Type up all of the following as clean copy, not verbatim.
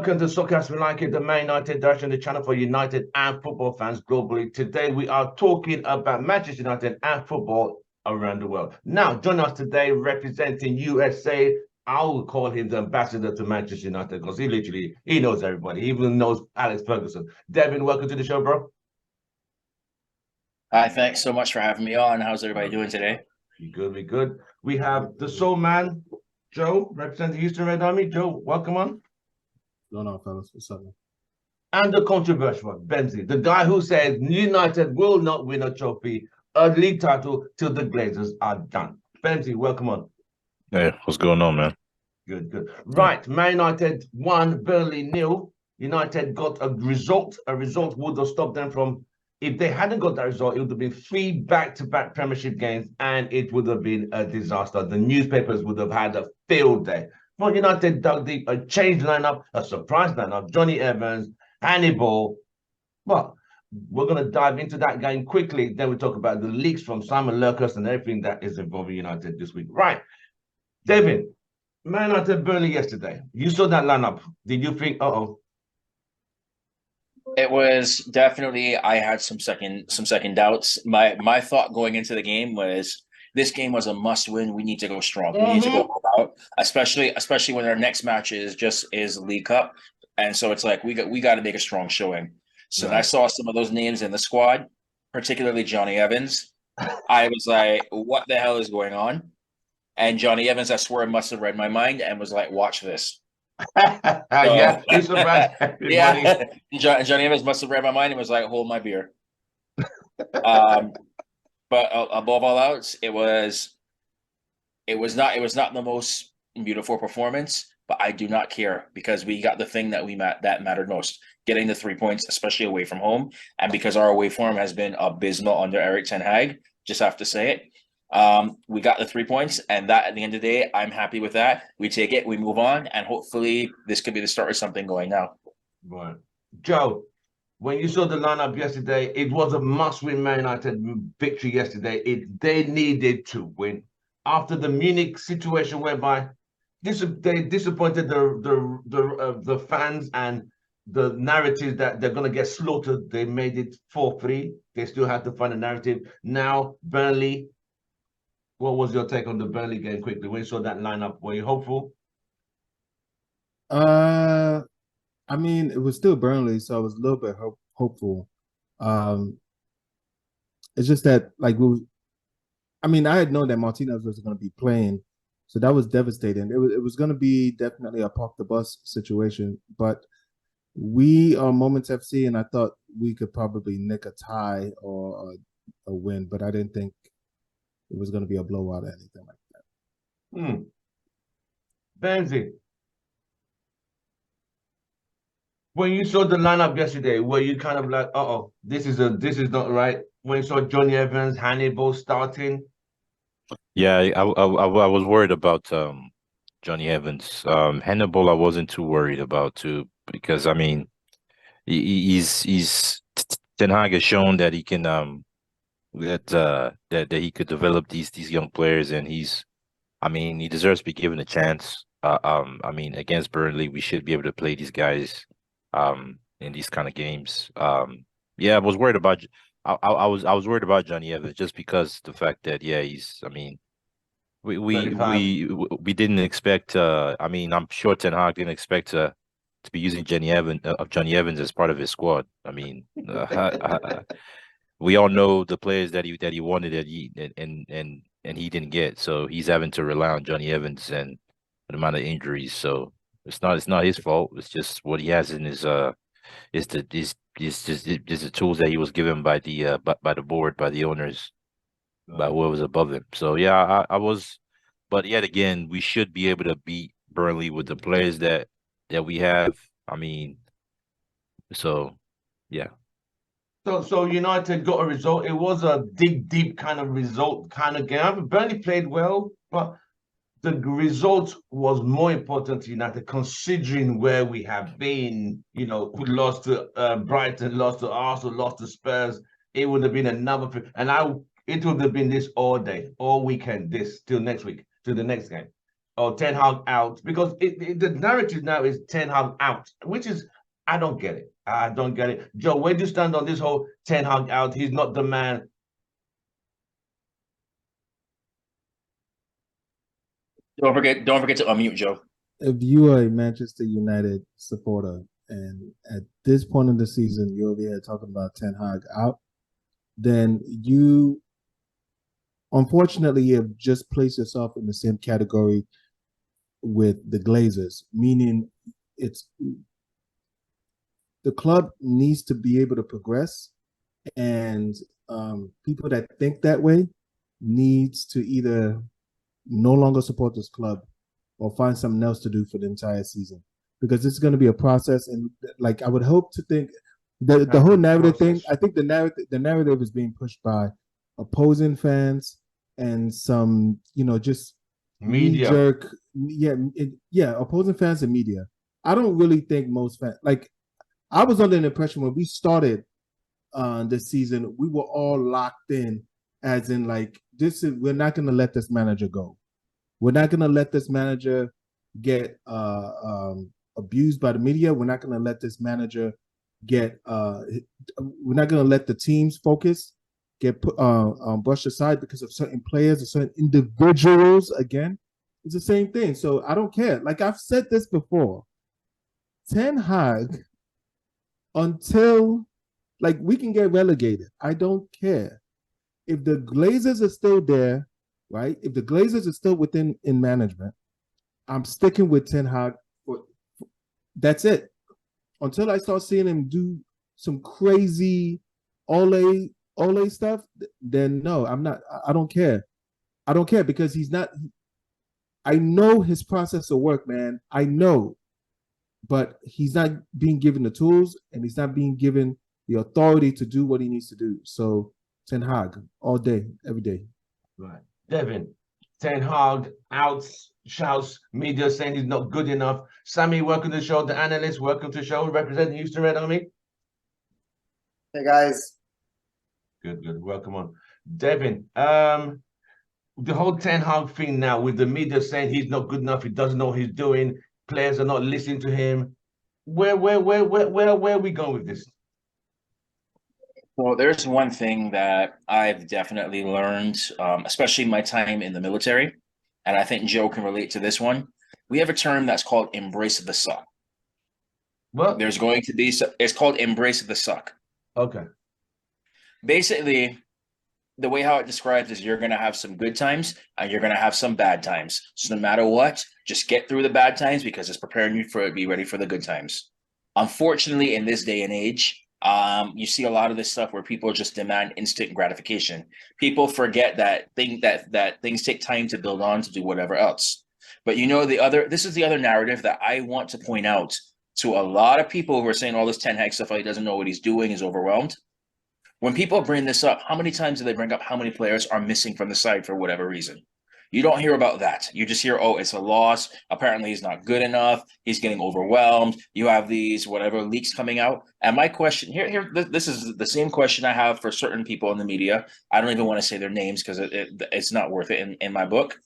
welcome to Soccer As We Like It, the Man United Direction, the channel for United and football fans globally. Today we are talking about Manchester United and football around the world. Now, join us today representing USA. I will call him the ambassador to Manchester United because he knows everybody. He even knows Alex Ferguson. Devin, welcome to the show, bro. Hi, thanks so much for having me on. How's everybody doing today? We good. We have the soul man, Joe, representing Houston Red Army. Joe, welcome on. Going on, fellas. What's up, man? And the controversial one, Benzi, the guy who says United will not win a trophy, a league title, till the Glazers are done. Benzi, welcome on. Hey, what's going on, man? Good. Right, Man United 1, Burnley 0. United got a result. A result would have stopped them from, if they hadn't got that result, it would have been 3 back-to-back Premiership games, and it would have been a disaster. The newspapers would have had a field day. Well, United dug deep, a changed lineup, a surprise lineup. Johnny Evans, Hannibal. Well, we're going to dive into that game quickly. Then we talk about the leaks from Simon Lurkus and everything that is involving United this week. Right. David, Man United Burnley yesterday. You saw that lineup. Did you think, It was definitely, I had some second doubts. My thought going into the game was this game was a must win. We need to go strong. We need to go all out, especially when our next match is League Cup. And so it's like we got to make a strong showing. So when I saw some of those names in the squad, particularly Johnny Evans, I was like, what the hell is going on? And Johnny Evans, I swear, must have read my mind and was like, watch this. Yeah, he's surprised everybody. Yeah, Johnny Evans must have read my mind and was like, hold my beer. But above all else, it was not the most beautiful performance, but I do not care because we got the thing that mattered most, getting the 3 points, especially away from home, and because our away form has been abysmal under Erik ten Hag, just have to say it. We got the 3 points, and that at the end of the day, I'm happy with that. We take it, we move on, and hopefully this could be the start of something going now. Right. Joe, when you saw the lineup yesterday, it was a must-win Man United victory yesterday. They needed to win. After the Munich situation whereby they disappointed the fans and the narrative that they're going to get slaughtered, they made it 4-3. They still had to find a narrative. Now, Burnley, what was your take on the Burnley game quickly? When you saw that lineup, were you hopeful? I mean, it was still Burnley, so I was a little bit hopeful. It's just that, like, I had known that Martinez was going to be playing, so that was devastating. It was going to be definitely a park the bus situation, but we are Moments FC, and I thought we could probably nick a tie or a win, but I didn't think it was going to be a blowout or anything like that. Benzi, when you saw the lineup yesterday, were you kind of like, this is not right? When you saw Johnny Evans, Hannibal starting? Yeah, I was worried about Johnny Evans. Hannibal, I wasn't too worried about too, because I mean, he's Ten Hag has shown that he can that he could develop these young players, and he deserves to be given a chance. I mean, against Burnley, we should be able to play these guys in these kind of games. Yeah, I was worried about I was worried about Johnny Evans just because the fact that we didn't expect I'm sure Ten Hag didn't expect to be using Johnny Evans as part of his squad. I mean, we all know the players that he wanted and he didn't get, so he's having to rely on Johnny Evans and the amount of injuries. So it's not his fault. It's just what he has in his is the tools that he was given by the board, by the owners, by whoever's above him. So yeah, I was, but yet again, we should be able to beat Burnley with the players that we have. I mean, so yeah. So United got a result. It was a deep kind of result kind of game. Burnley played well, but the result was more important to United, considering where we have been. We lost to Brighton, lost to Arsenal, lost to Spurs. It would have been another, and it would have been this all day, all weekend, this till next week, till the next game. or Ten Hag out, because the narrative now is Ten Hag out, which is, I don't get it. I don't get it. Joe, where do you stand on this whole Ten Hag out? He's not the man. Don't forget to unmute Joe. If you are a Manchester United supporter and at this point in the season you're over here talking about Ten Hag out, then you unfortunately have just placed yourself in the same category with the Glazers, meaning it's the club needs to be able to progress, and people that think that way needs to either no longer support this club or find something else to do for the entire season, because this is going to be a process. And like, I would hope to think the whole narrative thing, I think the narrative is being pushed by opposing fans and some, just Media. jerk, opposing fans and media. I don't really think most fans, like, I was under the impression when we started this season, we were all locked in, as in, like, we're not going to let this manager go. We're not going to let this manager get abused by the media. We're not going to let this manager we're not going to let the team's focus get brushed aside because of certain players or certain individuals. Again, it's the same thing. So I don't care. Like I've said this before, Ten Hag, until like we can get relegated, I don't care. If the Glazers are still there, right? If the Glazers are still in management, I'm sticking with Ten Hag. That's it. Until I start seeing him do some crazy Ole stuff, then no, I'm not. I don't care. I don't care because he's not. I know his process will work, man. I know, but he's not being given the tools and he's not being given the authority to do what he needs to do. So Ten Hag all day, every day. Right. Devin, Ten Hag out, shouts, media saying he's not good enough. Sammy, welcome to the show. The analyst, welcome to the show. Representing Houston Red Army. Hey, guys. Good. Welcome on. Devin, the whole Ten Hag thing now with the media saying he's not good enough, he doesn't know what he's doing, players are not listening to him. Where are we going with this? Well, there's one thing that I've definitely learned, especially in my time in the military, and I think Joe can relate to this one. We have a term that's called embrace the suck. What? There's going to be, it's called embrace the suck. Okay. Basically, the way how it describes is you're going to have some good times and you're going to have some bad times. So no matter what, just get through the bad times because it's preparing you to be ready for the good times. Unfortunately, in this day and age, you see a lot of this stuff where people just demand instant gratification. People forget that things take time to build on to do whatever else. But this is the other narrative that I want to point out to a lot of people who are saying all this Ten Hag stuff, he doesn't know what he's doing, he's overwhelmed. When people bring this up, how many times do they bring up how many players are missing from the side for whatever reason? You don't hear about that. You just hear, oh, it's a loss. Apparently he's not good enough. He's getting overwhelmed. You have these whatever leaks coming out. And my question this is the same question I have for certain people in the media. I don't even want to say their names because it's not worth it in my book.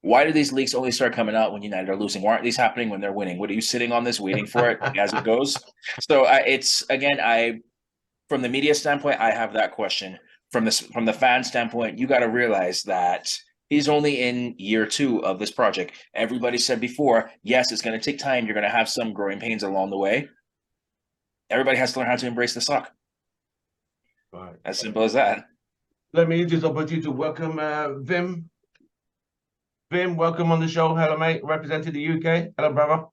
Why do these leaks only start coming out when United are losing? Why aren't these happening when they're winning? What are you sitting on this waiting for it as it goes? So from the media standpoint, I have that question. From the fan standpoint, you got to realize that he's only in year 2 of this project. Everybody said before, yes, it's going to take time. You're going to have some growing pains along the way. Everybody has to learn how to embrace the suck. Right. As simple as that. Let me use this opportunity to welcome Vim. Vim, welcome on the show. Hello, mate. Representing the UK. Hello, brother.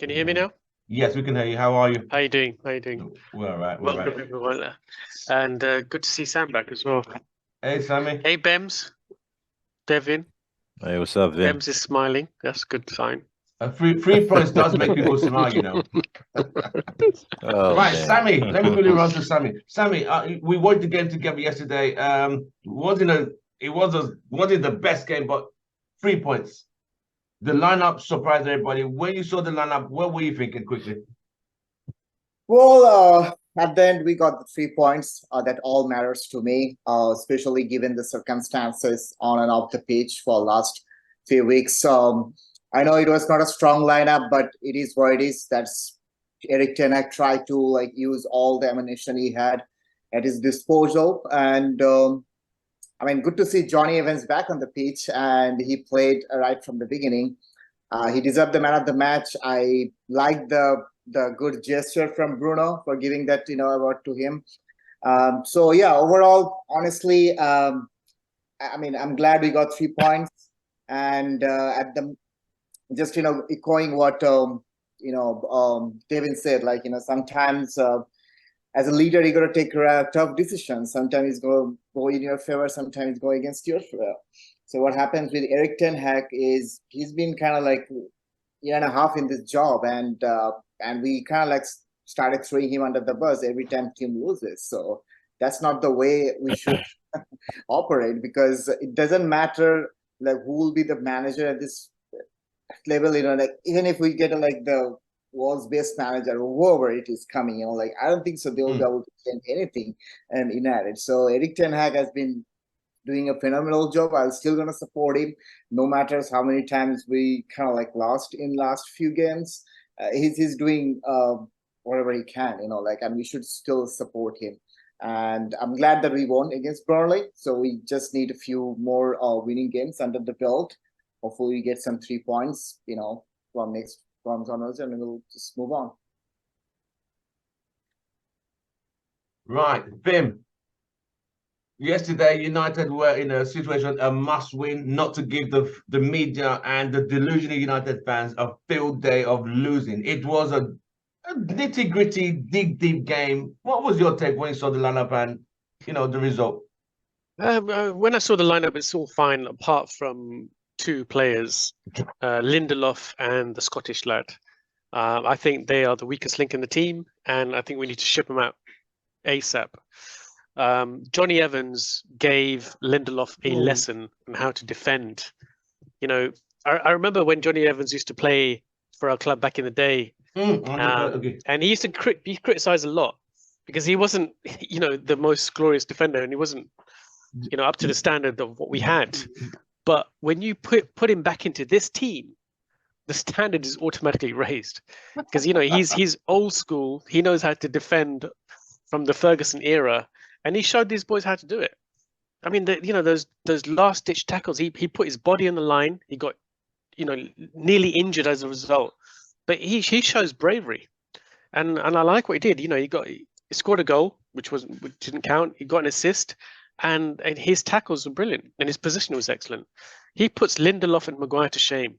Can you hear me now? Yes, we can hear you. How are you? How you doing? How you doing? We're all right. Welcome everyone, and good to see Sam back as well. Hey, Sammy. Hey, Bems, Devin. Hey, what's up, Vin? Bems is smiling. That's a good sign. Free points does make people smile, you know. Right, Man. Sammy. Let me really run to Sammy. Sammy, we watched the game together yesterday. It wasn't the best game, but 3 points. The lineup surprised everybody. When you saw the lineup, what were you thinking quickly? Well, at the end, we got the 3 points. That all matters to me, especially given the circumstances on and off the pitch for last few weeks. I know it was not a strong lineup, but it is what it is. That's Eric Ten Hag tried to like use all the ammunition he had at his disposal, and I mean, good to see Johnny Evans back on the pitch, and he played right from the beginning. He deserved the man of the match. I like the good gesture from Bruno for giving that award to him. So yeah, overall, honestly, I mean, I'm glad we got 3 points, and at the just echoing what Devin said, like sometimes as a leader you got to take tough decisions. Sometimes it's go in your favor, sometimes go against your favor. So what happens with Eric Ten Hag is he's been kind of like year and a half in this job, and we kind of like started throwing him under the bus every time team loses. So that's not the way we should operate, because it doesn't matter like who will be the manager at this level. Like even if we get like the world's best manager or whoever it is coming, like I don't think so they'll be able to change anything and United. So Eric Ten Hag has been doing a phenomenal job. I'm still gonna support him, no matter how many times we kind of like lost in last few games. He's doing whatever he can, like, and we should still support him. And I'm glad that we won against Burnley. So we just need a few more winning games under the belt. Hopefully we get some 3 points, from next round onwards, and we'll just move on. Right, Bim. Yesterday, United were in a situation, a must-win, not to give the media and the delusional United fans a field day of losing. It was a nitty-gritty, deep game. What was your take when you saw the lineup and the result? When I saw the lineup, it's all fine apart from 2 players, Lindelof and the Scottish lad. I think they are the weakest link in the team, and I think we need to ship them out ASAP. Johnny Evans gave Lindelof a lesson on how to defend. I remember when Johnny Evans used to play for our club back in the day, and he used to be criticized a lot because he wasn't, the most glorious defender, and he wasn't, up to the standard of what we had. But when you put him back into this team, the standard is automatically raised, because he's old school. He knows how to defend from the Ferguson era, and he showed these boys how to do it. I mean, those last ditch tackles. He put his body on the line. He got nearly injured as a result, but he shows bravery, and I like what he did. He scored a goal, which didn't count. He got an assist, and his tackles were brilliant, and his position was excellent. He puts Lindelof and Maguire to shame.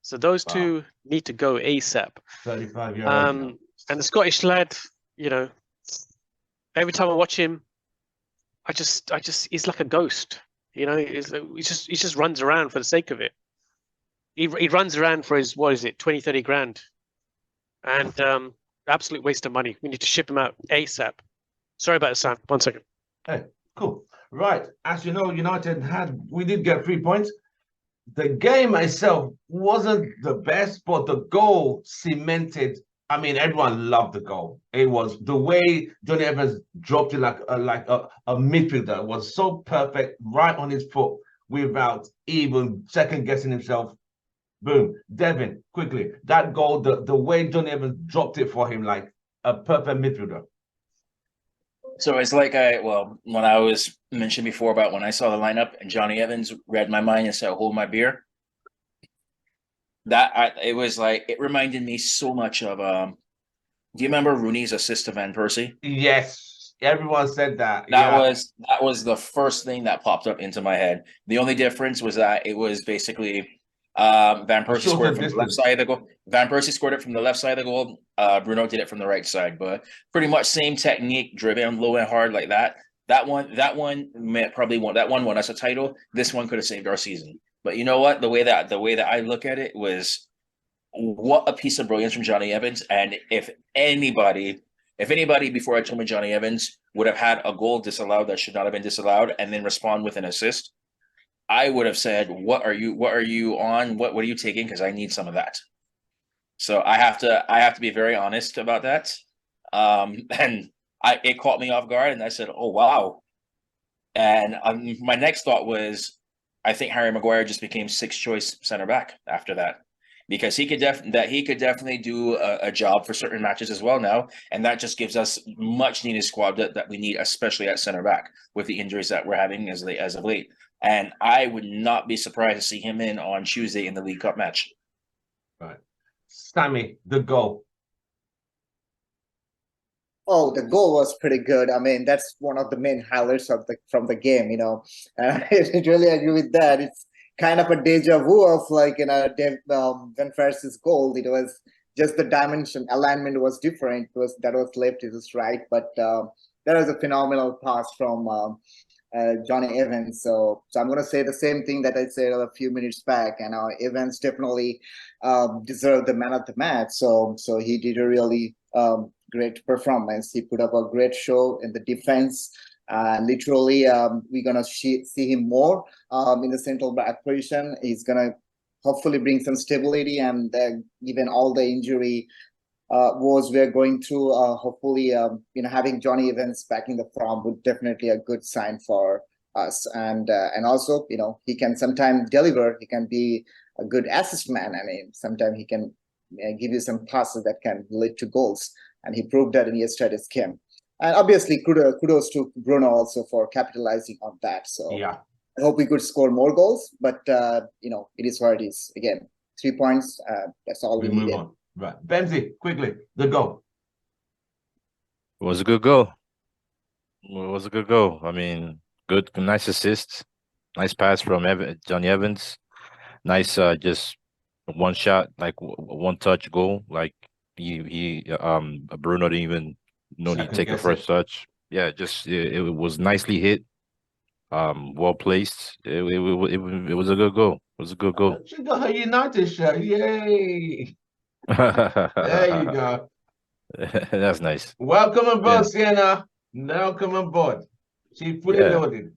So those two need to go ASAP. 35-year-old. And the Scottish lad, every time I watch him, I just he's like a ghost. He just runs around for the sake of it. He runs around for his 20-30 grand, and absolute waste of money. We need to ship him out ASAP. Sorry about the sound. 1 second. Hey, cool. Right. As you know, we did get 3 points. The game itself wasn't the best, but the goal cemented. I mean, everyone loved the goal. It was the way Johnny Evans dropped it like a midfielder. It was so perfect, right on his foot, without even second guessing himself. Boom. Devin, quickly, that goal, the way Johnny Evans dropped it for him, like a perfect midfielder. So it's like when I was mentioned before about when I saw the lineup and Johnny Evans read my mind and said, "Hold my beer." It reminded me so much of do you remember Rooney's assist to Van Persie? Yes, everyone said that. That was the first thing that popped up into my head. The only difference was that it was basically Van Persie scored it from the left side of the goal. Van Persie scored it from the left side of the goal. Bruno did it from the right side, but pretty much same technique, driven low and hard like that. That one probably won. That one won us a title. This one could have saved our season. But you know what? The way that I look at it was, what a piece of brilliance from Johnny Evans. And if anybody before I told me Johnny Evans would have had a goal disallowed that should not have been disallowed and then respond with an assist, I would have said, what are you on? What are you taking? Because I need some of that. So I have to be very honest about that. And it caught me off guard, and I said, "Oh wow!" And my next thought was, I think Harry Maguire just became sixth choice center back after that, because he could definitely do a job for certain matches as well now, and that just gives us much needed squad that we need, especially at center back with the injuries that we're having as of late. And I would not be surprised to see him in on Tuesday in the League Cup match. Right, Sammy, the goal. Oh, the goal was pretty good. I mean, that's one of the main highlights from the game, you know. And I really agree with that. It's kind of a deja vu of like, you know, Van Persie's goal. It was just the dimension alignment was different. That was left, it was right. But that was a phenomenal pass from Johnny Evans. So I'm going to say the same thing that I said a few minutes back. And Evans definitely deserved the man of the match. So he did a really great performance. He put up a great show in the defense. Literally, we're gonna see him more in the central back position. He's gonna hopefully bring some stability, and given all the injury woes we're going through, hopefully, you know, having Johnny Evans back in the form would definitely a good sign for us. And also, you know, he can sometimes deliver. He can be a good assist man. I mean, sometimes he can give you some passes that can lead to goals. And he proved that in yesterday's game. And obviously, kudos to Bruno also for capitalizing on that. So Yeah, I hope we could score more goals, but you know, it is what it is. Again, 3 points. That's all we we move needed. on. Right, Benzi, quickly, the goal. It was a good goal. It was a good goal. I mean, nice assist, nice pass from Johnny Evans. Nice, just one shot, like one touch goal. Like Bruno didn't even need to Second take the guess first it. touch. Yeah, just it was nicely hit. Well placed. It was a good goal. It was a good goal. She got her United shirt. Yay! There you go. That's nice. Welcome aboard, Yeah. Sienna. Welcome aboard. She fully Yeah. loaded.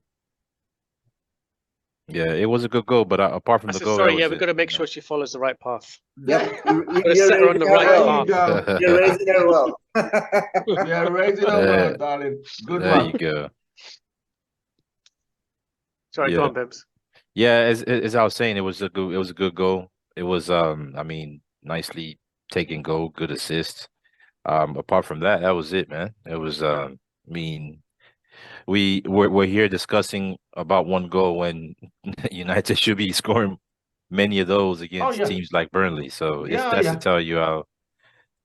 Yeah, it was a good goal, but apart from I the said, goal, sorry, that yeah, was we've it. got to make sure she follows the right path. Yep, Gotta set her on the right There path. you go. You're raising her well. You're raising her well, darling. Good There one. you go. Sorry, Yeah. go on, Bibbs. Yeah, as I was saying, it was a good goal. It was I mean, nicely taken goal, good assist. Apart from that, that was it, man. It was I mean, we're here discussing about one goal when United should be scoring many of those against yeah. teams like Burnley. So Yeah, that's yeah. to tell you how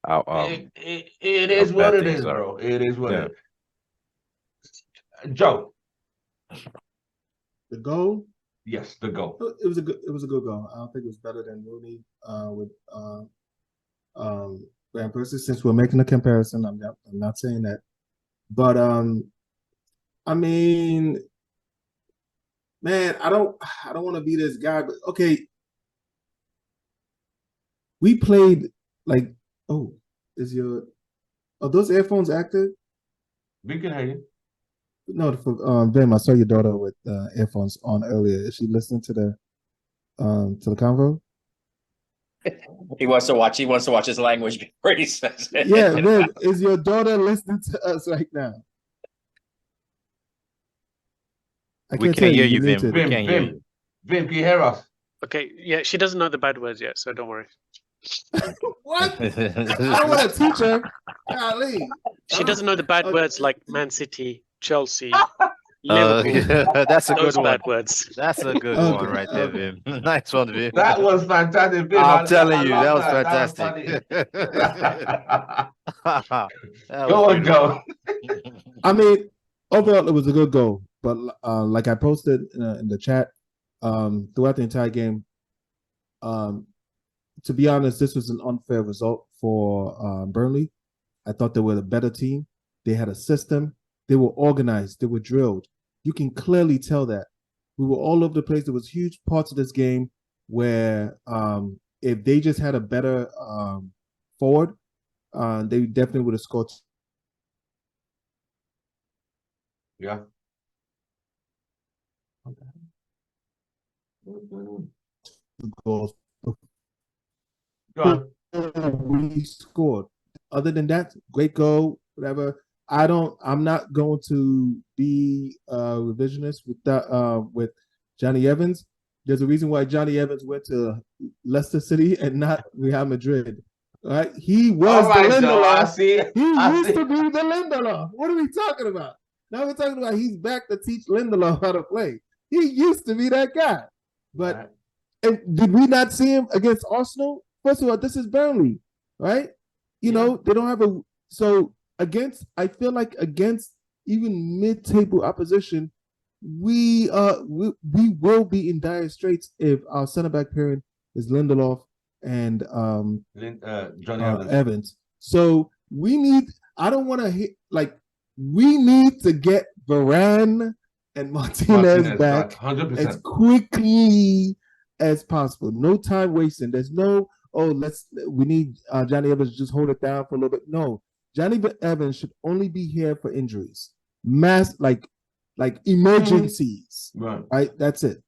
It is what bad it things is, are. bro. It is what Yeah. it is. Joe. The goal, Yes, the goal. it was a good goal. I don't think it was better than Rooney with Van Persie. Since we're making a comparison, I'm not saying that, but I mean, man, I don't want to be this guy, but okay, we played like, oh, are those earphones active? We can hear you. No, for Vim, I saw your daughter with earphones on earlier. Is she listening to the convo? He wants to watch his language before he says it. Yeah, Vim, is your daughter listening to us right now? We can't hear you, Vim. muted. We can't hear you. Vim, can you hear us? Okay, yeah, she doesn't know the bad words yet, so don't worry. What? I don't want to teach her. Golly. She doesn't know the bad words like Man City, Chelsea, Uh, Liverpool. that's a Those good one. bad words. That's a good Okay, one right there, okay. Vim. Nice one, Vim. That was fantastic. Vim. I'm telling you, that love was fantastic. fantastic. Go on, Joe. I mean, overall, it was a good goal. But like I posted in the chat, throughout the entire game, to be honest, this was an unfair result for Burnley. I thought they were the better team. They had a system. They were organized. They were drilled. You can clearly tell that. We were all over the place. There was huge parts of this game where if they just had a better forward, they definitely would have scored. Yeah. Goals. Go on. We scored. Other than that, great goal, whatever. I'm not going to be revisionist with that with Johnny Evans. There's a reason why Johnny Evans went to Leicester City and not Real Madrid. Right? He was All right, the Joe, I Lindelof. see. He I used see. to be the Lindelof. What are we talking about? Now we're talking about he's back to teach Lindelof how to play. He used to be that guy. But Right. and did we not see him against Arsenal? First of all, this is Burnley, right? You know, they don't have a so against I feel like against even mid-table opposition, we will be in dire straits if our center back pairing is Lindelof and Johnny Evans. Evans. So we need. I don't want to hit like we need to get Varane and Martinez back 100%. as quickly as possible. No time wasting. There's no we need Johnny Evans to just hold it down for a little bit. No, Johnny Evans should only be here for injuries, like emergencies. Right. That's it.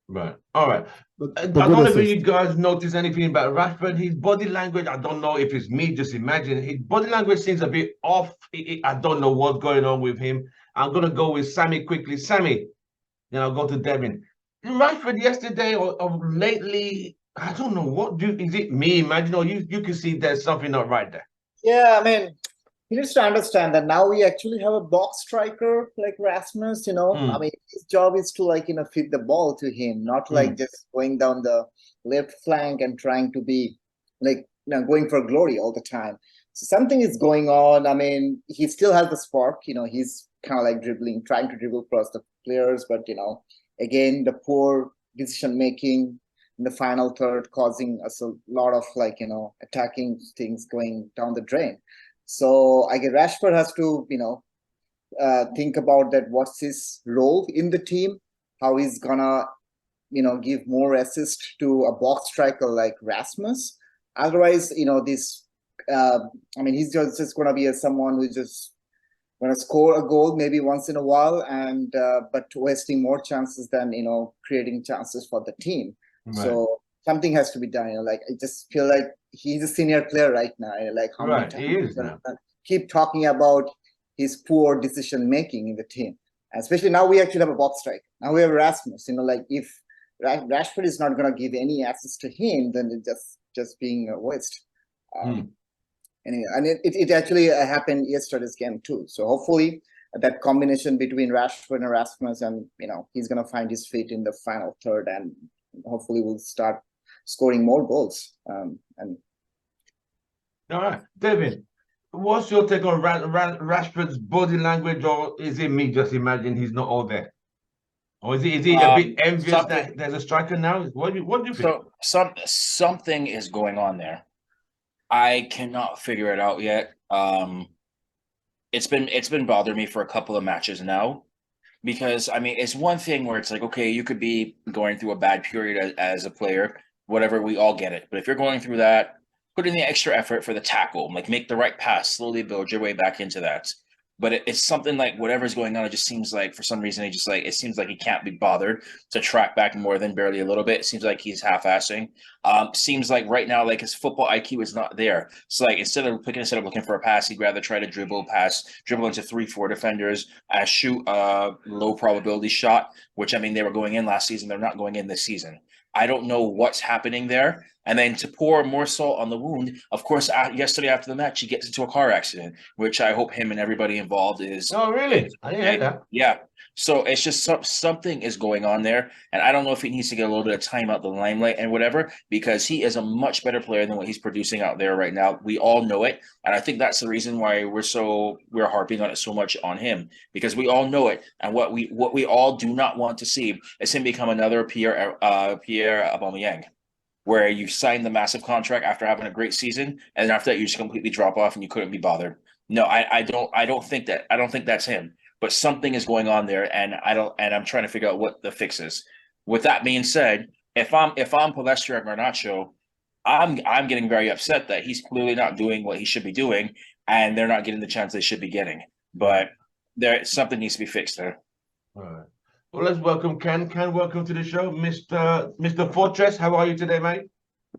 Right. All right. But I don't know if assist. you guys notice anything about Rashford. His body language, I don't know if it's me, just imagine. His body language seems a bit off. I don't know what's going on with him. I'm going to go with Sammy quickly. Sammy, then I'll go to Devin. Rashford yesterday or lately, I don't know. Is it me? Imagine, or you can see there's something not right there. Yeah, I mean, he needs to understand that now we actually have a box striker like Rasmus, I mean, his job is to feed the ball to him, not just going down the left flank and trying to be going for glory all the time. So something is going on. I mean, he still has the spark, he's kind of like dribbling, trying to dribble across the players, but again, the poor decision making in the final third causing us a lot of attacking things going down the drain. So I guess Rashford has to, think about that. What's his role in the team? How he's gonna, give more assist to a box striker like Rasmus. Otherwise, he's just gonna be someone who's just gonna score a goal maybe once in a while, and but wasting more chances than creating chances for the team. Right. So something has to be done. I just feel like he's a senior player right now. How many times he is now. Keep talking about his poor decision making in the team, and especially now we actually have a box strike. Now we have Rasmus. If Rashford is not going to give any access to him, then it's just being a waste. Anyway, and it actually happened yesterday's game too. So hopefully that combination between Rashford and Rasmus, and he's going to find his feet in the final third, and hopefully we'll start scoring more goals. And all right, David, what's your take on Rashford's body language, or is it me just imagine he's not all there, or is he a bit envious that there's a striker now? What do you think? So something is going on there. I cannot figure it out yet. It's been bothering me for a couple of matches now. Because, I mean, it's one thing where it's like, okay, you could be going through a bad period as a player, whatever, we all get it. But if you're going through that, put in the extra effort for the tackle, make the right pass, slowly build your way back into that. But it's something like whatever's going on, it just seems like for some reason, it seems like he can't be bothered to track back more than barely a little bit. It seems like he's half-assing. Seems like right now, his football IQ is not there. So instead of looking for a pass, he'd rather try to dribble into 3-4 defenders, shoot a low probability shot, which they were going in last season. They're not going in this season. I don't know what's happening there. And then to pour more salt on the wound, of course, yesterday after the match, he gets into a car accident, which I hope him and everybody involved is. Oh, really? I didn't hear that. Yeah. So it's just something is going on there. And I don't know if he needs to get a little bit of time out the limelight and whatever, because he is a much better player than what he's producing out there right now. We all know it. And I think that's the reason why we're harping on it so much on him, because we all know it. And what we all do not want to see is him become another Pierre Aubameyang, where you sign the massive contract after having a great season, and then after that you just completely drop off and you couldn't be bothered. No, I don't think that's him. But something is going on there, and I'm trying to figure out what the fix is. With that being said, if I'm Palestra and Garnacho, I'm getting very upset that he's clearly not doing what he should be doing, and they're not getting the chance they should be getting. But something needs to be fixed there. All right. Well, let's welcome Ken. Ken, welcome to the show, Mr. Fortress. How are you today, mate?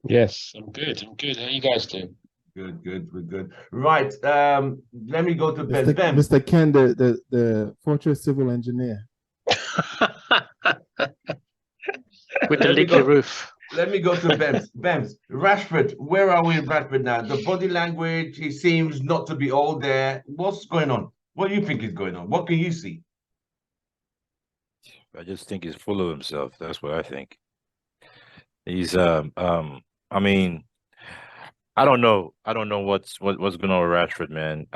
Yes, I'm good. How you guys doing? Good. We're good. Right. Let me go to Ben. Mr. Ken, the Fortress civil engineer. with the let me leaky go. roof. Let me go to Bems. Bems, Rashford, where are we in Rashford now? The body language, he seems not to be all there. What's going on? What do you think is going on? What can you see? I just think he's full of himself. That's what I think. He's I mean, I don't know. I don't know what's going on with Rashford, man.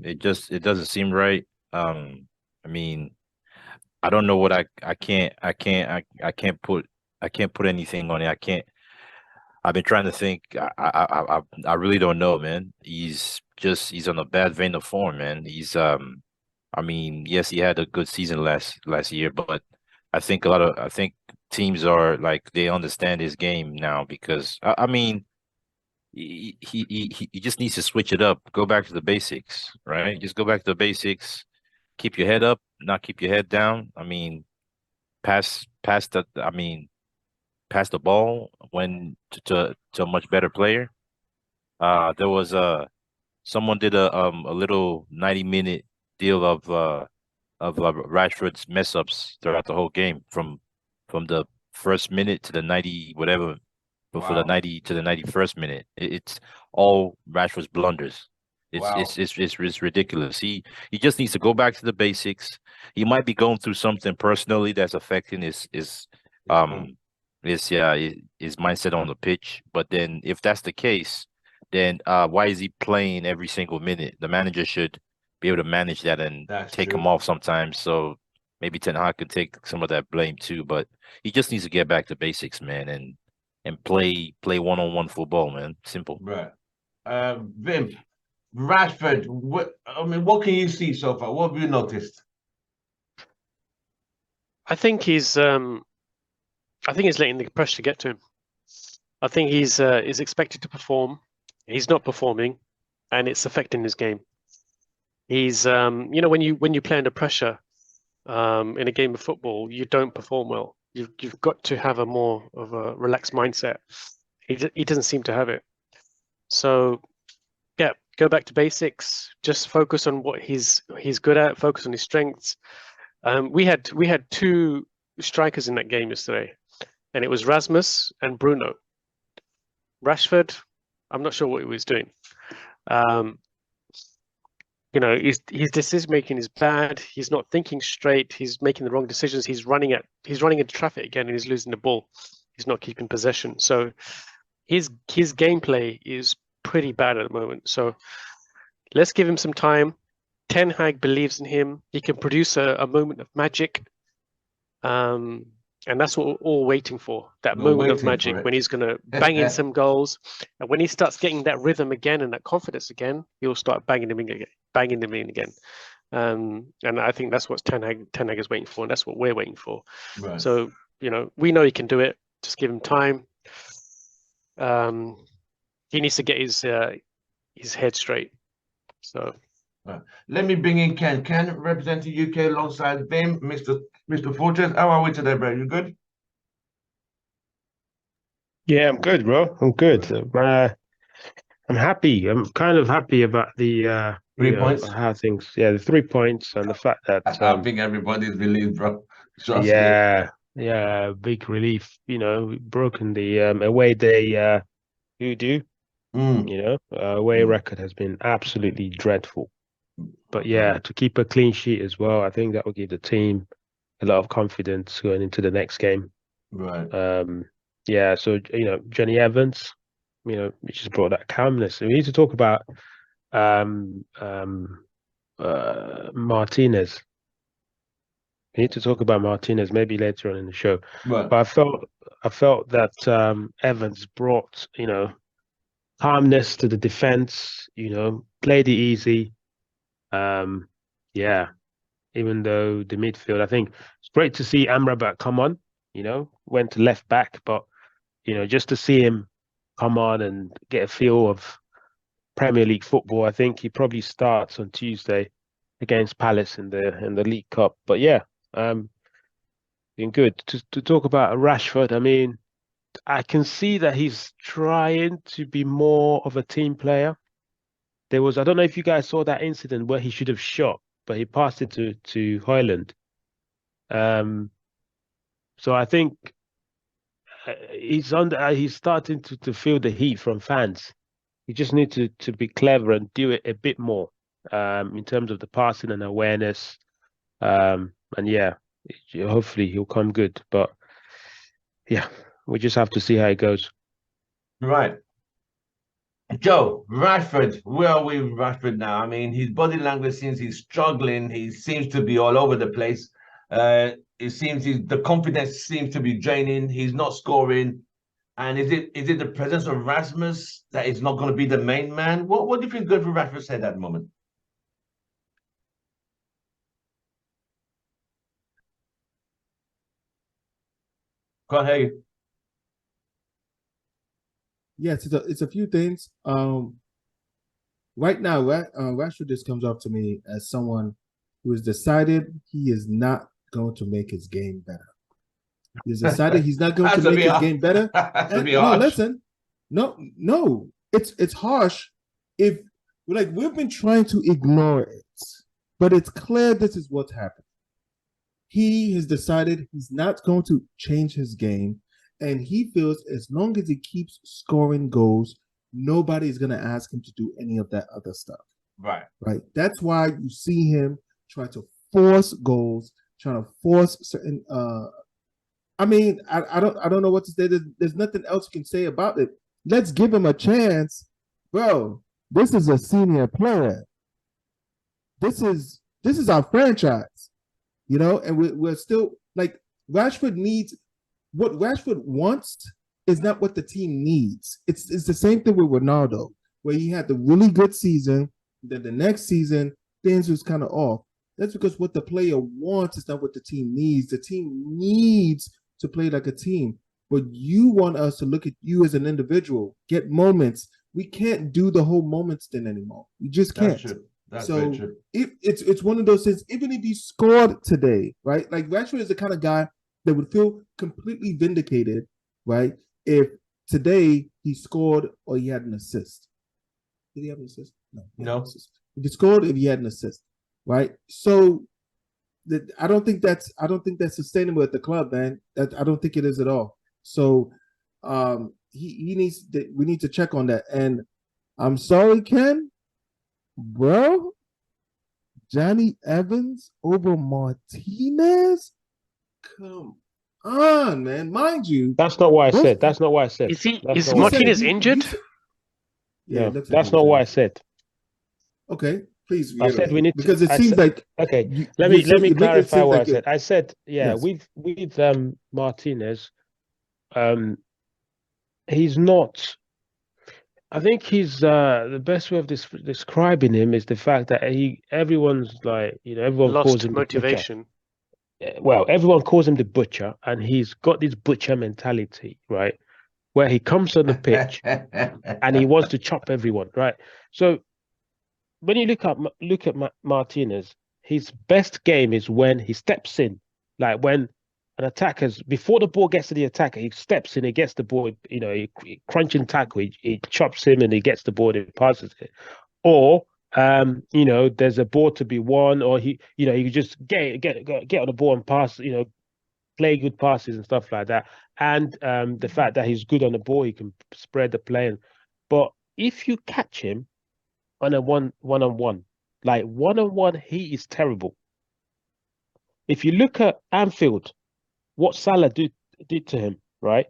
It doesn't seem right. I mean, I don't know what I can't put anything on it. I've been trying to think. I really don't know, man. He's on a bad vein of form, man. I mean, yes, he had a good season last year, but I think teams are like they understand his game now because I mean he just needs to switch it up, go back to the basics, right? Just go back to the basics, keep your head up, not keep your head down. I mean, pass the ball when to a much better player. There was someone did a little 90-minute deal of Rashford's mess ups throughout the whole game from the first minute to the 90 whatever, but for the Wow. 90 to the 91st minute, it's all Rashford's blunders. Wow. It's ridiculous. He just needs to go back to the basics. He might be going through something personally that's affecting um his mindset on the pitch. But then if that's the case, then why is he playing every single minute? The manager should be able to manage that and That's take him true. off sometimes. So maybe Ten Hag can take some of that blame too. But he just needs to get back to basics, man, and play one-on-one football, man. Simple. Right. Vim, Rashford, what can you see so far? What have you noticed? I think he's letting the pressure get to him. I think he's expected to perform. He's not performing, and it's affecting his game. He's when you play under pressure in a game of football, you don't perform well. You've got to have a more of a relaxed mindset. He doesn't seem to have it. So yeah, go back to basics. Just focus on what he's good at. Focus on his strengths. We had two strikers in that game yesterday, and it was Rasmus and Bruno. Rashford, I'm not sure what he was doing. His decision making is bad. He's not thinking straight. He's making the wrong decisions. He's running into traffic again, and he's losing the ball. He's not keeping possession. So his gameplay is pretty bad at the moment. So let's give him some time. Ten Hag believes in him. He can produce a moment of magic. And that's what we're all waiting for, that We're moment of waiting for magic it. when he's going to bang in some goals. And when he starts getting that rhythm again and that confidence again, he'll start banging them in again. And I think that's what Ten Hag is waiting for, and that's what we're waiting for. Right. So, we know he can do it. Just give him time. He needs to get his head straight. So Let me bring in Ken. Ken representing UK alongside Vim, Mr. Fortress. How are we today, bro? You good? Yeah, I'm good, bro. I'm good. I'm happy. I'm kind of happy about the 3 points. how things. Yeah, the 3 points and the fact that I think everybody's relieved, bro. Trust yeah, big relief. Broken the away day hoodoo. me. Away record has been absolutely dreadful. But yeah, Right. to keep a clean sheet as well, I think that will give the team a lot of confidence going into the next game. Right. Yeah, so Johnny Evans, we just brought that calmness. And we need to talk about Martinez. We need to talk about Martinez maybe later on in the show. Right. But I felt that Evans brought, calmness to the defense, played it easy. Yeah, even though the midfield, I think it's great to see Amrabat come on, went to left back, but just to see him come on and get a feel of Premier League football, I think he probably starts on Tuesday against Palace in the League Cup. But yeah, been good. To talk about Rashford, I mean, I can see that he's trying to be more of a team player. I don't know if you guys saw that incident where he should have shot, but he passed it to Højlund. So I think He's starting to feel the heat from fans. He just needs to be clever and do it a bit more in terms of the passing and awareness. And yeah, hopefully he'll come good. But yeah, we just have to see how it goes. Right. Joe, Rashford, where are we with Rashford now? I mean, his body language seems he's struggling. He seems to be all over the place. It seems the confidence seems to be draining. He's not scoring. And is it the presence of Rasmus that is not going to be the main man? What do you think good for Rashford's head at the moment? Can't hear you. Yes, it's a few things. Right now, Rashford just comes off to me as someone who has decided he is not going to make his game better. He's decided he's not going to make his game better. No, listen, no, it's harsh. If we've been trying to ignore it, but it's clear this is what's happening. He has decided he's not going to change his game, and he feels as long as he keeps scoring goals, nobody is going to ask him to do any of that other stuff. Right. That's why you see him try to force goals, trying to force certain. I mean, I don't know what to say. There's nothing else you can say about it. Let's give him a chance, bro. This is a senior player. This is our franchise, and we're still like Rashford needs what Rashford wants is not what the team needs. It's the same thing with Ronaldo, where he had the really good season, then the next season things was kind of off. That's because what the player wants is not what the team needs. The team needs to play like a team, but you want us to look at you as an individual, get moments. We can't do the whole moments thing anymore. We just can't. That's very true. It's one of those things. Even if he scored today, right? Like Rashford is the kind of guy that would feel completely vindicated, right? If today he scored or he had an assist. Did he have an assist? No. If he scored, if he had an assist, right? So I don't think that's sustainable at the club, man. I don't think it is at all. So we need to check on that. And I'm sorry, Ken, bro. Johnny Evans over Martinez? Come on, man. Mind you, that's not what I said. That's not what I said. Is Martinez injured? Yeah, that's not what I said. Okay, please. I said we need because it seems like okay. Let me clarify what I said. I said with Martinez, he's not. I think he's the best way of describing him is the fact that everyone's like everyone lost calls him motivation. Well, everyone calls him the butcher, and he's got this butcher mentality, right? Where he comes on the pitch and he wants to chop everyone, right? So when you look at Martinez, his best game is when he steps in, like when an attacker's before the ball gets to the attacker, he steps in, he gets the ball, he crunching tackle, he chops him and he gets the ball and he passes it, or there's a ball to be won, or he just get on the ball and pass, play good passes and stuff like that. And the fact that he's good on the ball, he can spread the play. But if you catch him on a one-on-one, like one-on-one, he is terrible. If you look at Anfield, what Salah did to him, right?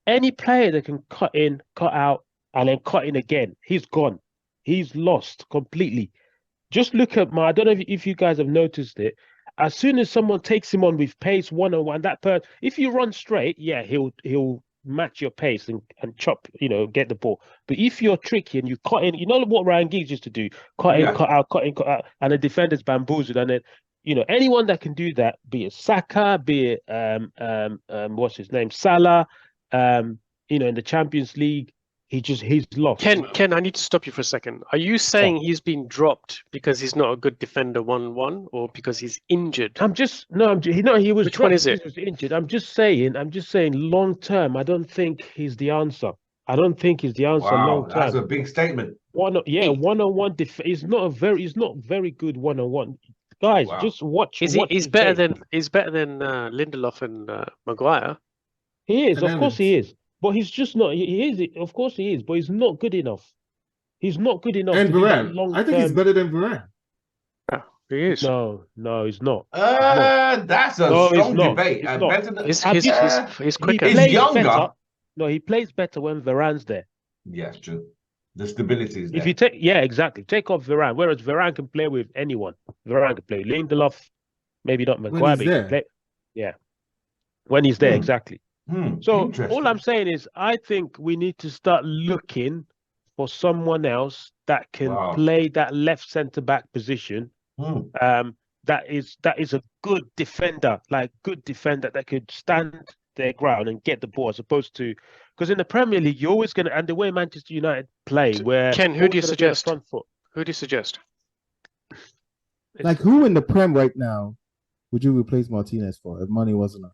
Any player that can cut in, cut out, and then cut in again, he's gone. He's lost completely. Just look at I don't know if you guys have noticed it. As soon as someone takes him on with pace one-on-one, if you run straight, yeah, he'll match your pace and chop, get the ball. But if you're tricky and you cut in, what Ryan Giggs used to do, cut in, cut out, and the defender's bamboozled, and then anyone that can do that, be it Saka, be it what's his name, Salah, in the Champions League, he's lost. Ken, I need to stop you for a second. Are you saying he's been dropped because he's not a good defender 1-1, or because he's injured? He was. Which one is it? He was injured. I'm just saying long term, I don't think he's the answer. I don't think he's the answer long term. That's a big statement. One-on-one is not very good one-on-one. Guys, just watch. He's better than Lindelof and Maguire. He is, And of course he Evans. is. But he's just not. He is, of course he is, but he's not good enough. He's not good enough And to be that Varane. long I think he's term. better than Varane. Yeah, he is. No, he's not. He's not. That's a No, he's strong not. debate. He's not. Better than, He's He quicker. He's plays younger. better. No, he plays better when Varane's there. Yes, true. The stability is If there. you take, yeah, exactly. Take off Varane, whereas Varane can play with anyone. Varane can play with Lindelof, maybe not When Maguire, he's but he can there. play. Yeah, when he's there, Hmm. exactly. So all Interesting. I'm saying is, I think we need to start looking for someone else that can Wow. play that left centre back position. Hmm. That is a good defender, like good defender that could stand their ground and get the ball, as opposed to because in the Premier League you're always gonna, and the way Manchester United play, where Ken, who always do you gonna be on the suggest? front foot. Who do you suggest? Like who in the Prem right now would you replace Martinez for if money wasn't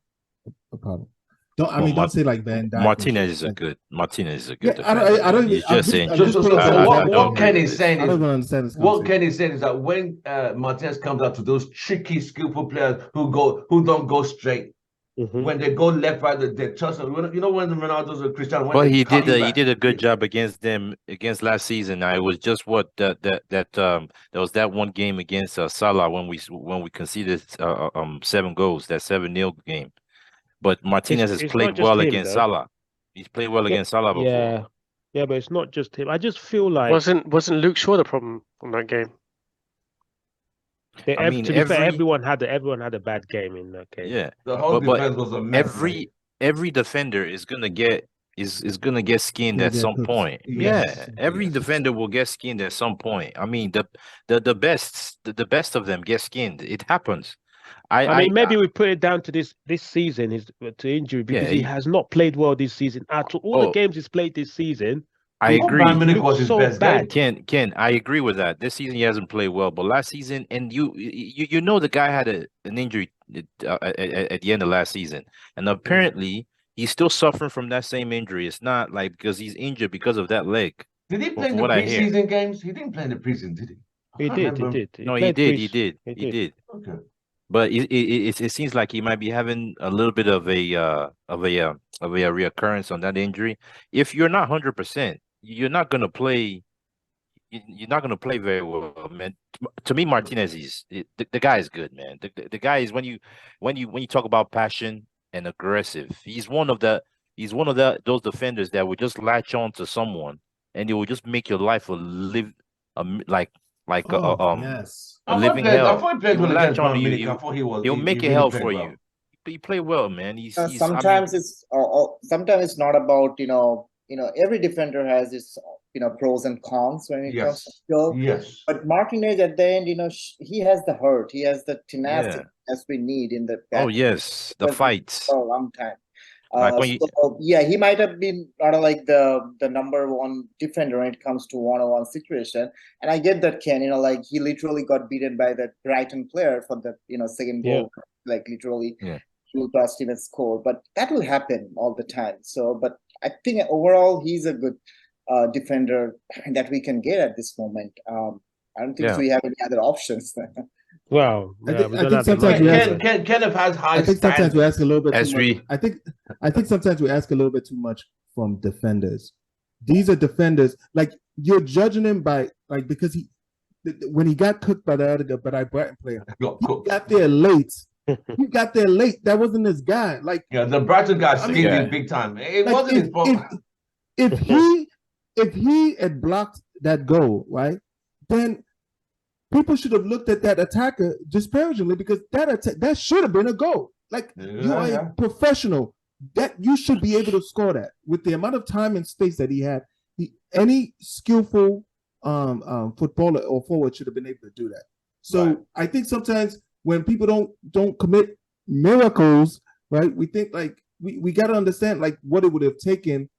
a problem? Don't say like Van Dijk. Martinez is a good. Martinez is a good Yeah, I defender. don't. He's I'm just saying. I'm just So playing devil's what advocate here. Ken is saying I don't is even understand this what concept. Ken is saying is that when Martinez comes out to those tricky, skillful players who don't go straight, when they go left, right, they trust them. You know when the Ronaldo's or Cristiano, when But they he cut did you he back. did a good job against them against last season. It was just what that there was that one game against Salah when we conceded 7 goals, that 7-0 game. But Martinez has It's played not just well him against though. Salah. He's played well against Salah before. Yeah, but it's not just him. I just feel like Wasn't Luke Shaw the problem on that game? to mean, be fair, everyone had a bad game in that game. Yeah, The whole but defense was a mess. every defender is gonna get skinned Gonna at get some cooked. point. Yes, Yeah, every yes. defender will get skinned at some point. I mean, the best of them get skinned. It happens. I mean, maybe we put it down to this season, to injury, because he he- has not played well this season. Out of all the Oh, games he's played this season, I he agree. Bayern Munich looks was his so best bad. game. Ken, I agree with that. This season he hasn't played well, but last season, and you know the guy had an injury at the end of last season, and apparently he's still suffering from that same injury. It's not like because he's injured because of that leg. Did he play in From the what I hear. preseason games? He didn't play in the preseason, did he? I He can't did. remember. No, he played did. He did. Okay. But it seems like he might be having a little bit of a reoccurrence on that injury. If you're not 100%, you're not gonna play. You're not gonna play very well, man. To me, Martinez the guy is good, man. The guy is when you talk about passion and aggressive, he's one of those defenders that would just latch on to someone and it will just make your life like Yes. a living hell. I thought he played He will well against latch on to Bayern Munich. you. I thought He'll he make it really hell played for well. you. He played well, man. Sometimes it's not about every defender has its pros and cons when it comes to Yes. skill. Yes. But Martinez at the end, he has the hurt, he has the tenacity as we need in the Oh yes, the fights. for a long time. Like when He might have been not like the number one defender when it comes to one-on-one situation. And I get that, Ken, like he literally got beaten by that Brighton player for the second goal, like literally. Yeah. He trust him and score, but that will happen all the time. So, but I think overall he's a good defender that we can get at this moment. I don't think we have any other options. Well, I we don't think have the sometimes money. we anyway. Kenneth has high I think sometimes we ask a little bit As too much. I think sometimes we ask a little bit too much from defenders. These are defenders, like you're judging him by because when he got cooked by the Brighton player, he got there late. He got there late. That wasn't his guy. Like the Brighton guy skinned him yeah. big time. It like, wasn't his fault. If he had blocked that goal, right, then people should have looked at that attacker disparagingly because that should have been a goal. Like you are a professional, that you should be able to score that with the amount of time and space that he had. Any skillful footballer or forward should have been able to do that. So I think sometimes when people don't commit miracles, right? We think like we got to understand like what it would have taken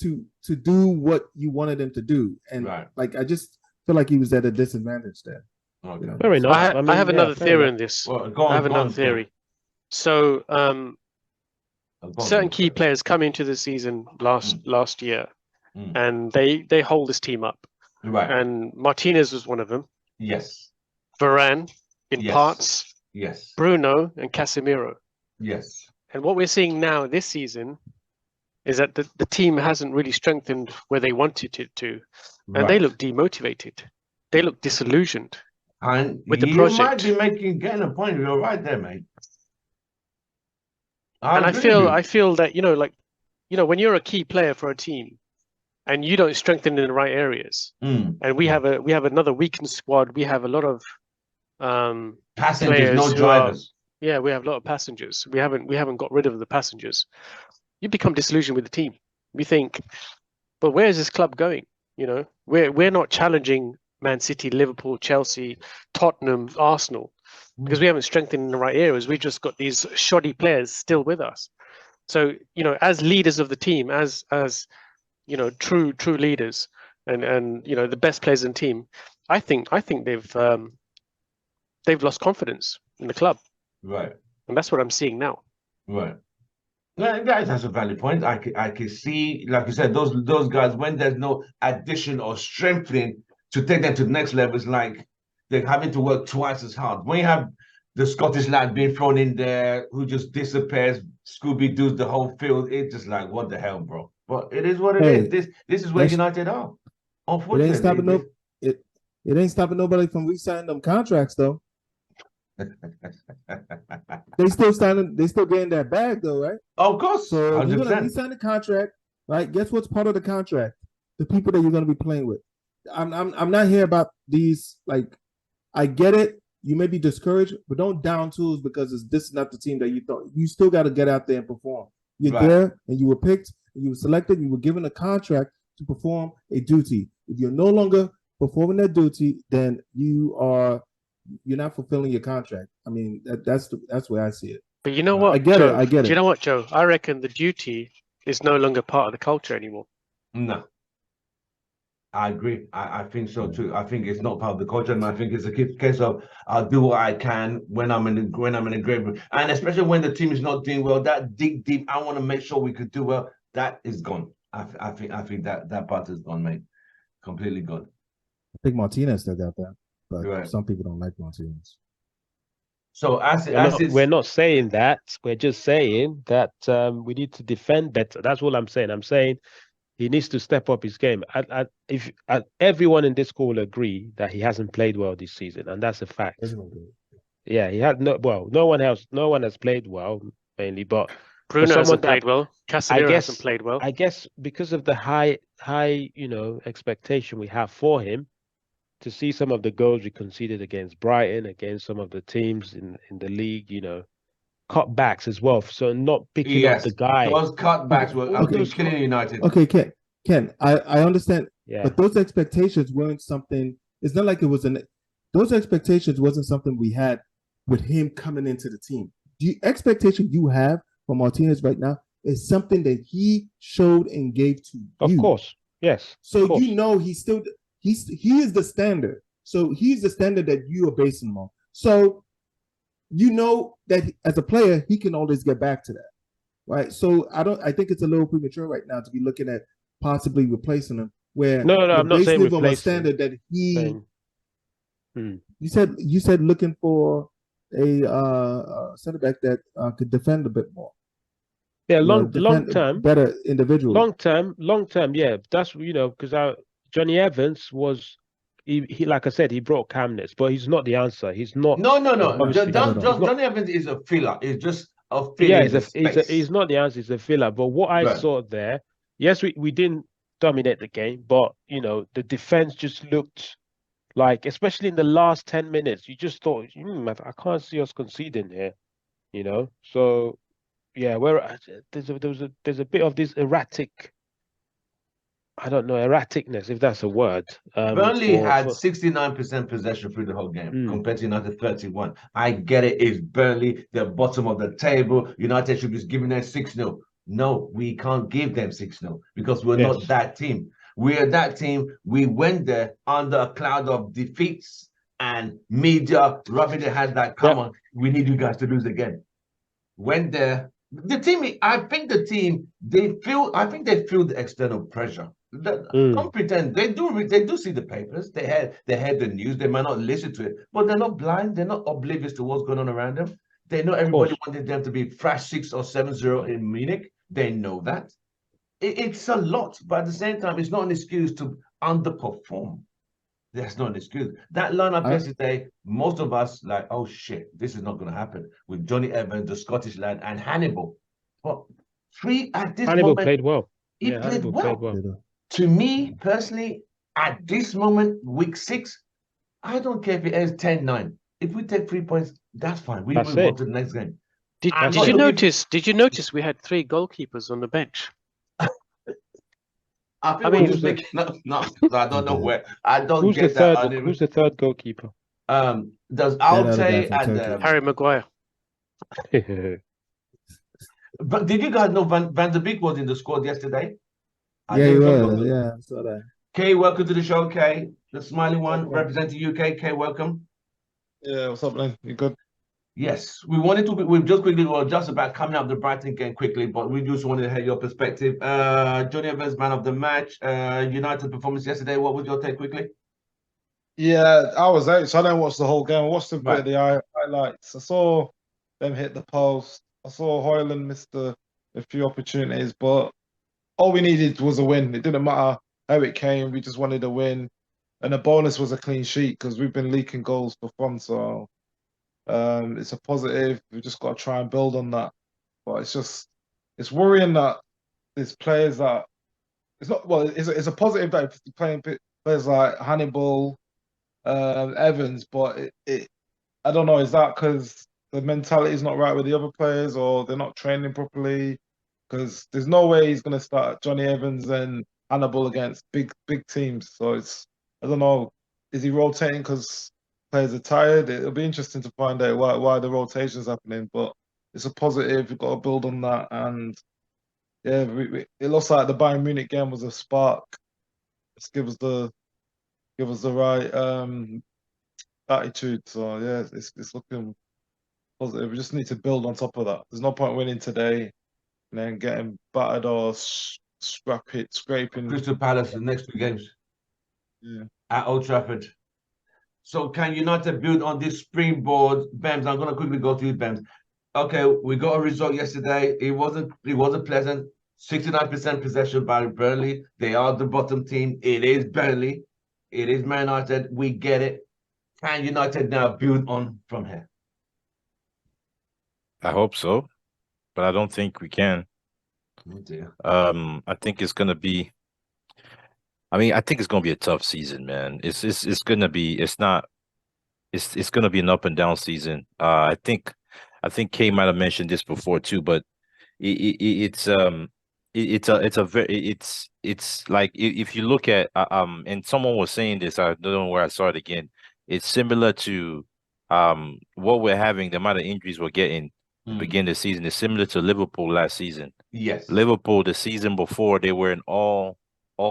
to do what you wanted him to do, and like I just feel like he was at a disadvantage there. Okay. Fair enough. I have another theory on this. Well, I have another theory. So certain key players come into the season last year, and they hold this team up. Right. And Martinez was one of them. Yes. Varane in parts. Yes. Bruno and Casemiro. Yes. And what we're seeing now this season is that the team hasn't really strengthened where they wanted it to, and they Right. look demotivated. They look disillusioned And with the you might project. be getting a point. You're right there, mate. I And I agree with you. feel that, when you're a key player for a team and you don't strengthen in the right areas, Mm. and we have another weakened squad, we have a lot of Passengers, players no who drivers. we have a lot of passengers. We haven't got rid of the passengers. You become disillusioned with the team. We think, but where is this club going? We're not challenging Man City, Liverpool, Chelsea, Tottenham, Arsenal, because we haven't strengthened in the right areas. We've just got these shoddy players still with us. So, as leaders of the team, as true leaders, and the best players in the team, I think they've lost confidence in the club, Right. and that's what I'm seeing now. Right. Yeah, that's a valid point. I can see, like you said, those guys, when there's no addition or strengthening to take them to the next level, it's like they're having to work twice as hard. When you have the Scottish lad being thrown in there who just disappears, Scooby-Doo's the whole field, it's just like, what the hell, bro? But it is what it Hey, is. This is where that's- United are. It ain't Unfortunately, stopping it ain't stopping nobody from re-signing them contracts though. They still getting that bag though, right? Of course, So you're gonna 100%. re-sign the contract, right? Guess what's part of the contract? The people that you're gonna be playing with. I'm not here about these. Like, I get it. You may be discouraged, but don't down tools because this is not the team that you thought. You still got to get out there and perform. You're Right. there, and you were picked, and you were selected. You were given a contract to perform a duty. If you're no longer performing that duty, then you're not fulfilling your contract. I mean, that's where I see it. But you know what, I get Joe? it. I get Do it. you know what, Joe? I reckon the duty is no longer part of the culture anymore. No. I agree. I think so too. I think it's not part of the culture, and I think it's a case of I'll do what I can when I'm in the grave room, and especially when the team is not doing well. That deep, I want to make sure we could do well. That is gone. I think that part is gone, mate. Completely gone. I think Martinez still got that, but Right. some people don't like Martinez. So We're not saying that. We're just saying that we need to defend better. That's all I'm saying. I'm saying he needs to step up his game. If everyone in this call agree that he hasn't played well this season, and that's a fact. Yeah, he had no one has played well mainly, but Bruno hasn't played well. Casemiro hasn't played well. I guess because of the high expectation we have for him, to see some of the goals we conceded against Brighton, against some of the teams in the league, cutbacks as well. So not picking up the guy. Those cutbacks were killing United. Okay, Ken, I understand. Yeah. But those expectations weren't something. It's not like it was those expectations wasn't something we had with him coming into the team. The expectation you have for Martinez right now is something that he showed and gave to you. Of course, yes. So he is the standard. So he's the standard that you are basing him on. So you know that as a player, he can always get back to that, right? So I think it's a little premature right now to be looking at possibly replacing him. Where no, I'm not saying replacing. A standard that he. You said looking for a center back that could defend a bit more. Yeah, long term, better individual. Long term, yeah. That's because Johnny Evans was. He like I said, he brought calmness, but he's not the answer. He's not. No. Johnny Evans is a filler. It's just a filler. Yeah, he's not the answer. He's a filler. But what I saw there, yes, we didn't dominate the game, but the defense just looked like, especially in the last 10 minutes, you just thought, I can't see us conceding here. So yeah, there's a bit of this erratic. I don't know, erraticness, if that's a word. Burnley had 69% possession through the whole game compared to United 31. I get it. It's Burnley, the bottom of the table. United should be giving them 6-0. No, we can't give them 6-0 because we're not that team. We are that team. We went there under a cloud of defeats and media rubbing their hands like, come on, we need you guys to lose again. Went there. The team, I think they feel the external pressure. Don't pretend they do see the papers. They heard the news. They might not listen to it, but they're not blind. They're not oblivious to what's going on around them. They know everybody wanted them to be fresh 6 or 7-0 in Munich. They know that. it's a lot, but at the same time, it's not an excuse to underperform. That's not an excuse. That lineup yesterday, most of us like, oh shit, this is not going to happen with Johnny Evans, the Scottish lad, and Hannibal. But three at this Hannibal moment, played well. he Yeah, played Hannibal well. played well. To me personally, at this moment, week 6, I don't care if it ends 10-9. If we take 3 points, that's fine. We That's move on it. to the next game. Did I'm you not looking- notice? Did you notice we had 3 goalkeepers on the bench? I think I we're mean- just making up numbers. I don't know where. I don't Who's the get that. third? Who's the third goalkeeper? Does other guy Alte from and Turkey. Harry Maguire. but did you guys know Van der Beek was in the squad yesterday? I Yeah, he didn't think was. of it. Yeah, I saw that. Kay, welcome to the show, Kay. The smiling one representing UK. Kay, welcome. Yeah, what's up, man? You good? Yes, we've just quickly, we were just about coming up the Brighton game quickly, but we just wanted to hear your perspective. Johnny Evans, man of the match, United performance yesterday. What was your take quickly? Yeah, I was out, so I didn't watch the whole game. I watched a bit Right. of the highlights. I saw them hit the post. I saw Hoyland missed a few opportunities, but all we needed was a win. It didn't matter how it came. We just wanted a win, and the bonus was a clean sheet because we've been leaking goals for fun. So it's a positive. We just got to try and build on that. But it's worrying that there's players that it's not. Well, it's a positive that you're playing players like Hannibal, Evans, but I don't know. Is that because the mentality is not right with the other players, or they're not training properly? Because there's no way he's going to start Johnny Evans and Hannibal against big teams. So I don't know. Is he rotating because players are tired? It'll be interesting to find out why the rotation's happening. But it's a positive. We've got to build on that. And yeah, it looks like the Bayern Munich game was a spark. Let's give us the right attitude. So yeah, it's looking positive. We just need to build on top of that. There's no point winning today and then getting battered or scraping. Crystal Palace, the next 2 games. Yeah. At Old Trafford. So can United build on this springboard? Bems, I'm going to quickly go through Bems. Okay, we got a result yesterday. It wasn't pleasant. 69% possession by Burnley. They are the bottom team. It is Burnley. It is Man United. We get it. Can United now build on from here? I hope so, but I don't think we can. Oh dear. I think it's gonna be. I mean, I think it's gonna be a tough season, man. It's gonna be. It's not. It's gonna be an up and down season. I think Kay might have mentioned this before too, but it's like if you look at and someone was saying this, I don't know where I saw it again. It's similar to what we're having, the amount of injuries we're getting to begin the season is similar to Liverpool last season. Yes. Liverpool the season before, they were in all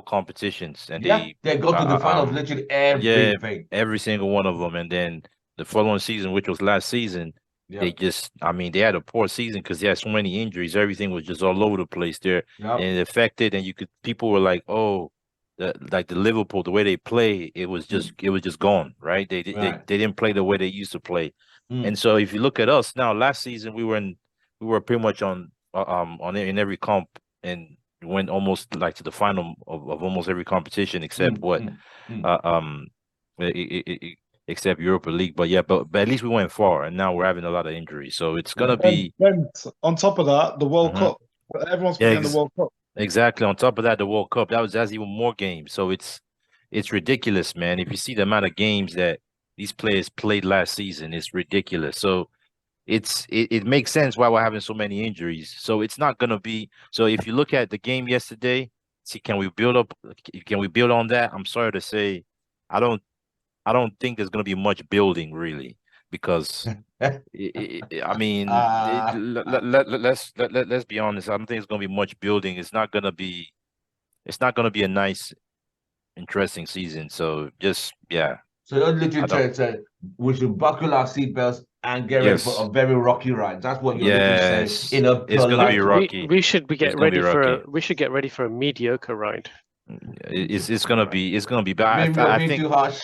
competitions, and they got to the final of literally everything. every single one of them. And then the following season, which was last season, they just, I mean, they had a poor season because they had so many injuries. Everything was just all over the place there, and it affected. And people were like, oh, the Liverpool, the way they play, it was just gone, right? They didn't play the way they used to play. And so if you look at us now, last season we were pretty much on in every comp and went almost like to the final of almost every competition except except Europa League. But yeah, but at least we went far, and now we're having a lot of injuries. So it's gonna be. And on top of that, the World Cup. Everyone's forgetting the World Cup. Exactly. On top of that, the World Cup. That's even more games. So it's ridiculous, man. If you see the amount of games that these players played last season, it's ridiculous. So it makes sense why we're having so many injuries. So it's not gonna be. So if you look at the game yesterday, see, can we build on that? I'm sorry to say, I don't think there's gonna be much building really, because I mean, let's be honest. I don't think it's gonna be much building. It's not gonna be a nice, interesting season. So just So you're literally trying to say we should buckle our seatbelts and get ready for a very rocky ride. That's what you're literally saying. It's gonna be rocky. We should get ready for a mediocre ride. It's gonna be bad. I think too harsh.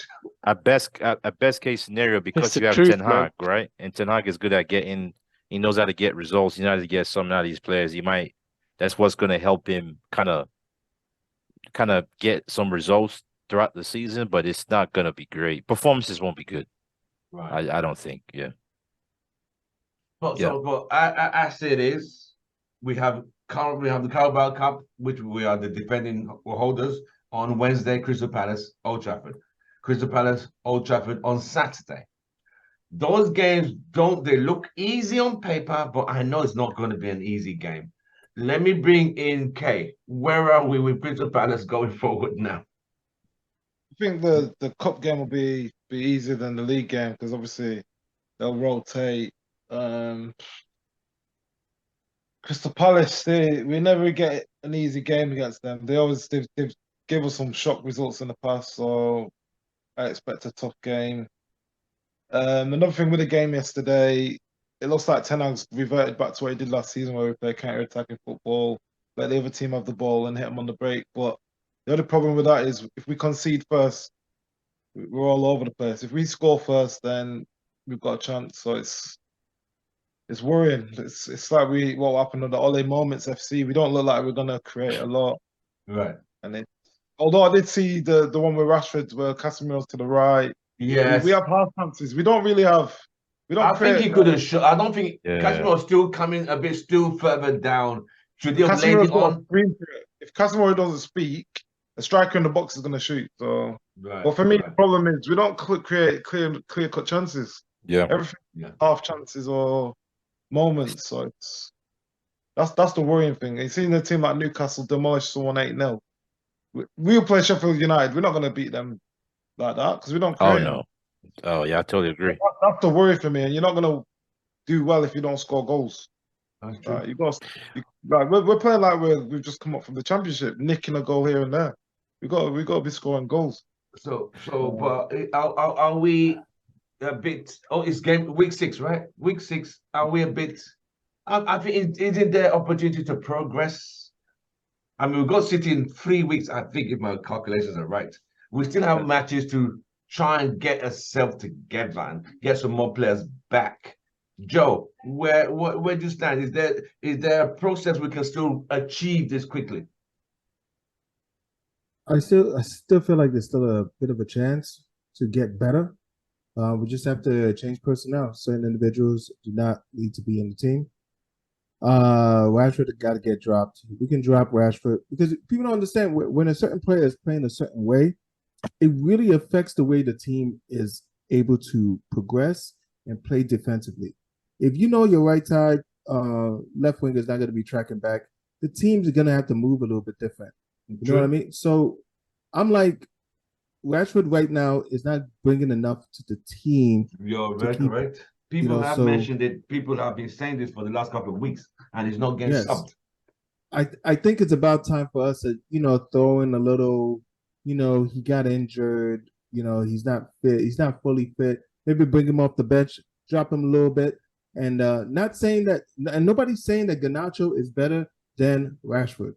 At best case scenario, because you have Ten Hag, right? And Ten Hag is good at he knows how to get results. He knows how to get something out of these players. He might that's what's going to help him kind of get some results throughout the season, but it's not going to be great. Performances won't be good. Right. I don't think. Yeah. But Yeah. so, but as it is, we have the Carabao Cup, which we are the defending holders on Wednesday. Crystal Palace, Old Trafford. Crystal Palace, Old Trafford on Saturday. Those games they look easy on paper, but I know it's not going to be an easy game. Let me bring in Kay. Where are we with Crystal Palace going forward now? I think the cup game will be easier than the league game because obviously they'll rotate. Crystal Palace, we never get an easy game against them. They've given us some shock results in the past, so I expect a tough game. Another thing with the game yesterday, it looks like Ten Hag's reverted back to what he did last season, where we play counter-attacking football, let the other team have the ball and hit them on the break. But the other problem with that is if we concede first, we're all over the place. If we score first, then we've got a chance. So it's worrying. It's like what happened at the Ole Moments FC. We don't look like we're gonna create a lot. Right. And although I did see the one with Rashford where Casemiro's to the right. Yes. We have half chances. We don't really have. We don't. I think he could have shot. I don't think Yeah. Casemiro still coming a bit still further down. Should he have laid Casemiro's it got a on? screen for it. If Casemiro doesn't speak, a striker in the box is gonna shoot. So, Right. but for me, right. the problem is we don't create clear cut chances. Yeah. Everything Yeah. half chances or moments. So that's the worrying thing. You seen a team like Newcastle demolish someone 8-0. We'll play Sheffield United. We're not gonna beat them like that because we don't Oh create. no. Oh yeah, I totally agree. That's the worry for me. And you're not gonna do well if you don't score goals. That's true. You got like we're playing like we've just come up from the championship, nicking a goal here and there. We got to be scoring goals. So, but are we a bit? Oh, it's week 6, right? Week 6. Are we a bit? I think isn't there opportunity to progress? I mean, we've got City in 3 weeks. I think if my calculations are right, we still have matches to try and get ourselves together and get some more players back. Joe, where do you stand? Is there a process we can still achieve this quickly? I still feel like there's still a bit of a chance to get better. We just have to change personnel. Certain individuals do not need to be in the team. Rashford got to get dropped. We can drop Rashford because people don't understand when a certain player is playing a certain way, it really affects the way the team is able to progress and play defensively. If you know your right side left wing is not going to be tracking back, the teams are going to have to move a little bit different. You know what I mean? So I'm like, Rashford right now is not bringing enough to the team. You're very correct. People have mentioned it. People have been saying this for the last couple of weeks, and it's not getting subbed. I think it's about time for us to, throw in a little, he got injured, he's not fit, he's not fully fit. Maybe bring him off the bench, drop him a little bit. And not saying that, and nobody's saying that Garnacho is better than Rashford.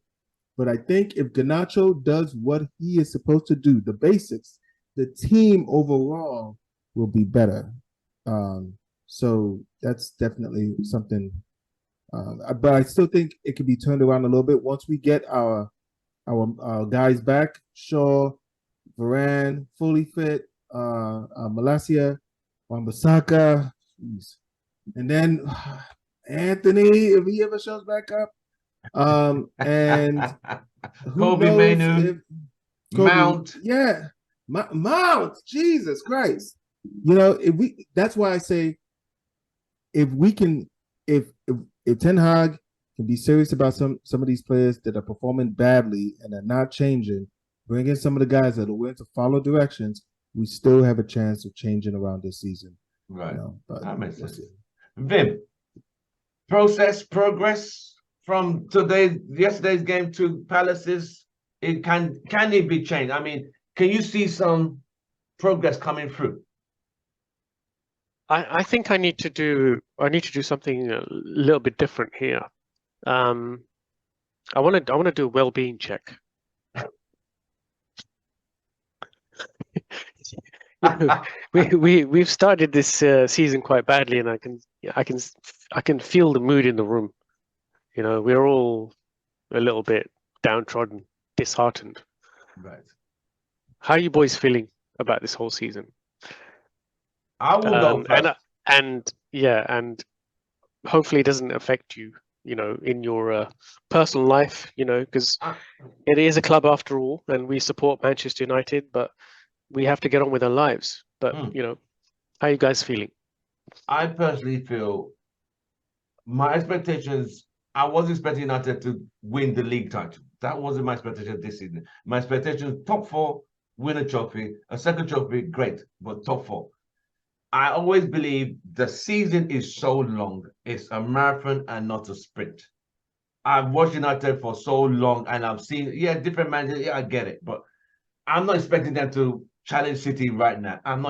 But I think if Garnacho does what he is supposed to do, the basics, the team overall will be better. So that's definitely something. But I still think it can be turned around a little bit once we get our guys back. Shaw, Varane, fully fit, Malacia, Wan-Bissaka, and then Anthony, if he ever shows back up. And Kobe Manu, Mount. Yeah. Mount, Jesus Christ. That's why I say if Ten Hag can be serious about some of these players that are performing badly and are not changing, bring in some of the guys that are willing to follow directions, we still have a chance of changing around this season. Right. But that makes sense. Vim, progress from yesterday's game to Palace's, can it be changed? I mean, can you see some progress coming through? I think I need to do something a little bit different here. I want to do a well-being check. We've started this season quite badly, and I can feel the mood in the room. We're all a little bit downtrodden, disheartened. Right. How are you boys feeling about this whole season? I will go first. And yeah, and hopefully it doesn't affect you, in your personal life, because it is a club after all, and we support Manchester United, but we have to get on with our lives. But how are you guys feeling? I personally feel my expectations. I was expecting United to win the league title. That wasn't my expectation this season. My expectation: top four, win a trophy, a second trophy, great, but top four. I always believe the season is so long. It's a marathon and not a sprint. I've watched United for so long and I've seen, different managers. Yeah, I get it. But I'm not expecting them to challenge City right now. I'm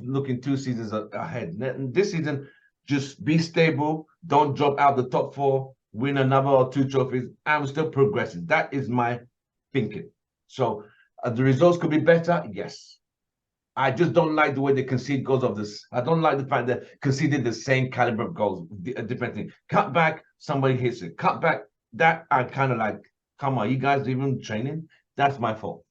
looking 2 seasons ahead. This season, just be stable. Don't drop out the top four, win another or two trophies. I'm still progressing. That is my thinking. So the results could be better. Yes. I just don't like the way they concede goals of this. I don't like the fact that conceded the same caliber of goals, a different thing. Cut back, somebody hits it. Cut back, that I kind of like, come on, you guys even training? That's my fault.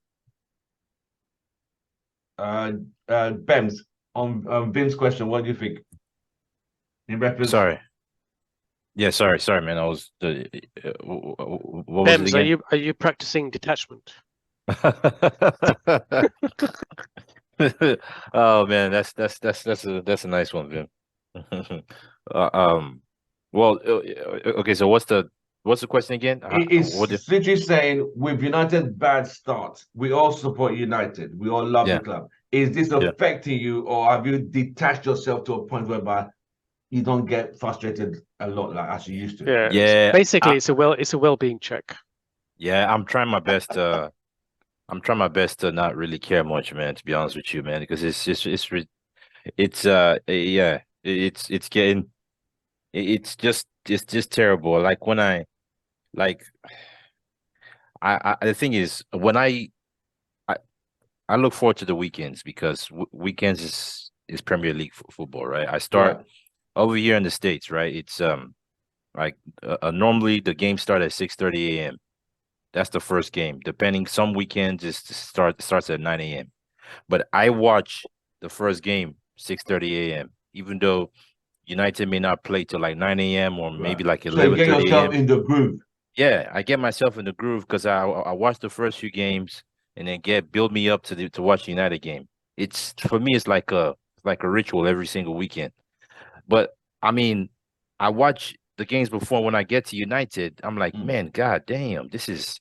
Bems, on Vim's question, what do you think? In reference, Sorry. Yeah, sorry, man. I was what was Bems, it again? are you practicing detachment? Oh man, that's a nice one, Vim. Well, okay. So what's the question again? It's literally saying with United bad start, we all support United. We all love the Yeah. club. Is this Yeah. affecting you, or have you detached yourself to a point whereby you don't get frustrated a lot like as you used to? Yeah. Yeah, Basically, it's a well-being check. Yeah, I'm trying my best to not really care much, man, to be honest with you, man, because it's getting it's just terrible. Like when like I the thing is when I I look forward to the weekends because weekends is Premier League football, right? I start over here in the States, right? It's like normally the games start at 6:30 a.m. That's the first game. Depending, some weekends starts at 9 a.m. But I watch the first game 6:30 a.m. Even though United may not play till like 9 a.m. or maybe like So you get 11:30 yourself a.m. in the groove. Yeah, I get myself in the groove because I watch the first few games and then build me up to watch the United game. It's for me, it's like a ritual every single weekend. But I mean, I watch the games before when I get to United, I'm like, man, god damn, this is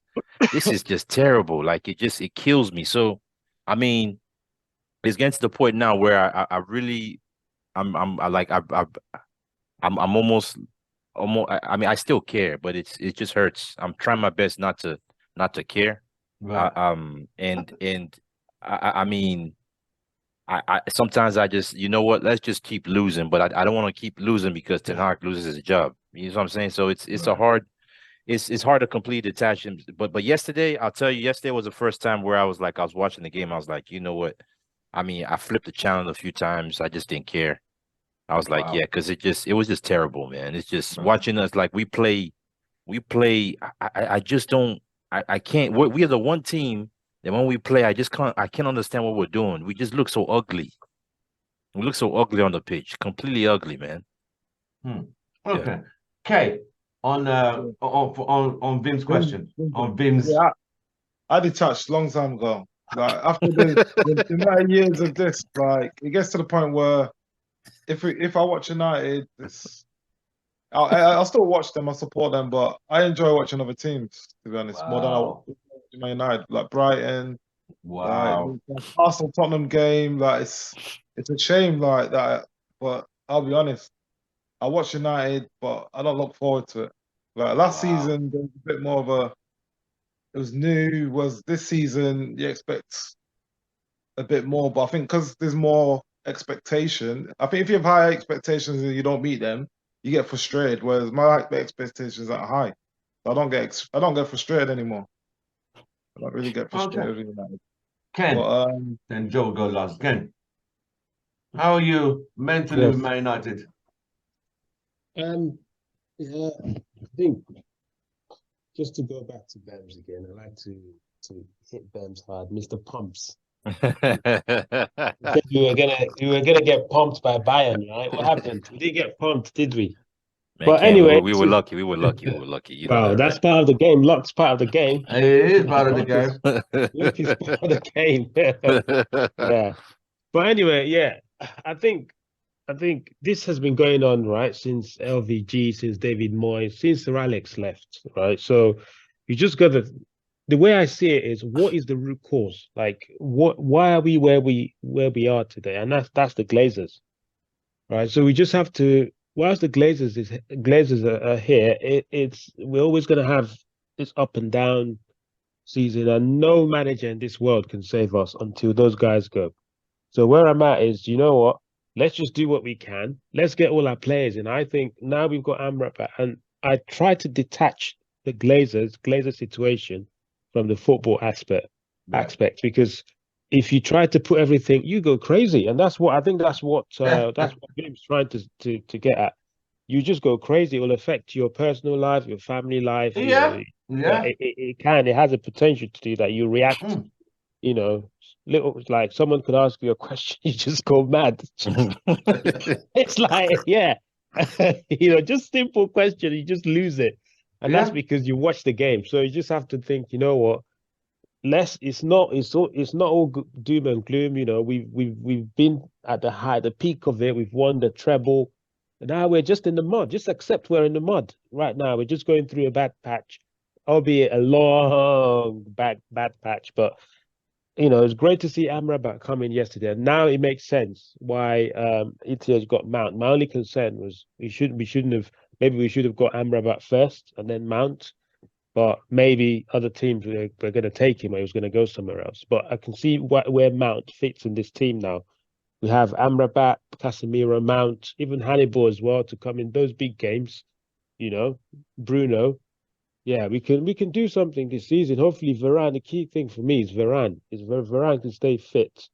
just terrible. Like it kills me. So I mean, it's getting to the point now where I really I'm almost I mean I still care, but it just hurts. I'm trying my best not to care. Right. And I mean I sometimes I just, you know what, let's just keep losing, but I don't want to keep losing because Ten Hag loses his job. You know what I'm saying? So it's a hard it's hard to complete detachment. But yesterday, I'll tell you, yesterday was the first time where I was watching the game. I was like, you know what? I mean, I flipped the channel a few times. I just didn't care. I was like, yeah, because it was just terrible, man. It's just watching us like we play. I just don't. I can't. We are the one team that when we play, I can't understand what we're doing. We just look so ugly. We look so ugly on the pitch. Completely ugly, man. Okay. Yeah. Okay. On Vim's question. On Vim's. Yeah, I detached long time ago. Like after the amount of years of this, like it gets to the point where if I watch United, I'll still watch them, I support them, but I enjoy watching other teams, to be honest, more than I watch Man United, like Brighton, like the Arsenal Tottenham game. Like it's a shame like that, but I'll be honest, I watch United, but I don't look forward to it. Like last season, there was a bit more of it was new. Was this season you expect a bit more, but I think because there's more expectation, I think if you have high expectations and you don't meet them, you get frustrated. Whereas my expectations are high, so I don't get frustrated anymore. I don't really get frustrated with United. Ken, But, then Joe will go last. Ken, how are you mentally with Man United? Yeah, I think just to go back to Bems again, I like to hit Bems hard, Mr. Pumps. You said we were gonna get pumped by Bayern, right? What happened? We didn't get pumped, did we? Man, But Ken, anyway, we were lucky. We were lucky. We were lucky. You know wow, that, that's right? part of the game. Luck's part of the game. It is part of the Luck is, game. luck is part of the game. Yeah. But anyway, yeah, I think this has been going on, right, since LVG, since David Moyes, since Sir Alex left, right? So you just got to, the way I see it is, what is the root cause? Like, why are we where we are today? And that's the Glazers, right? So we just have to, whilst the Glazers are here, it's we're always going to have this up and down season, and no manager in this world can save us until those guys go. So where I'm at is, you know what? Let's just do what we can. Let's get all our players in. I think now we've got Amrabat back, and I try to detach the Glazer situation from the football aspect, because if you try to put everything, you go crazy, and that's what I think. That's what Graham's trying to get at. You just go crazy. It will affect your personal life, your family life. You know, it can. It has a potential to do that. You react. You know, little like someone could ask you a question, you just go mad. It's like, yeah, you know, just simple question, you just lose it, and that's because you watch the game. So you just have to think, you know what? It's not all doom and gloom. You know, we've been at the peak of it. We've won the treble, and now we're just in the mud. Just accept we're in the mud right now. We're just going through a bad patch, albeit a long bad patch, but. You know, it's great to see Amrabat come in yesterday. And now it makes sense why ETH got Mount. My only concern was we should have got Amrabat first and then Mount. But maybe other teams were going to take him or he was going to go somewhere else. But I can see where Mount fits in this team now. We have Amrabat, Casemiro, Mount, even Hannibal as well to come in those big games. You know, Bruno. Yeah, we can do something this season. Hopefully, Varane. The key thing for me is Varane. Varane can stay fit.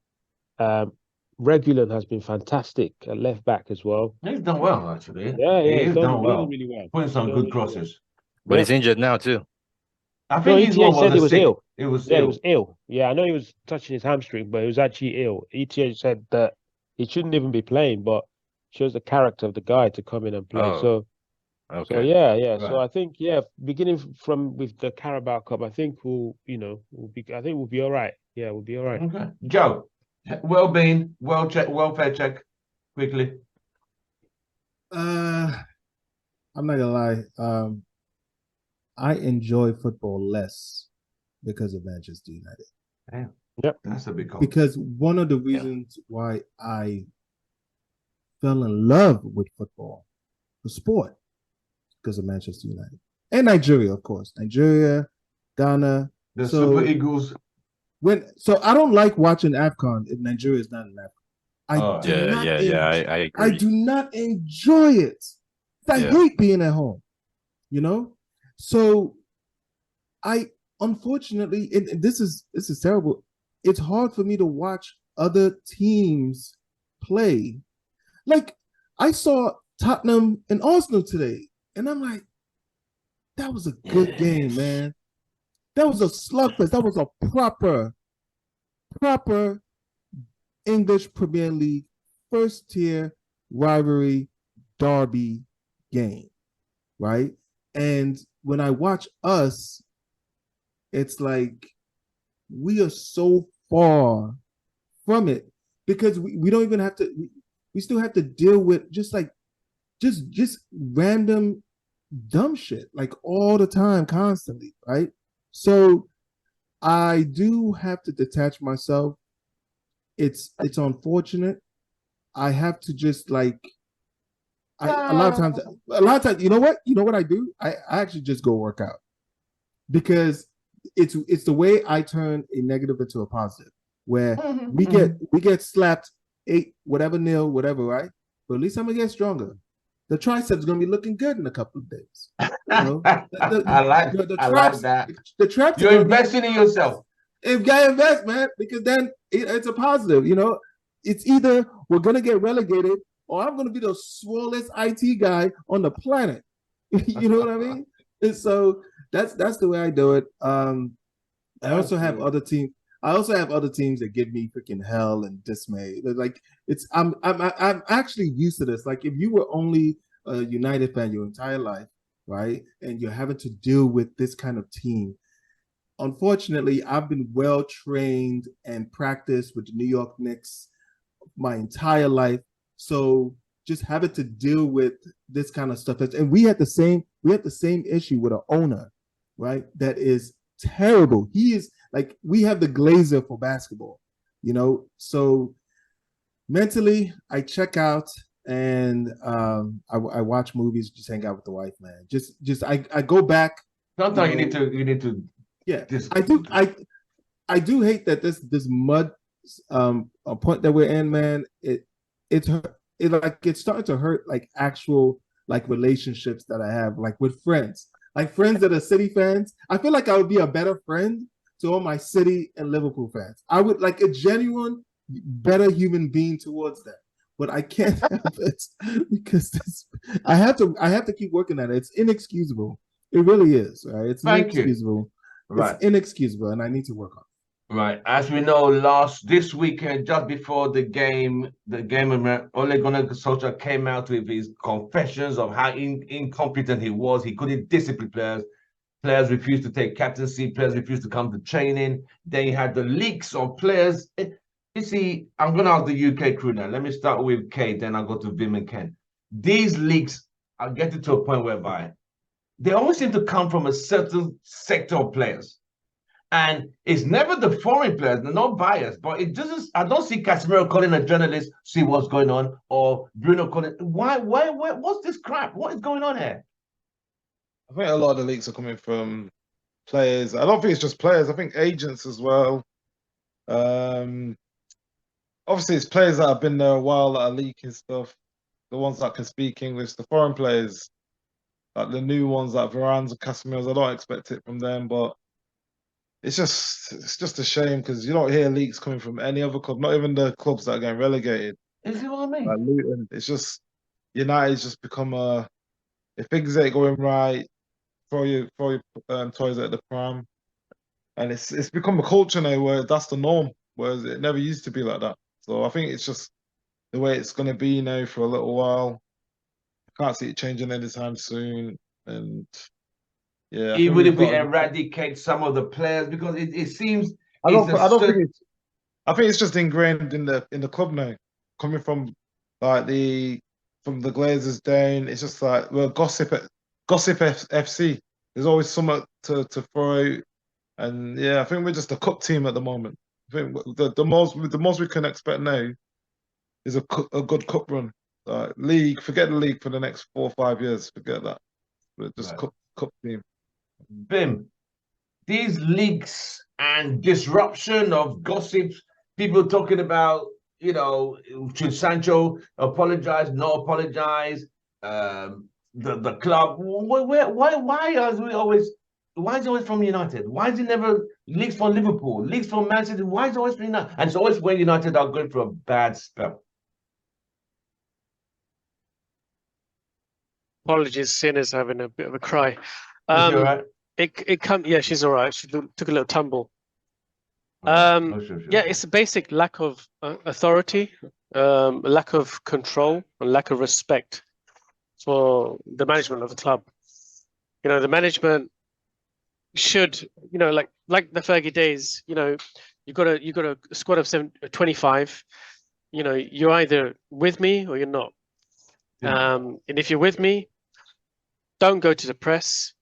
Regulon has been fantastic at left back as well. He's done well, actually. Yeah, He's done well. really well. Putting some good crosses. But he's injured now too. I think he's ETH said he was ill. He was He was ill. Yeah, I know he was touching his hamstring, but he was actually ill. ETH said that he shouldn't even be playing, but shows the character of the guy to come in and play. Oh. Okay. So yeah. Right. So I think beginning from with the Carabao Cup, I think we'll be all right. Yeah, we'll be all right. Okay, Joe, well-being, welfare check, quickly. I'm not gonna lie. I enjoy football less because of Manchester United. Damn. Yep. That's a big call. Because one of the reasons why I fell in love with football, the sport, because of Manchester United and Nigeria, of course. Nigeria, Ghana, the Super Eagles. So I don't like watching AFCON if Nigeria is not in AFCON. I agree. I do not enjoy it. I hate being at home. You know, so I unfortunately, this is terrible. It's hard for me to watch other teams play. Like I saw Tottenham and Arsenal today. And I'm like, that was a good game, man. That was a slugfest. That was a proper English Premier League first tier rivalry derby game, right? And when I watch us, it's like we are so far from it because we don't even have to. We still have to deal with just random dumb shit like all the time, constantly, right? So I do have to detach myself. It's unfortunate. I have to just a lot of times, you know what I do? I actually just go work out because it's the way I turn a negative into a positive. Where we get slapped 8 0 whatever, right? But at least I'm gonna get stronger. The triceps gonna be looking good in a couple of days. You know? I like that. The traps. You're investing in yourself. If guy invest, man, because then it's a positive. You know, it's either we're gonna get relegated or I'm gonna be the swollest IT guy on the planet. You know what I mean? And so that's the way I do it. I also have Absolutely. other teams. I also have other teams that give me freaking hell and dismay. Like it's I'm actually used to this. Like if you were only a United fan your entire life, right, and you're having to deal with this kind of team. Unfortunately, I've been well trained and practiced with the New York Knicks my entire life. So just having to deal with this kind of stuff. And we had the same issue with an owner, right? That is terrible. He is like we have the Glazer for basketball, So mentally, I check out and I watch movies, just hang out with the wife, man. Just I go back. Sometimes you need to Yeah, just I do hate that this mud a point that we're in, man. It's it's starting to hurt like actual like relationships that I have like with friends, like friends that are City fans. I feel like I would be a better friend to all my City and Liverpool fans. I would like a genuine better human being towards that. But I can't help it because I have to keep working at it. It's inexcusable. It really is, right? It's thank you. inexcusable. Right. It's inexcusable, and I need to work on it. Right. As we know, this weekend, just before the game, Ole Gunnar Solskjaer came out with his confessions of how incompetent he was. He couldn't discipline players. Players refused to take captaincy. Players refused to come to training. They had the leaks of players. You see, I'm going to ask the UK crew now. Let me start with Kate, then I'll go to Vim and Ken. These leaks are getting to a point whereby they always seem to come from a certain sector of players. And it's never the foreign players, they're not biased, but it doesn't. I don't see Casemiro calling a journalist, see what's going on, or Bruno calling. Why, what's this crap? What is going on here? I think a lot of the leaks are coming from players. I don't think it's just players. I think agents as well. Obviously, it's players that have been there a while that are leaking stuff. The ones that can speak English, the foreign players, like the new ones, like Varane's and Casemiro's. I don't expect it from them, but it's just a shame because you don't hear leaks coming from any other club, not even the clubs that are getting relegated. Is it what I mean? Like Luton, it's just United's just become if things ain't going right, throw your toys at the pram, and it's become a culture now where that's the norm, whereas it never used to be like that. So I think it's just the way it's going to be now for a little while. I can't see it changing anytime soon, and yeah, Even if we eradicate some of the players, because it seems I don't think it's. I think it's just ingrained in the club now, coming from like from the Glazers down. It's just like gossip FC. There's always something to throw out, and yeah, I think we're just a cup team at the moment. I think the most we can expect now is a good cup run. League, forget the league for the next 4 or 5 years. Forget that. We're just Right. cup team. Bim, these leaks and disruption of gossips, people talking about, should Sancho apologize, not apologize? The club, why is it always from United? Why is it never leaks from Liverpool, leaks from Man City? Why is it always from United? And it's always when United are going through a bad spell. Apologies, Sienna's having a bit of a cry. Is she all right? Yeah, she's all right. She took a little tumble. Sure. Yeah, it's a basic lack of authority, lack of control, and lack of respect for the management of the club. The management should, like the Fergie days. You got a squad of 25. You're either with me or you're not. And if you're with me, don't go to the press.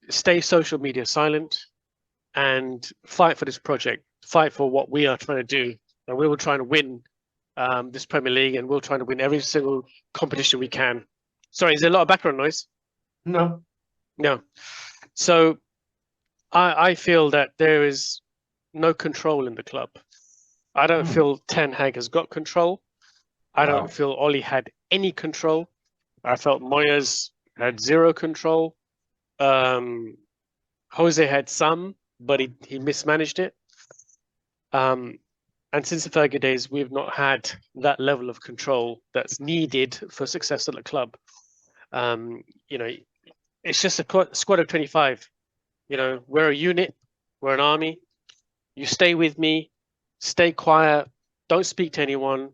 Stay social media silent and fight for this project. Fight for what we are trying to do. And we will try to win this Premier League, and we'll try to win every single competition we can. Sorry, is there a lot of background noise? No. So I feel that there is no control in the club. I don't feel Ten Hag has got control. I don't feel Oli had any control. I felt Moyes had zero control. Jose had some, but he mismanaged it. And since the Fergie days, we've not had that level of control that's needed for success at the club. It's just a squad of 25. You know, we're a unit, we're an army. You stay with me, stay quiet, don't speak to anyone,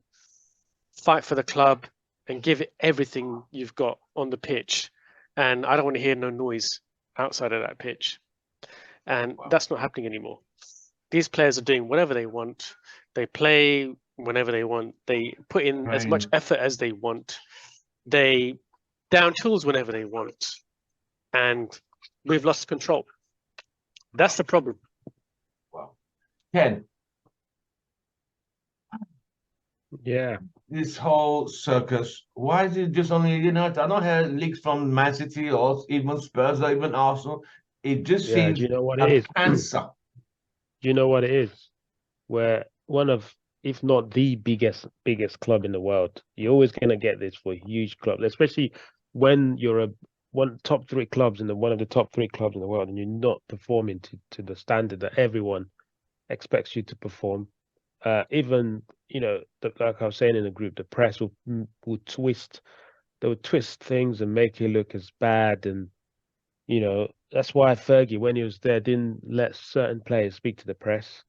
fight for the club, and give it everything you've got on the pitch. And I don't want to hear no noise outside of that pitch. And that's not happening anymore. These players are doing whatever they want. They play whenever they want. They put in as much effort as they want. They down tools whenever they want. And we've lost control. That's the problem. Wow. Ken, Yeah. this whole circus, why is it just only United? I don't hear leaks from Man City or even Spurs or even Arsenal. It just Yeah. seems Do you know what it a is? cancer. Do you know what it is? We're one of, if not the biggest club in the world. You're always gonna get this for huge clubs, especially when you're one top three clubs in one of the top three clubs in the world, and you're not performing to the standard that everyone expects you to perform. Even like I was saying in the group, the press will twist. They would twist things and make it look as bad, and that's why Fergie, when he was there, didn't let certain players speak to the press,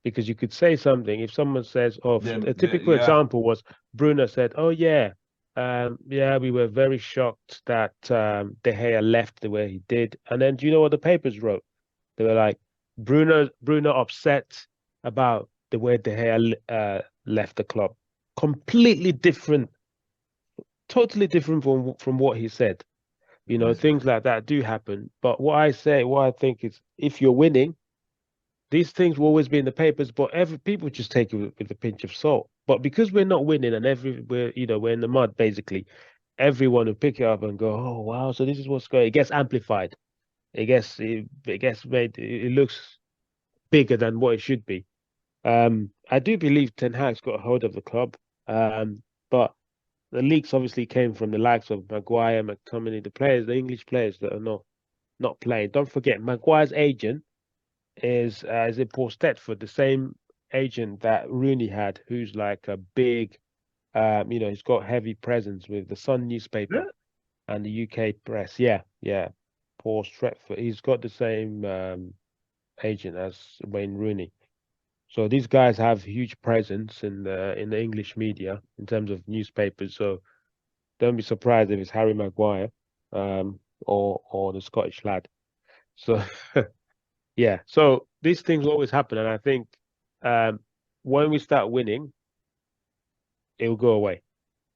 because you could say something. If someone says, "Oh," a typical example was Bruno said, "Oh yeah, we were very shocked that De Gea left the way he did," and then do you know what the papers wrote? They were like, Bruno upset about the way De Gea left the club. Completely different, totally different from what he said. Things like that do happen. But what I think is, if you're winning, these things will always be in the papers, but people just take it with a pinch of salt. But because we're not winning and we're in the mud, basically, everyone will pick it up and go, "Oh wow, so this is what's going." It gets amplified. It gets made. It looks bigger than what it should be. I do believe Ten Hag's got a hold of the club, but the leaks obviously came from the likes of Maguire, McTominay, the English players that are not playing. Don't forget, Maguire's agent is in Paul Stedford, the same agent that Rooney had, who's like a big, he's got heavy presence with the Sun newspaper and the UK press. Yeah, Paul Stretford. He's got the same agent as Wayne Rooney. So these guys have huge presence in the English media in terms of newspapers. So don't be surprised if it's Harry Maguire, or the Scottish lad. So yeah, so these things always happen, and I think when we start winning, it will go away,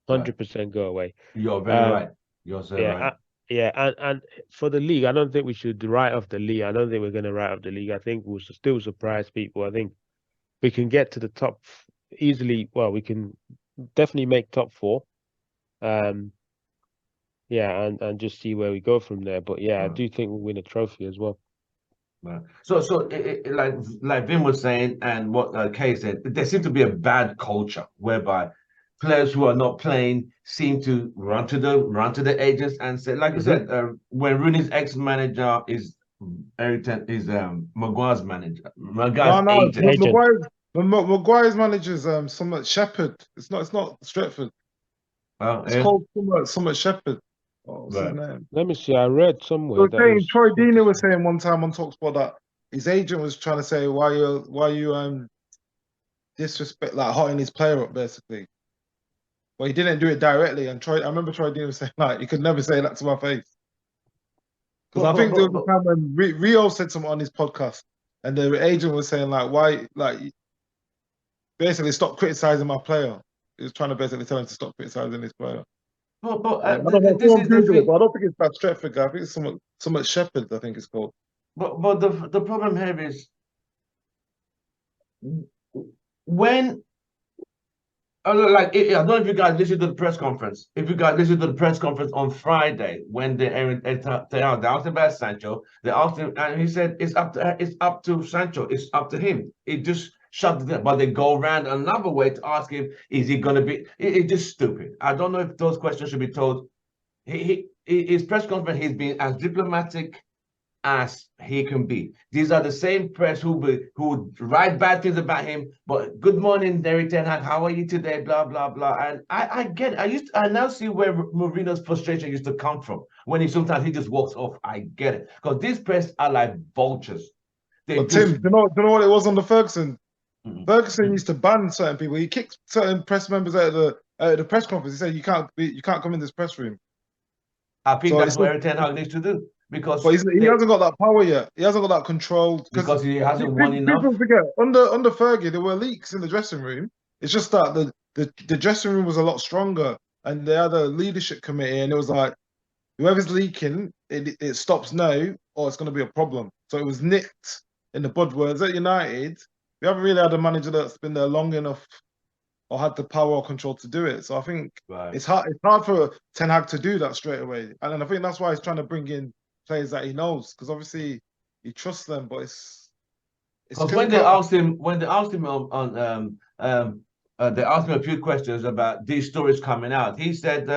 100% go away. You're very right. You're so right. And for the league, I don't think we should write off the league. I don't think we're going to write off the league. I think we'll still surprise people. I think we can get to the top easily. Well, we can definitely make top 4. And just see where we go from there. But I do think we'll win a trophy as well. So like Vin was saying, and what Kay said, there seems to be a bad culture whereby players who are not playing seem to run to the agents and say, like you said, when Rooney's ex-manager is Maguire's manager, Maguire's agent. Maguire's manager's Summit Shepherd. It's not Stretford. It's called Summit Shepherd. What's his name? Let me see. I read somewhere. Troy Deeney was saying one time on Talksport that his agent was trying to say why you disrespect, like hotting his player up basically. But he didn't do it directly. And I remember Troy Deeney was saying like, you could never say that to my face. Because I think there was a time when Rio said something on his podcast, and the agent was saying like, why, like, basically stop criticizing my player. He was trying to basically tell him to stop criticizing his player. I don't think it's that Stretford guy. I think it's somewhat Shepherd, I think it's called. But the problem here is when I don't know if you guys listened to the press conference. If you guys listened to the press conference on Friday when they asked about Sancho, they asked him, and he said it's up to Sancho. It's up to him. It just shut it down. But they go around another way to ask him, is he going to be? It's just stupid. I don't know if those questions should be told. His press conference, he's been as diplomatic as he can be. These are the same press who would write bad things about him, but good morning, Derek Ten Hag, how are you today? Blah blah blah. And I get it. I now see where Mourinho's frustration used to come from when sometimes he just walks off. I get it, because these press are like vultures. They But just, Tim, do you know what it was under Ferguson? Mhm. Ferguson used to ban certain people. He kicked certain press members out of the press conference. He said you can't come in this press room. I think So that's it's what not, Eric Ten Hag needs to do, because but he hasn't got that power yet. He hasn't got that control because he hasn't won enough. people forget under Fergie there were leaks in the dressing room. It's just that the dressing room was a lot stronger, and they had a leadership committee, and it was like whoever's leaking, it stops now, or it's going to be a problem. So it was nicked in the bud. Whereas at United, we haven't really had a manager that's been there long enough or had the power or control to do it. So I think Right. it's hard for Ten Hag to do that straight away. And I think that's why he's trying to bring in players that he knows, because obviously he trusts them, but it's Because when they asked him on they asked him a few questions about these stories coming out, he said,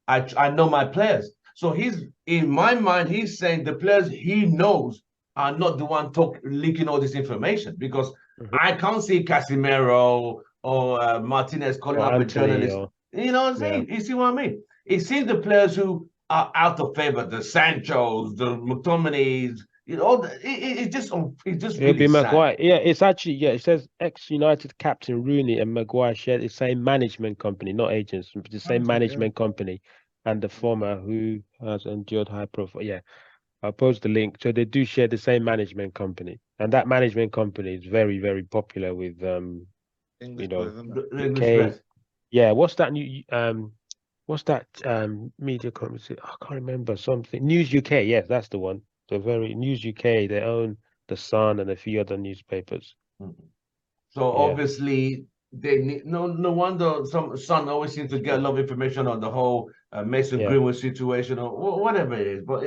I know my players. So he's, in my mind, he's saying the players he knows are not the one leaking all this information, because I can't see Casemiro or Martinez calling Or up a Anthony, journalist. or You know what I'm saying? You see what I mean? It seems the players who are out of favor, the Sanchos, the McTominays, you know, it's just it'll really be sad. Maguire. Yeah, it's actually, yeah, it says ex-United captain Rooney and Maguire share the same management company, not agents, but the same management company, and the former who has endured high profile. Yeah, I'll post the link. So they do share the same management company, and that management company is very, very popular with English you know, players, isn't it? The English UK. press. Yeah, what's that new what's that media company? I can't remember something. News UK, yes, that's the one. So very News UK, they own the Sun and a few other newspapers. So Yeah. obviously they need, no wonder some Sun always seems to get a lot of information on the whole Mason Yeah. Greenwood situation or whatever it is. But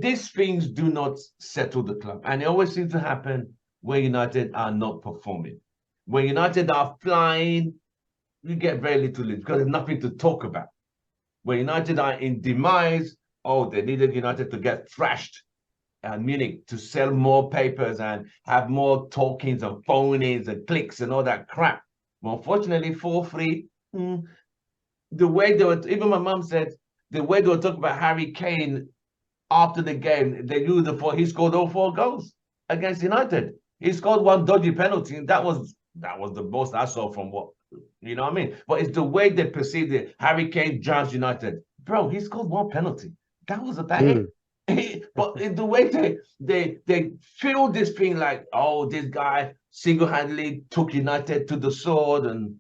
these things do not settle the club, and it always seems to happen when United are not performing. When United are flying, you get very little because there's nothing to talk about. When United are in demise, oh, they needed United to get thrashed and Munich to sell more papers and have more talkings and phone-ins and clicks and all that crap. But unfortunately, 4-3, the way they were, even my mom said, the way they were talking about Harry Kane after the game, they knew he scored all 4 goals against United. He scored one dodgy penalty, and that was the most I saw from what, you know what I mean? But it's the way they perceived it. Harry Kane drowns United. Bro, he scored 1 penalty. That was about it. But the way they feel this thing like, oh, this guy single-handedly took United to the sword, and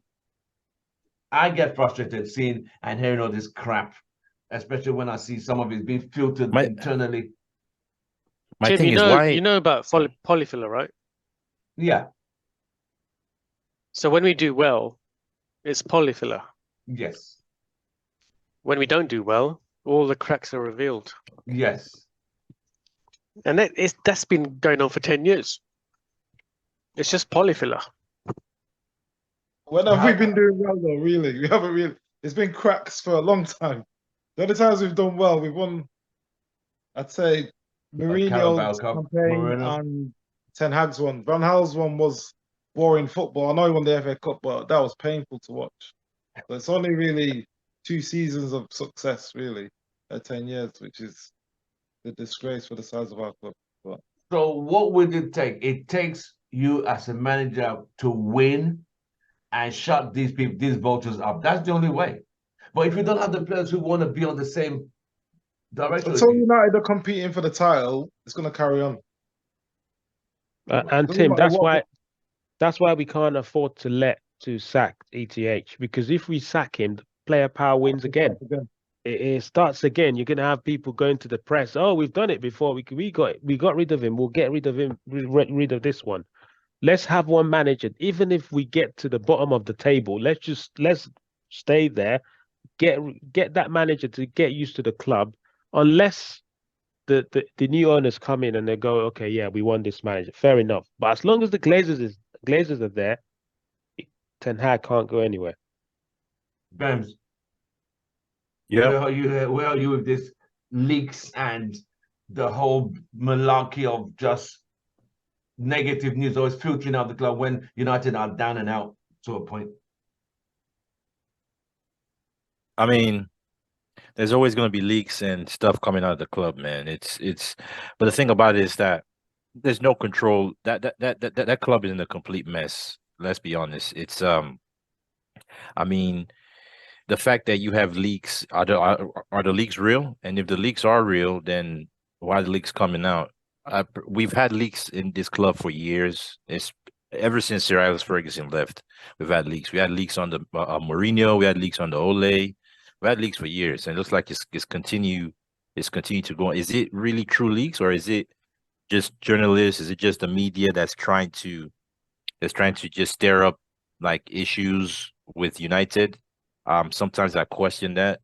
I get frustrated seeing and hearing all this crap, especially when I see some of it being filtered internally. My Tim, thing is why you know about polyfiller, right? Yeah. So when we do well, it's polyfiller. Yes. When we don't do well, all the cracks are revealed. Yes. And that's been going on for 10 years. It's just polyfiller. When have we been doing well though? Really, we haven't really. It's been cracks for a long time. The other times we've done well, we've won. I'd say Mourinho's campaign and Ten Hag's one. Van Gaal's one was boring football. I know he won the FA Cup, but that was painful to watch. So it's only really 2 seasons of success, really, 10 years, which is the disgrace for the size of our club. But so what would it take? It takes you as a manager to win and shut these vultures up. That's the only way. But if you don't have the players who want to be on the same direction, until United are competing for the title, it's going to carry on. And Tim, that's why we can't afford to sack ETH, because if we sack him, the player power wins again. It starts again. You're going to have people going to the press. Oh, we've done it before. We got rid of him. We'll get rid of him. Rid of this one. Let's have one manager. Even if we get to the bottom of the table, let's stay there. Get that manager to get used to the club, unless the new owners come in and they go, okay, yeah, we want this manager. Fair enough. But as long as the Glazers are there, Ten Hag can't go anywhere. Bams. Yeah. Where are you with this leaks and the whole malarkey of just negative news always filtering out the club when United are down and out to a point? I mean, there's always going to be leaks and stuff coming out of the club, man. But the thing about it is that there's no control. That club is in a complete mess. Let's be honest. I mean, the fact that you have leaks, are the leaks real? And if the leaks are real, then why are the leaks coming out? We've had leaks in this club for years. It's ever since Sir Alex Ferguson left. We've had leaks. We had leaks on the Mourinho. We had leaks on the Ole. We had leaks for years, and it looks like it's continue to go on. Is it really true leaks, or is it just journalists? Is it just the media that's trying to just stir up like issues with United? Sometimes I question that.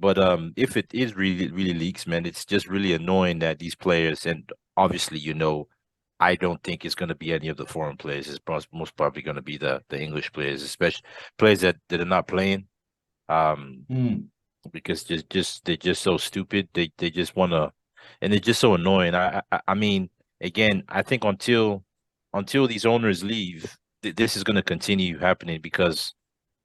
But if it is really leaks, man, it's just really annoying that these players, and obviously, I don't think it's going to be any of the foreign players. It's most probably going to be the English players, especially players that are not playing. Because they're just so stupid. They just want to, and they're just so annoying. I mean, again, I think until these owners leave, this is going to continue happening because,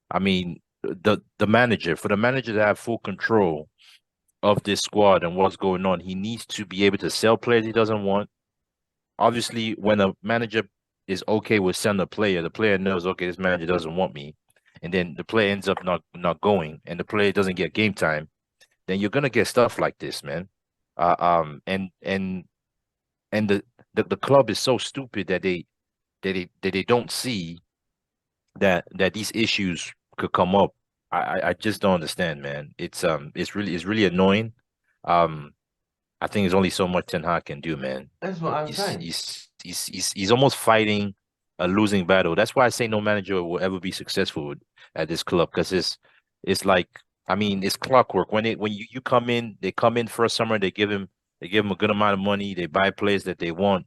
I mean, the manager, for the manager to have full control of this squad and what's going on, he needs to be able to sell players he doesn't want. Obviously, when a manager is okay with selling a player, the player knows, okay, this manager doesn't want me, and then the player ends up not going, and the player doesn't get game time, then you're gonna get stuff like this, man. And the club is so stupid that they don't see that these issues could come up. I just don't understand, man. It's really annoying. I think there's only so much Ten Hag can do, man. That's what I'm saying. He's almost fighting a losing battle. That's why I say no manager will ever be successful at this club, because it's like, I mean, it's clockwork. When you come in, they come in for a summer, they give him a good amount of money, they buy players that they want,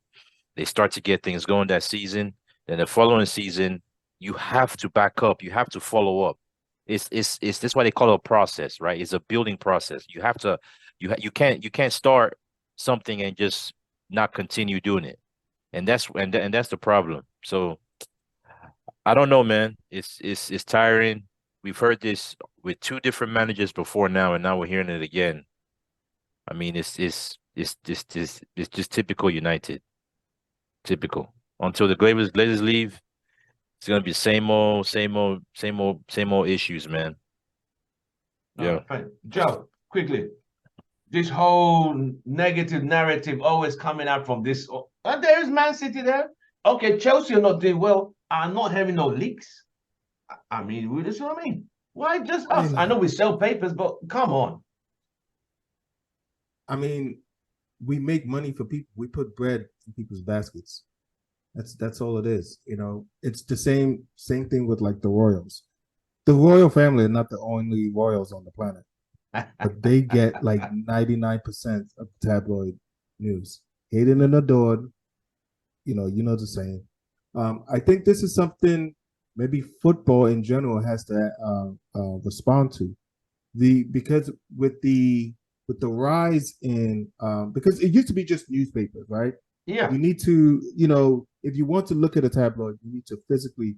they start to get things going that season. Then the following season, you have to back up, you have to follow up. It's that's why they call it a process, right? It's a building process. You have to you can't start something and just not continue doing it, and that's the problem. So I don't know, man. It's tiring. We've heard this with two different managers before now, and now we're hearing it again. I mean, it's just typical United. Typical. Until the Glazers leave, it's gonna be same old issues, man. Yeah. Fine. Joe, quickly. This whole negative narrative always coming out from this. Oh, there is Man City there. Okay, Chelsea are not doing well. Are not having no leaks. I mean, that's what I mean. Why just us? I know we sell papers, but come on. I mean, we make money for people. We put bread in people's baskets. That's all it is. It's the same thing with like the Royals. The royal family are not the only royals on the planet, but they get like 99% of the tabloid news. Hated and adored. You know the saying. I think this is something maybe football in general has to respond to. Because with the rise in because it used to be just newspapers, right? Yeah. You need to, if you want to look at a tabloid, you need to physically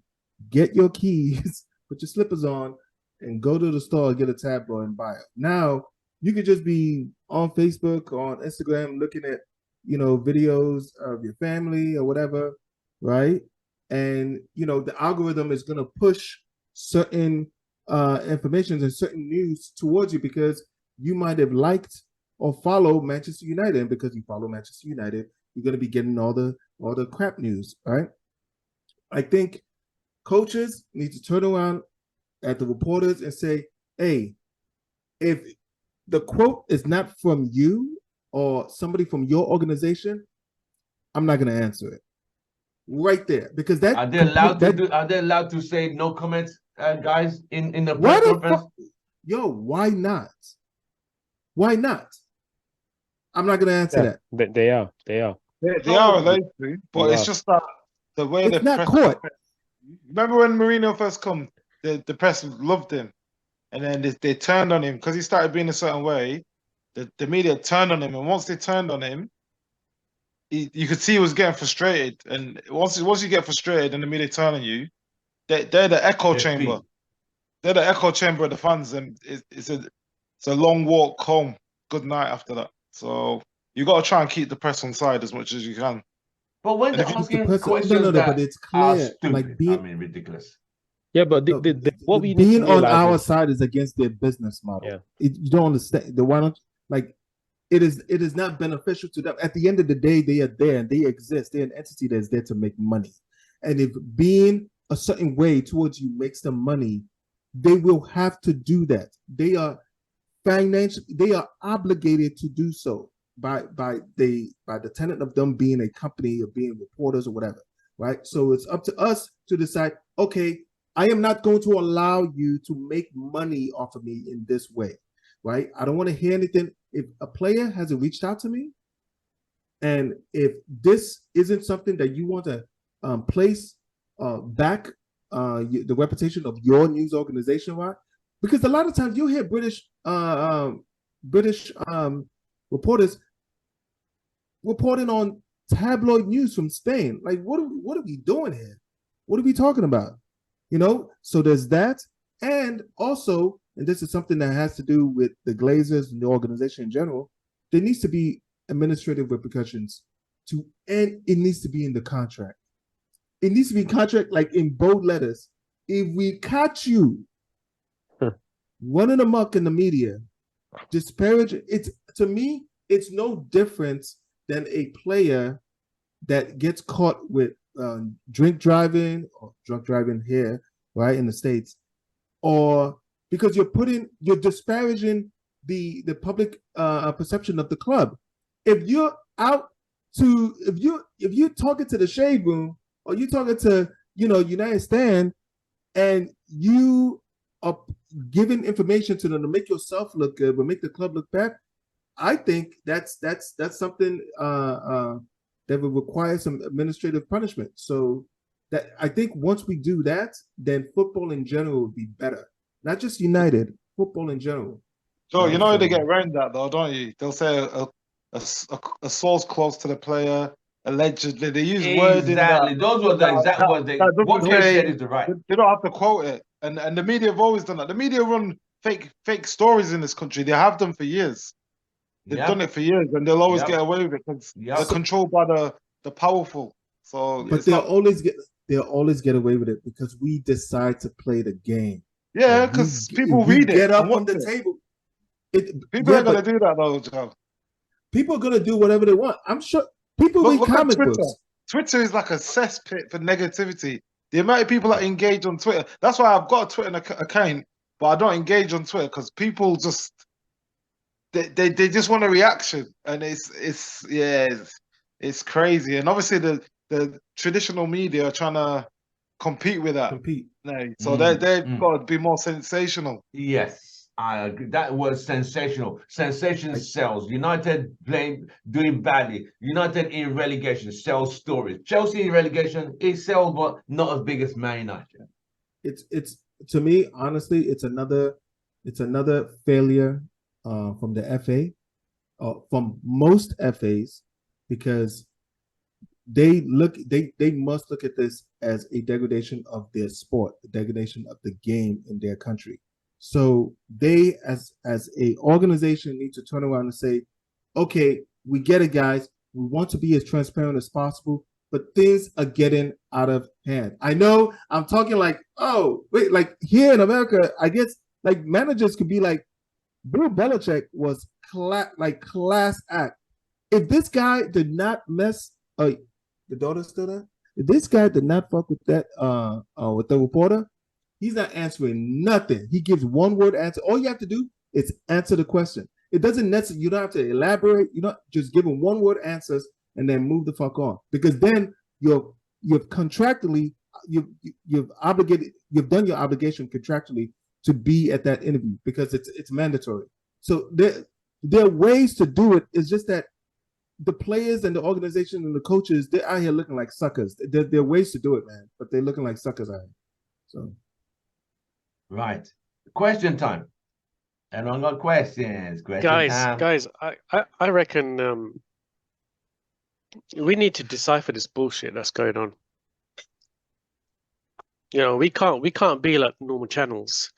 get your keys, put your slippers on, and go to the store, get a tabloid, and buy it. Now you could just be on Facebook, on Instagram, looking at videos of your family or whatever, right? And the algorithm is going to push certain information and certain news towards you because you might have liked or followed Manchester United, and because you follow Manchester United, you're going to be getting all the crap news, right? I think coaches need to turn around at the reporters and say, hey, if the quote is not from you or somebody from your organization, I'm not going to answer it. Right there, because that are they allowed to say no comments, guys, in the press conference? Yo, why not? Why not? I'm not going to answer that. They are. They are allowed to, but it's just that the way it's not caught. Remember when Mourinho first come, the press loved him, and then they turned on him because he started being a certain way. the media turned on him, and once they turned on him, you could see he was getting frustrated. And once you get frustrated and the media turn on you, they're the echo Their chamber. feet. They're the echo chamber of the fans, and it's a long walk home. Good night after that. So you got to try and keep the press on side as much as you can. But when And they're if you- asking no, questions but that it's are clear, stupid, like being ridiculous. Yeah, but what we need being to on realize our is, side is against their business model. Yeah. You don't understand. Why don't like it is not beneficial to them. At the end of the day, they are there and they exist. They're an entity that's there to make money. And if being a certain way towards you makes them money, they will have to do that. They are obligated to do so by the tenet of them being a company or being reporters or whatever, right? So it's up to us to decide, okay, I am not going to allow you to make money off of me in this way, right? I don't want to hear anything. If a player hasn't reached out to me, and if this isn't something that you want to place back the reputation of your news organization, right? Because a lot of times you'll hear British reporters reporting on tabloid news from Spain. Like, what are we doing here? What are we talking about? You know, so there's that. And also, and this is something that has to do with the Glazers and the organization in general, there needs to be administrative repercussions and it needs to be in the contract. It needs to be contract, like in bold letters. If we catch you running amok in the media, disparaging, to me, it's no different than a player that gets caught with drink driving or drunk driving here, right, in the States, or because you're disparaging the public perception of the club. If you're talking to the shade room or you're talking to United Stand and you are giving information to them to make yourself look good but make the club look bad, I think that's something that would require some administrative punishment. So that I think once we do that, then football in general would be better. Not just United, football in general. So you know they get around that though, don't you? They'll say a source close to the player, allegedly. They use wording Exactly. that. Those were the exact words. What they said is the right. They don't have to quote it, and the media have always done that. The media run fake stories in this country. They have them for years. They've done it for years, and they'll always get away with it because they're controlled by the powerful. So, but they'll always get away with it because we decide to play the game. Yeah, because people read it. Get up from the table. People are gonna do that though, Joe. People are gonna do whatever they want. I'm sure people read comic books. Twitter is like a cesspit for negativity. The amount of people that engage on Twitter. That's why I've got a Twitter account, but I don't engage on Twitter because people just they just want a reaction, and it's crazy. And obviously the traditional media are trying to compete with that. So they've got to be more sensational. Yes, I agree. That was sensational. Sensation sells. United doing badly. United in relegation sells stories. Chelsea in relegation, it sells, but not as big as Man United. It's to me, honestly, it's another failure from the FA, from most FAs, because they must look at this as a degradation of their sport, the degradation of the game in their country. So they, as a organization, need to turn around and say, okay, we get it, guys. We want to be as transparent as possible, but things are getting out of hand. I know I'm talking like, oh, wait, like here in America, I guess like managers could be like, Bill Belichick was class act. If this guy did not mess, the daughter's still there. If this guy did not fuck with that, with the reporter, he's not answering nothing. He gives one word answer. All you have to do is answer the question. It doesn't necessarily, you don't have to elaborate. You don't just give him one word answers and then move the fuck on. Because then you've contractually, you've done your obligation contractually to be at that interview because it's mandatory. So there are ways to do it. It's just that the players and the organization and the coaches, they're out here looking like suckers. There are ways to do it, man, but they're looking like suckers out here. So, right. Question time. Anyone got questions? Question Guys, time. I reckon we need to decipher this bullshit that's going on. You know, we can't be like normal channels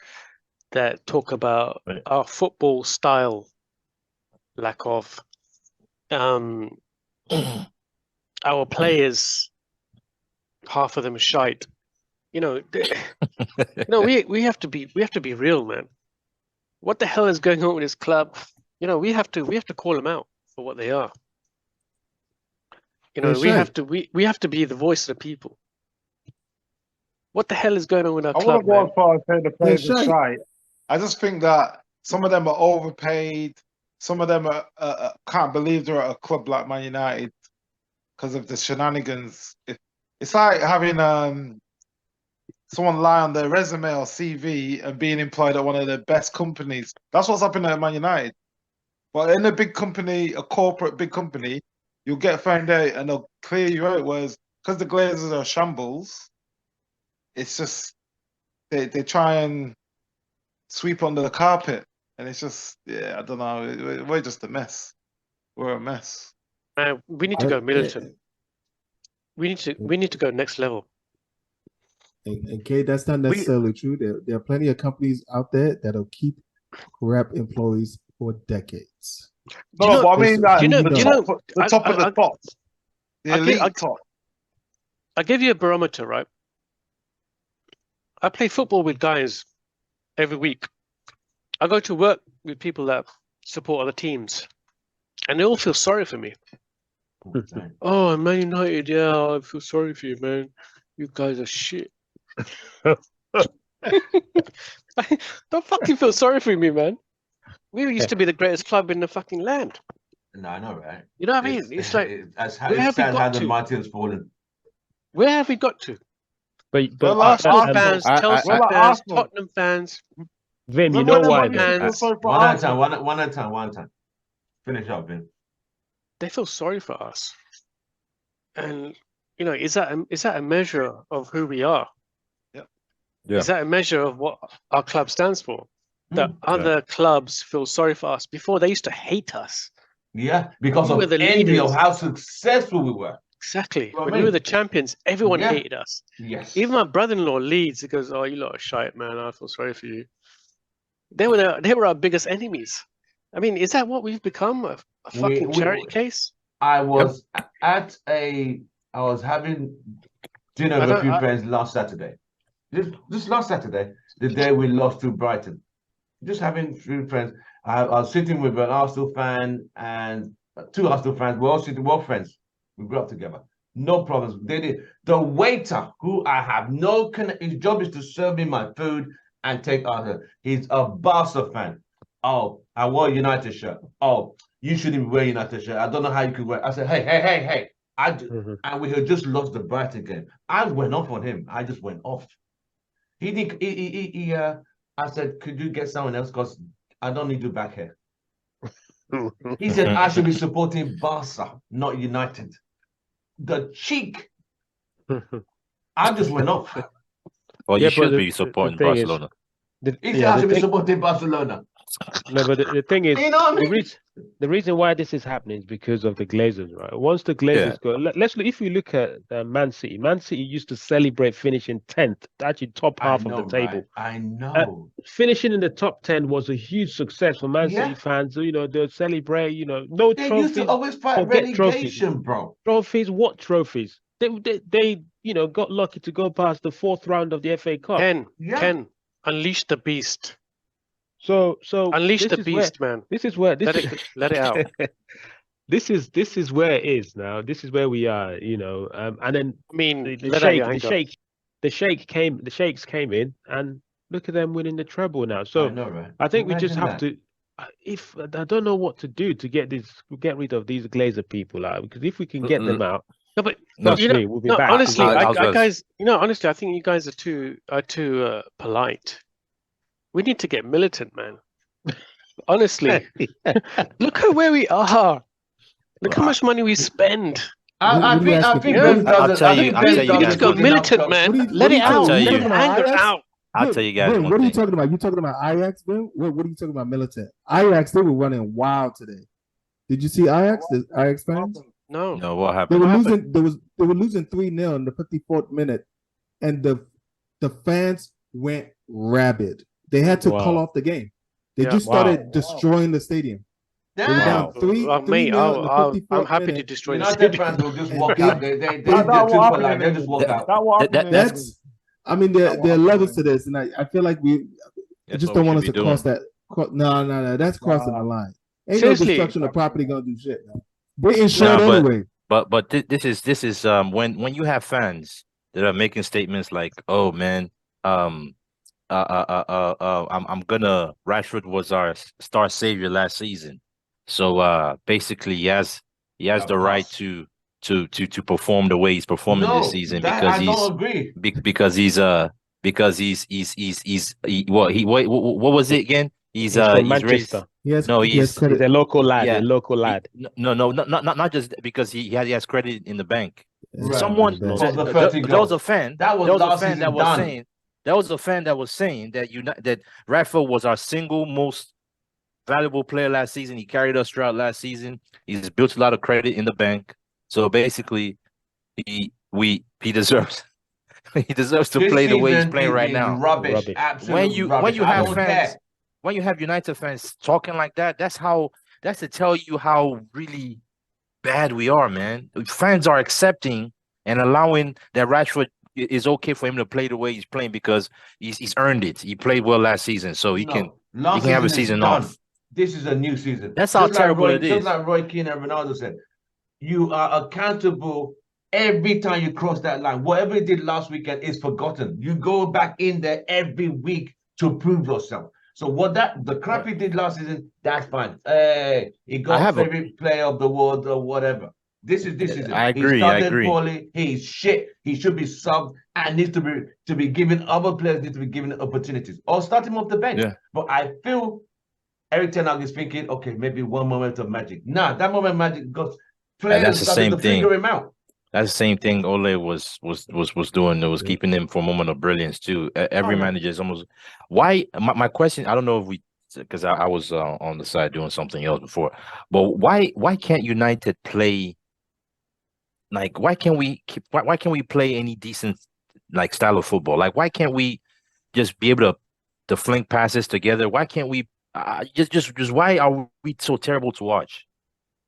that talk about Right. our football style lack of our players, half of them are shite. You know, no, we have to be real, man. What the hell is going on with this club? You know, we have to call them out for what they are. You know, They're we have shite. to we have to be the voice of the people. What the hell is going on with our I club, wouldn't go man? as far as saying the players are shite. shy. I just think that some of them are overpaid. Some of them can't believe they're at a club like Man United because of the shenanigans. It's like having someone lie on their resume or CV and being employed at one of the best companies. That's what's happening at Man United. But in a big company, a corporate big company, you'll get found out and they'll clear you out. Whereas because the Glazers are shambles, it's just they try and sweep under the carpet, and it's just I don't know. We're just a mess. We're a mess. We need to go militant. We need to go next level. And Kate, that's not necessarily true. There are plenty of companies out there that'll keep crap employees for decades. No, but I mean that the top of the top, the elite top. I'll give you a barometer, right? I play football with guys every week. I go to work with people that support other teams, and they all feel sorry for me. Oh, Man United, yeah, I feel sorry for you, man. You guys are shit. Don't fucking feel sorry for me, man. We used to be the greatest club in the fucking land. No, I know, right? You know what I mean? It's like, that's where have we how got the to? mighty has fallen. Where have we got to? But Arsenal fans, I- Chelsea I- fans, Arsenal. Tottenham fans. Vim, you Remember know when why? Man Then? United feel sorry for One at a Arsenal? time, one at a time. Finish up, Vin. They feel sorry for us. And you know, is that a measure of who we are? Yeah. Is that a measure of what our club stands for? That other clubs feel sorry for us. Before they used to hate us. Yeah, because We were of the envy leaders. of how successful we were. Exactly. You know what When I we were mean? the champions, everyone Yeah. hated us. Yes. Even my brother-in-law Leeds, he goes, "Oh, you lot are shite, man. I feel sorry for you." They were our biggest enemies. I mean, is that what we've become? A fucking charity case? I was I was having dinner with a few friends last Saturday. Just last Saturday, the day we lost to Brighton. Just having few friends. I was sitting with an Arsenal fan and two Arsenal fans. We're all sitting, we're friends. We grew up together. No problems. The waiter, who I have no connection, his job is to serve me my food and take out. He's a Barca fan. Oh, I wore a United shirt. Oh, you shouldn't wear a United shirt. I don't know how you could wear. I said, hey. And we had just lost the Brighton game. I went off on him. I just went off. I said, could you get someone else? Because I don't need you back here. He said, I should be supporting Barca, not United. The cheek. I just went off. Well, you should be supporting Barcelona. He said, I should be supporting Barcelona. No, but the thing is, You know what I mean? the reason why this is happening is because of the Glazers, right? Once the Glazers go, let's look. If we look at Man City used to celebrate finishing 10th, actually top half of the table. Right? I know. Finishing in the top 10 was a huge success for Man City fans. You know, they'll celebrate. You know, no they trophies. Used to always fight relegation, bro. Trophies? What trophies? They got lucky to go past the 4th round of the FA Cup. Ken, unleash the beast. So unleash the beast, man. This is where let it out. This is where it is now. This is where we are, you know. And then I mean, the sheikhs came in, and look at them winning the treble now. So I know, right? I think we just have to. If I don't know what to do to get rid of these Glazer people out, because if we can get them out, no, but we'll be back. Honestly, guys, honestly, I think you guys are too polite. We need to get militant, man. Honestly, look at where we are. Look how much money we spend. I think I'll tell you, we need to go militant, man. Let it out. Let the anger out. I'll tell you guys Vin, one what are you thing. talking about? You talking about Ajax, Vin? What are you talking about, Militant? Ajax, they were running wild today. Did you see Ajax? The Ajax fans? No. No, what They happened? were What losing. They were losing 3-0 in the 54th minute, and the fans went rabid. They had to call Wow. off the game. They Yeah. just Wow. started destroying the stadium. They were down Wow. three Mate, 3-0 in the I'm 54th happy to minute. destroy the United stadium. fans will just And walk they- out. They That they're too what polite. happened They in just England. walk out. That what happened in England. That's, I mean, That there are what levels happened to this, and I feel like I That's just what we don't want should us be to cross doing. that. No, that's crossing the Nah. line. Ain't Seriously. no destruction of property gonna do shit, man. They insured Nah, but- anyway. But this is when you have fans that are making statements like, "Oh man, I'm gonna Rashford was our star savior last season, so basically he has A the right bust. to perform the way he's performing No, this season that because I he's don't agree. because what was it again? He's from Raised Manchester. He has No, he has he's- credit. He's a local lad. Yeah. A local lad. no not just because he has credit in the bank. Yeah, Someone bad. Of the there 30 there was a goals. fan. That was there was a last fan season that was done. saying there was a fan that was saying that that Rafa was our single most valuable player last season. He carried us throughout last season. He's built a lot of credit in the bank. So basically, he deserves he deserves to This play the way he's season playing right is now. rubbish. Rubbish. Absolute rubbish. when you I have don't fans care. when you have United fans talking like that, that's to tell you how really bad we are, man. Fans are accepting and allowing that Rashford is okay for him to play the way he's playing because he's earned it. He played well last season, so he can Last have a season is season done. off. This is a new season. That's how terrible it Just is. like Roy Keane and Ronaldo said, you are accountable every time you cross that line. Whatever you did last weekend is forgotten. You go back in there every week to prove yourself. So the crap he did last season, that's fine. Hey, he got favorite player of the world or whatever. This is it. I agree. He started poorly. He's shit. He should be subbed and needs to be given, other players need to be given opportunities or start him off the bench. Yeah. But I feel Eric Ten Hag is thinking, okay, maybe one moment of magic. Nah, that moment of magic got players that's the started same to thing. figure him out. That's the same thing Ole was doing. It was keeping him for a moment of brilliance too. Every manager is almost. Why? My question. I don't know if we, because I was on the side doing something else before. But why can't United play? Like why can't we play any decent like style of football? Like why can't we just be able to fling passes together? Why can't we? Just why are we so terrible to watch?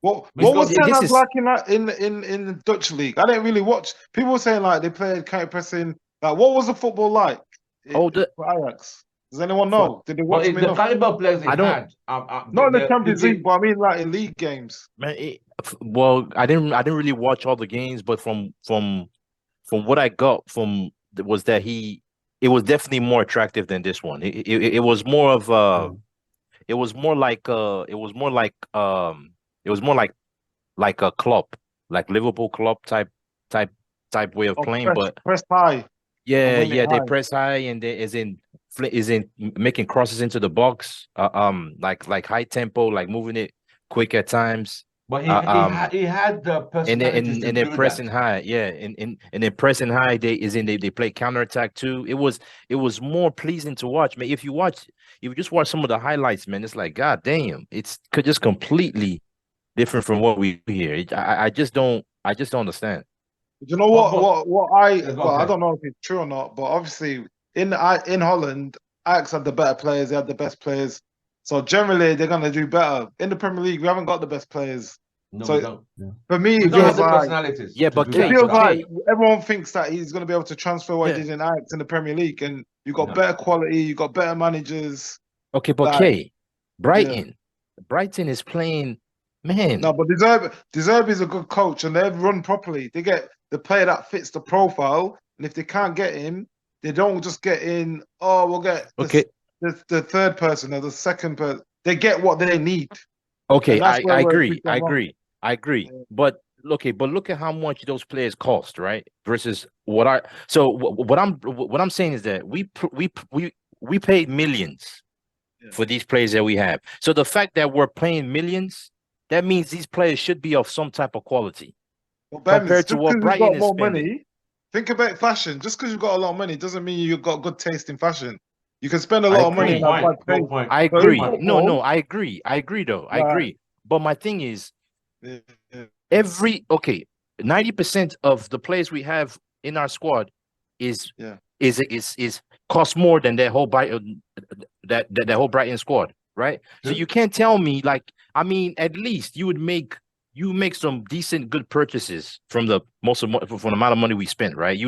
What Because was Ten this Hag is- like in the Dutch league? I didn't really watch. People were saying like they played counter pressing. Like what was the football like? For Ajax. Does anyone know? Did they watch But me? the caliber of players they I don't- had, Not in the Champions League, but I mean like in league games. Man, well, I didn't really watch all the games, but from what I got from was that it was definitely more attractive than this one. It was more of it was more like like a club, like Liverpool club type way of playing, but press high. yeah, wing it they high. press high and they is in making crosses into the box, like high tempo, like moving it quick at times. But he had the personality and then pressing high, yeah, and then pressing high. They play counterattack too. It was more pleasing to watch, man. If you just watch some of the highlights, man, it's like god damn, it's just completely different from what we do here. I just don't understand. You know I okay. don't know if it's true or not, but obviously in Holland, Ajax had the better players, they had the best players. So generally they're gonna do better. In the Premier League, we haven't got the best players. No, So we don't. for me, We it don't have feels the like personalities. Yeah, to but do it that. feels Okay. like everyone thinks that he's gonna be able to transfer what he Yeah. did in Ajax in the Premier League, and you got No. better quality, you got better managers. Okay, but Like, Kay, Brighton is playing, man. No, but Deserve is a good coach, and they run properly. They get the player that fits the profile, and if they can't get him, they don't just get in. Oh, we'll get the third person or the second person. They get what they need. Okay, And that's I where agree. we're I agree. Yeah. But look at how much those players cost, right? Versus what I'm saying is that we paid millions for these players that we have. So the fact that we're paying millions, that means these players should be of some type of quality. But Ben, compared to just what 'cause Brighton got is more spending. money, think about fashion. Just because you've got a lot of money doesn't mean you've got good taste in fashion. You can spend a I lot of money agree. and have bad Good taste. point. I So in agree. football, No, I agree. I agree though. I Right. agree. But my thing is, yeah, 90% of the players we have in our squad is Yeah. is cost more than their whole that whole Brighton squad, right? So True. you can't tell me, like, I mean, at least you make some decent good purchases from the from the amount of money we spent, right?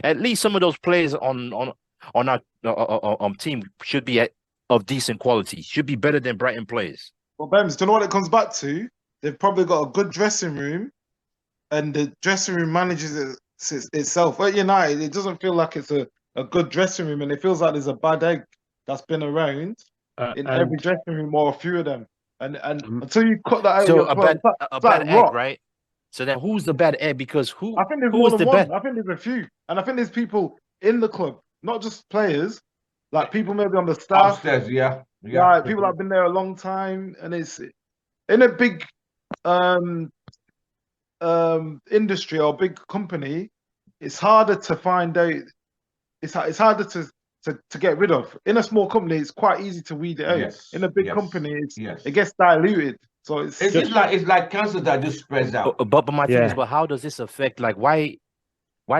At least some of those players on our team should be of decent quality, should be better than Brighton players. Well, Bems, do you know what it comes back to? They've probably got a good dressing room, and the dressing room manages itself. At United, it doesn't feel like it's a good dressing room, and it feels like there's a bad egg that's been around in every dressing room, or a few of them. And until you cut that out of So your a club, bad it's bad like egg, rock. right? So then who's the bad egg? Because I think there's who more is than the one. bad? I think there's a few, and I think there's people in the club, not just players, like people maybe on the staff, Upstairs, yeah. like people that have been there a long time, and it's in a big industry or big company. It's harder to find out. It's harder to get rid of. In a small company, it's quite easy to weed it out. Yes, In a big yes, company, yes. it gets diluted. So It's like cancer that just spreads out. But my thing is, Yeah. but how does this affect? Like, why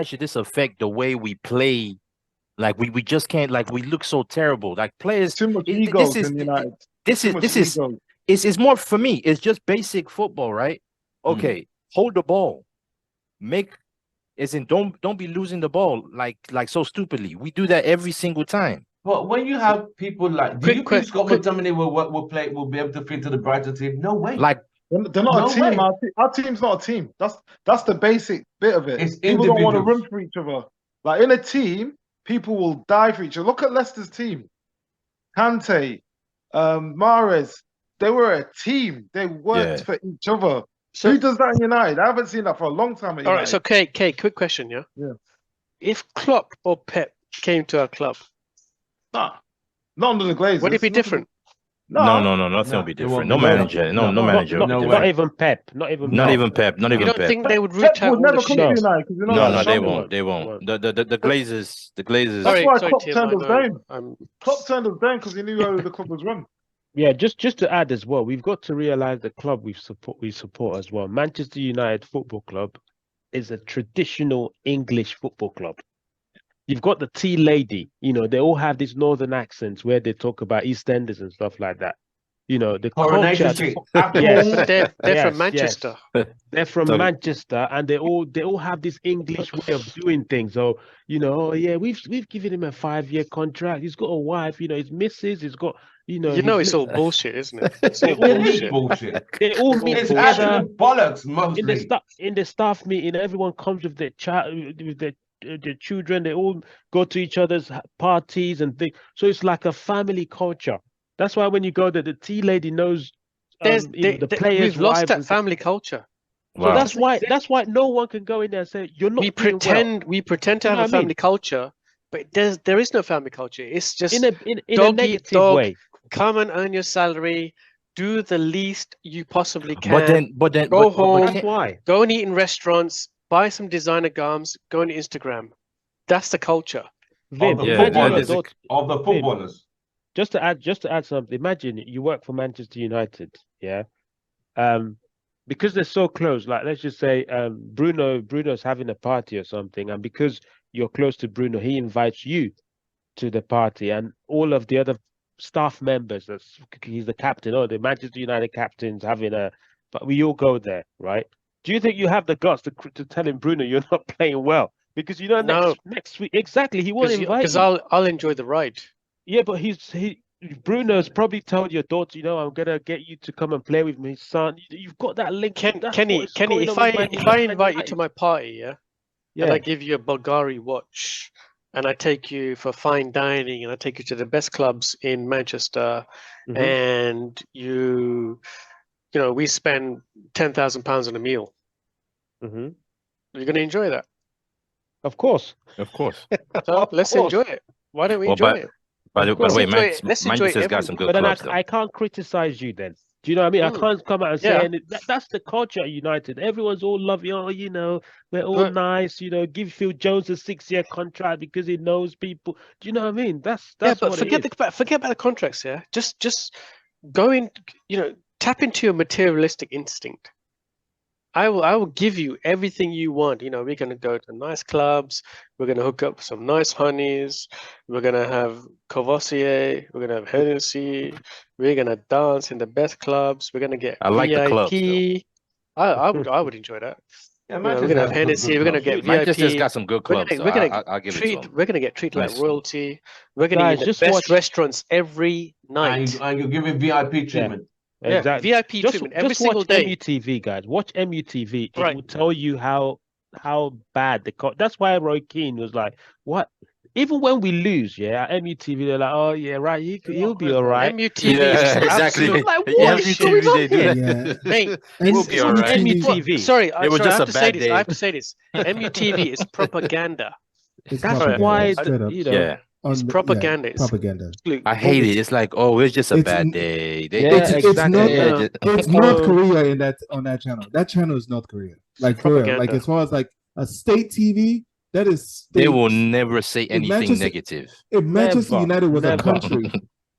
should this affect the way we play? Like, we just can't. Like, we look so terrible. Like, players. too much This egos is in United. this Too is much this is ego. it's more for me. It's just basic football, right? Okay, hold the ball, don't be losing the ball like so stupidly. We do that every single time. But when you have people like, do you think Scott McTominay will be able to fit into the Brighton team? No way. Like, they're not No a team. way. Our team's not a team. That's the basic bit of it. It's People don't want to individuals. run for each other. Like in a team, people will die for each other. Look at Leicester's team. Kante, Mahrez. They were a team. They worked Yeah. for each other. So, Who does that in United? I haven't seen that for a long time at all United. right. So, Kay, quick question, yeah. Yeah. If Klopp or Pep came to our club, Nah, not under the Glazers. would it be Nothing- different? No, Nothing will be it won't different. be. No No, manager, no no. manager will be No different. way. Not even Pep. Not even Not Pep. even Pep. Not You even don't Pep. think they would Pep root out would all the never come to shit? United because you know No, that's they shambles. won't. They won't. Won't. The Glazers. That's Sorry, why sorry, Klopp Tim. turned I us know. down. Klopp turned us down because he knew how the club was run. Yeah, just to add as well, we've got to realize the club we support as well. Manchester United Football Club is a traditional English football club. You've got the tea lady, they all have these northern accents where they talk about EastEnders and stuff like that. The Coronation culture. Street. Yes. They're Yes, from Manchester. They're from Sorry. Manchester, and they all have this English way of doing things. So oh yeah, we've given him a 5-year contract. He's got a wife, his missus. He's got It's all bullshit, isn't it? It's all Complete bullshit. bullshit. They all meet It's each other. absolute bollocks In the mostly. staff meeting, everyone comes with their child, with their children. They all go to each other's parties and things. So it's like a family culture. That's why when you go there, the tea lady knows the players. We've lost wives that and stuff. family culture. So Wow. that's why no one can go in there and say you're not. We doing well. pretend to You have know a what I mean? family culture, but there is no family culture. It's just in a dog eat negative dog. way. Come and earn your salary. Do the least you possibly can. But then Go but home. That's why. Go and eat in restaurants. Buy some designer garments. Go on Instagram. That's the culture. Vim, the imagine your footballers. daughter. Of the footballers. Just to add something. Imagine you work for Manchester United, yeah. Because they're so close. Like let's just say, Bruno's having a party or something, and because you're close to Bruno, he invites you to the party, and all of the other staff members. He's the captain. Oh, the Manchester United captain's having but we all go there, right? Do you think you have the guts to tell him, Bruno, you're not playing well? Because No. next week exactly he won't invite Because you. I'll enjoy the ride. Yeah, but Bruno's probably told your daughter, I'm gonna get you to come and play with me, son. You've got that link. That's Kenny, what's going if on with I Man invite you United. to my party, yeah, Yeah, and I give you a Bulgari watch, and I take you for fine dining, and I take you to the best clubs in Manchester, Mhm. and we spend £10,000 on a meal. Mhm. You're going to enjoy that. Of course. Of course. So let's course. enjoy it. Why don't we Well, enjoy it? By the course. way, Let's enjoy it Manchester's got some good But then clubs though. I can't criticize you then. Do you know what I mean? I Mm. can't come out and say Yeah. and that's the culture at United. Everyone's all loving, oh, you know, we're all But- nice, you know, give Phil Jones a 6-year contract because he knows people. Do you know what I mean? That's yeah, but what forget it is. forget about the contracts. Yeah, just go in. You know, tap into your materialistic instinct. I will give you everything you want. You know, we're gonna go to nice clubs. We're gonna hook up with some nice honeys. We're gonna have Courvoisier. We're gonna have Hennessy. We're gonna dance in the best clubs. We're gonna get I like the clubs, though. VIP. I would enjoy that. Yeah, You know, we're Manchester gonna has have good Hennessy. We're gonna clubs. get Manchester's VIP. got some good clubs, so We're gonna I'll give it to them. We're gonna get treated like Nice. royalty. We're gonna Guys, eat in the just best watch- restaurants every night. And you give it VIP treatment. Yeah, Exactly. VIP treatment every single watch day. MUTV, guys. Watch MUTV. It Right. will tell you how bad that's why Roy Keane was like, what? Even when we lose, yeah, at MUTV, they're like, oh yeah, right, he'll be all right. MUTV Yeah, is exactly. absolute. Like, Yeah, what is MUTV, going on they do here? Yeah. Mate, We'll it's be all right. MUTV. Sorry, It was sorry, just I have a to say bad this. day. I have to say this. MUTV is propaganda. It's That's propaganda, why, straight up. you know, Yeah, On It's the- yeah, propaganda. It's propaganda. absolute I hate it. bullshit. It's like, oh, it's just a It's- bad day. Yeah, it's not- Yeah. It's North Korea on that channel. That channel is North Korea. Like for real. propaganda. Like as far as like a state TV, that is They state. will never say anything Manchester- negative. If Manchester Never, United was never. a country,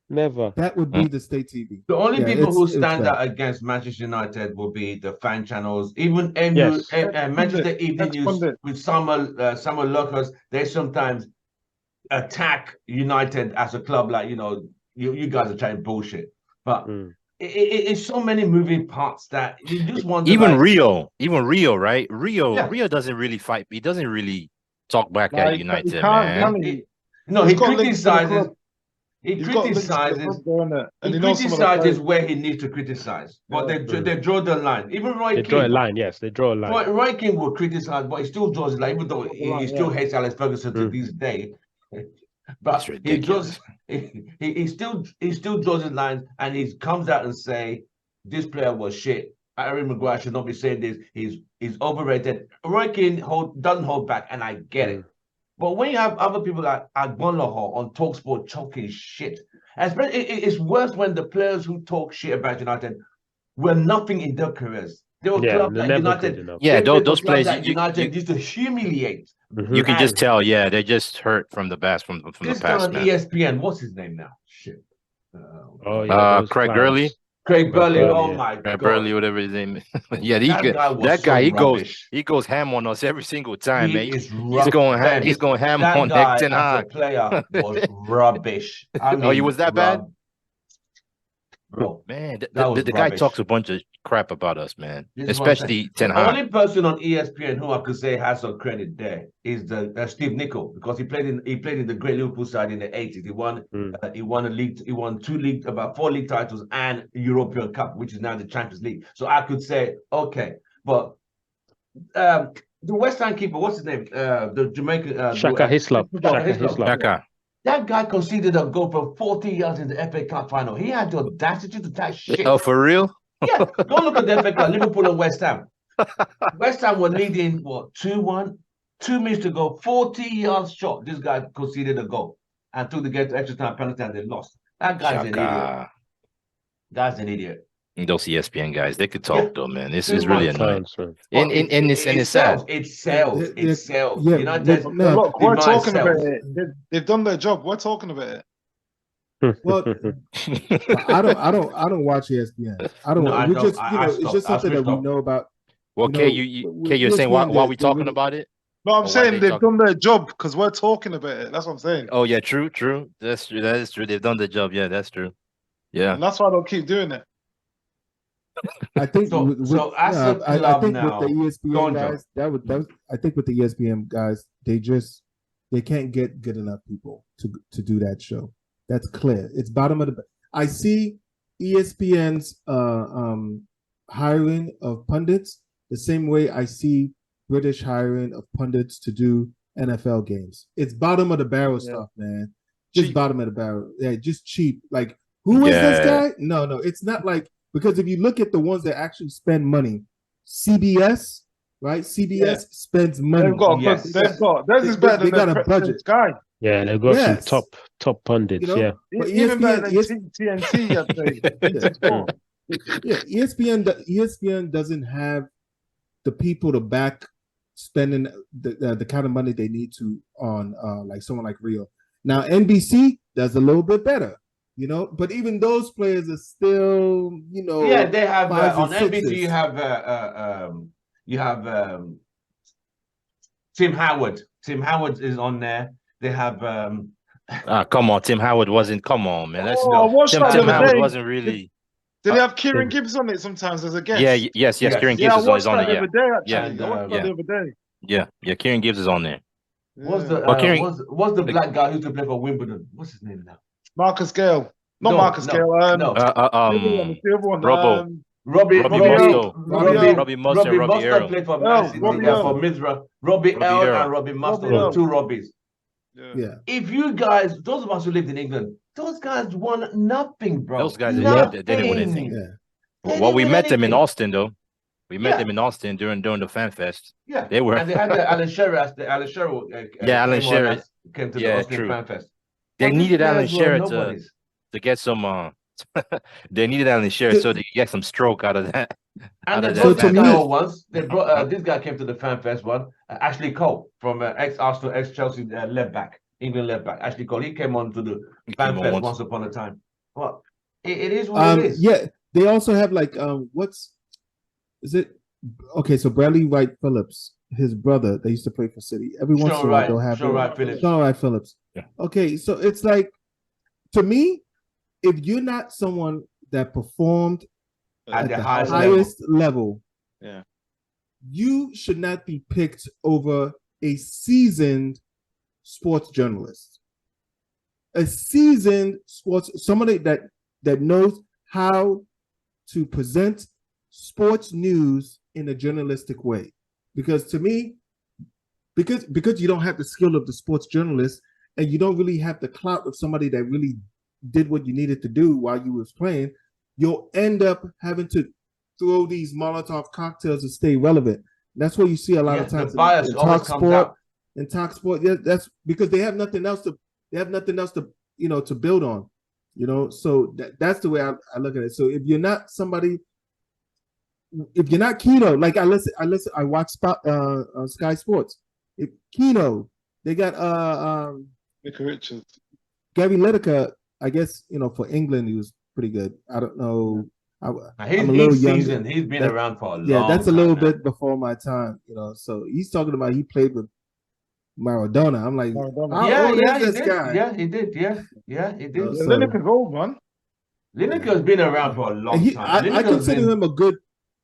never. that would be the state TV. The only Yeah, people who it's stand bad. out against Manchester United will be the fan channels. Even Yes. Manchester Evening News Ex-pundit. with summer locals, they sometimes attack United as a club. Like, you know, you guys are trying bullshit. But Mm. it's so many moving parts that you just wonder. Even like, Rio, right? Yeah. Rio doesn't really fight. He doesn't really talk back Nah, at he United, can't, man. can he? no, He's he got links to the criticizes. club. He He's got links to the criticizes. club, don't it? And He he knows some of the criticizes players. where he needs to criticize, but Yeah. they draw the line. Even Roy They draw a Keane. line, yes, they draw a line. Roy Keane will criticize, but he still draws the line, even though he still hates Alex Ferguson to Mm. this day. That's But he ridiculous. draws, he still draws his lines, and he comes out and say this player was shit. Harry Maguire should not be saying this. He's overrated. Roy Keane doesn't hold back, and I get it. But when you have other people like Agbonlahor on TalkSport talking shit, especially it's worse when the players who talk shit about United were nothing in their careers. They were Yeah, clubs they're that never good United. enough. Yeah, they were those clubs players, that you- United you- used to humiliate. Mhm. You can just And tell, yeah, they're just hurt from the past, from the This guy past, on man. ESPN, what's his name now? Shit. Oh yeah, those Craig clowns. Gurley, Craig Burley. Burley, Oh yeah. my Craig god. Burley, whatever his name is. Yeah, That guy was so rubbish. he goes ham on us every single time, man. Is He's going ham that on guy Ten as a Hag. player was rubbish. I mean, Oh, he was that bad? Bro, Man, That was the guy rubbish. talks a bunch of crap about us, man. This is what I'm saying. Especially Ten The Hag. only person on ESPN who I could say has some credit there is the Steve Nicol, because he played in the great Liverpool side in the 80s. He won a league. He won about 4 league titles and a European Cup, which is now the Champions League. So I could say okay, but the West Ham keeper, what's his name? The Jamaican Shaka Hislop. Shaka Shaka Hislop. Hislop. Shaka. That guy conceded a goal from 40 yards in the FA Cup final. He had the audacity to touch shit. Oh, for real? Yeah, go look at the FA Cup, Liverpool and West Ham. West Ham were leading, 2-1, 2 minutes to go, 40 yards shot. This guy conceded a goal and took the game to extra time penalty, and they lost. That guy's an idiot. Shaka. That's an idiot. Those ESPN guys, they could talk Yeah. though, man. This They're is really not annoying. Clowns, man. And it's sad. It sells. Yeah, It sells. yeah, United, no, Look, we're demand talking about sells. it. They've done their job. We're talking about it. Well, I don't watch ESPN. I don't. No, I we don't. just, I it's just stopped. I something that switched we off. know about. Well, You Kay, know, you're saying ESPN, why we they talking really- about it? No, I'm why saying they they've talk- done their job because we're talking about it. That's what I'm saying. Oh yeah, true. That's true. That is true. They've done the job. Yeah, that's true. Yeah. And that's why I don't keep doing it. I think So- with, so as a I club think now- with the Go on, ESPN Joe. guys, that was I think with the ESPN guys, they can't get good enough people to do that show. That's clear. It's bottom of the. I see ESPN's hiring of pundits the same way I see British hiring of pundits to do NFL games. It's bottom of the barrel stuff, man. Just Cheap. bottom of the barrel. Yeah, just cheap. Like, who is this Yeah. guy? No, it's not like, because if you look at the ones that actually spend money, CBS, right? CBS spends money. They've got. Yes. They've got. Theirs is They- better they than got a their budget. Sky. Yeah, they've got Yes. some top pundits. You know? Yeah. But Even better ESPN than TNT, I'd say. Yeah. Sport. Yeah, ESPN doesn't have the people to back spending the kind of money they need to on like someone like Rio. Now NBC does a little bit better, you know, but even those players are still, you know, Yeah, they have fives on and NBC. sixes. You have Tim Howard. Tim Howard is on there. They have Come on, Tim Howard wasn't. Come on, man. That's Oh, I watched Tim. that the Tim other Howard day. wasn't really. Did they have Kieran yeah. Gibbs on it sometimes as a guest? Yeah. Yes. Yes. Kieran Yeah, Gibbs I is watched on that it. the Yeah. other day, actually. Yeah. I watched that the other day. Yeah. Kieran Gibbs is on there. what's Yeah. the Well, Kieran- what's the black guy who used to play for Wimbledon? What's his name now? Marcus Gale. Not No, Marcus no, Gale. no. The other one. Robo. Robbie Robbie Musto. Robbie Musto and Robbie Earl. played for Earl, Man City, Robbie for Earl. Misra. Robbie Robbie Earl Earl. and Robbie Musto, Robbie Earl. two Robbies. Yeah. If you guys, those of us who lived in England, those guys won nothing, bro. Those guys nothing. they didn't win anything. Yeah. They Well, we didn't win met them in anything. Austin though. We met Yeah. them in Austin during the fan fest. Yeah, They were. and they had the Alan Shearer. Alan Shearer. Yeah, Alan Shearer. Came to the Yeah, Austin true. Fan Fest. They But these needed Alan players were Shearer nobodies. to get some. They needed Alan Shearer so they could get some stroke out of that. And they Other brought than this that- guy on once. They brought this guy came to the Fan Fest one. Ashley Cole from ex-Arsenal, ex-Chelsea left back, England left back. Ashley Cole. He came on to the Fan came on Fest once. once upon a time. But it is what it is. Yeah, they also have like is it? Okay, so Bradley Wright Phillips, his brother, they used to play for City. Every once in a while they'll have Sean Wright Phillips. Sean Wright Phillips. Yeah. Okay, so it's like, to me, if you're not someone that performed At at the the highest highest level, Yeah. you should not be picked over a seasoned sports journalist. A seasoned somebody that knows how to present sports news in a journalistic way. Because to me, because you don't have the skill of the sports journalist and you don't really have the clout of somebody that really did what you needed to do while you was playing, you'll end up having to throw these Molotov cocktails to stay relevant. That's what you see a lot of times the bias in always talk comes sport. out. In talk sport, yeah, that's because they have nothing else to to build on. So that's the way I look at it. So if you're not somebody, if you're not Keno, like I watch Sky Sports. If Keno, they got Nick Richards. Gary Lineker. I guess for England he was pretty good. I don't know. I'm a He's little younger. seasoned. He's been around for a long Yeah, that's a time little now. bit before my time. So he's talking about he played with Maradona. I'm like, Maradona. how old is he this did. guy? Yeah, he did. Yeah, he did. Yeah, Yeah, So- Lineker's old, man. Lineker's been around for a long And time. I Lineker's consider been- him a good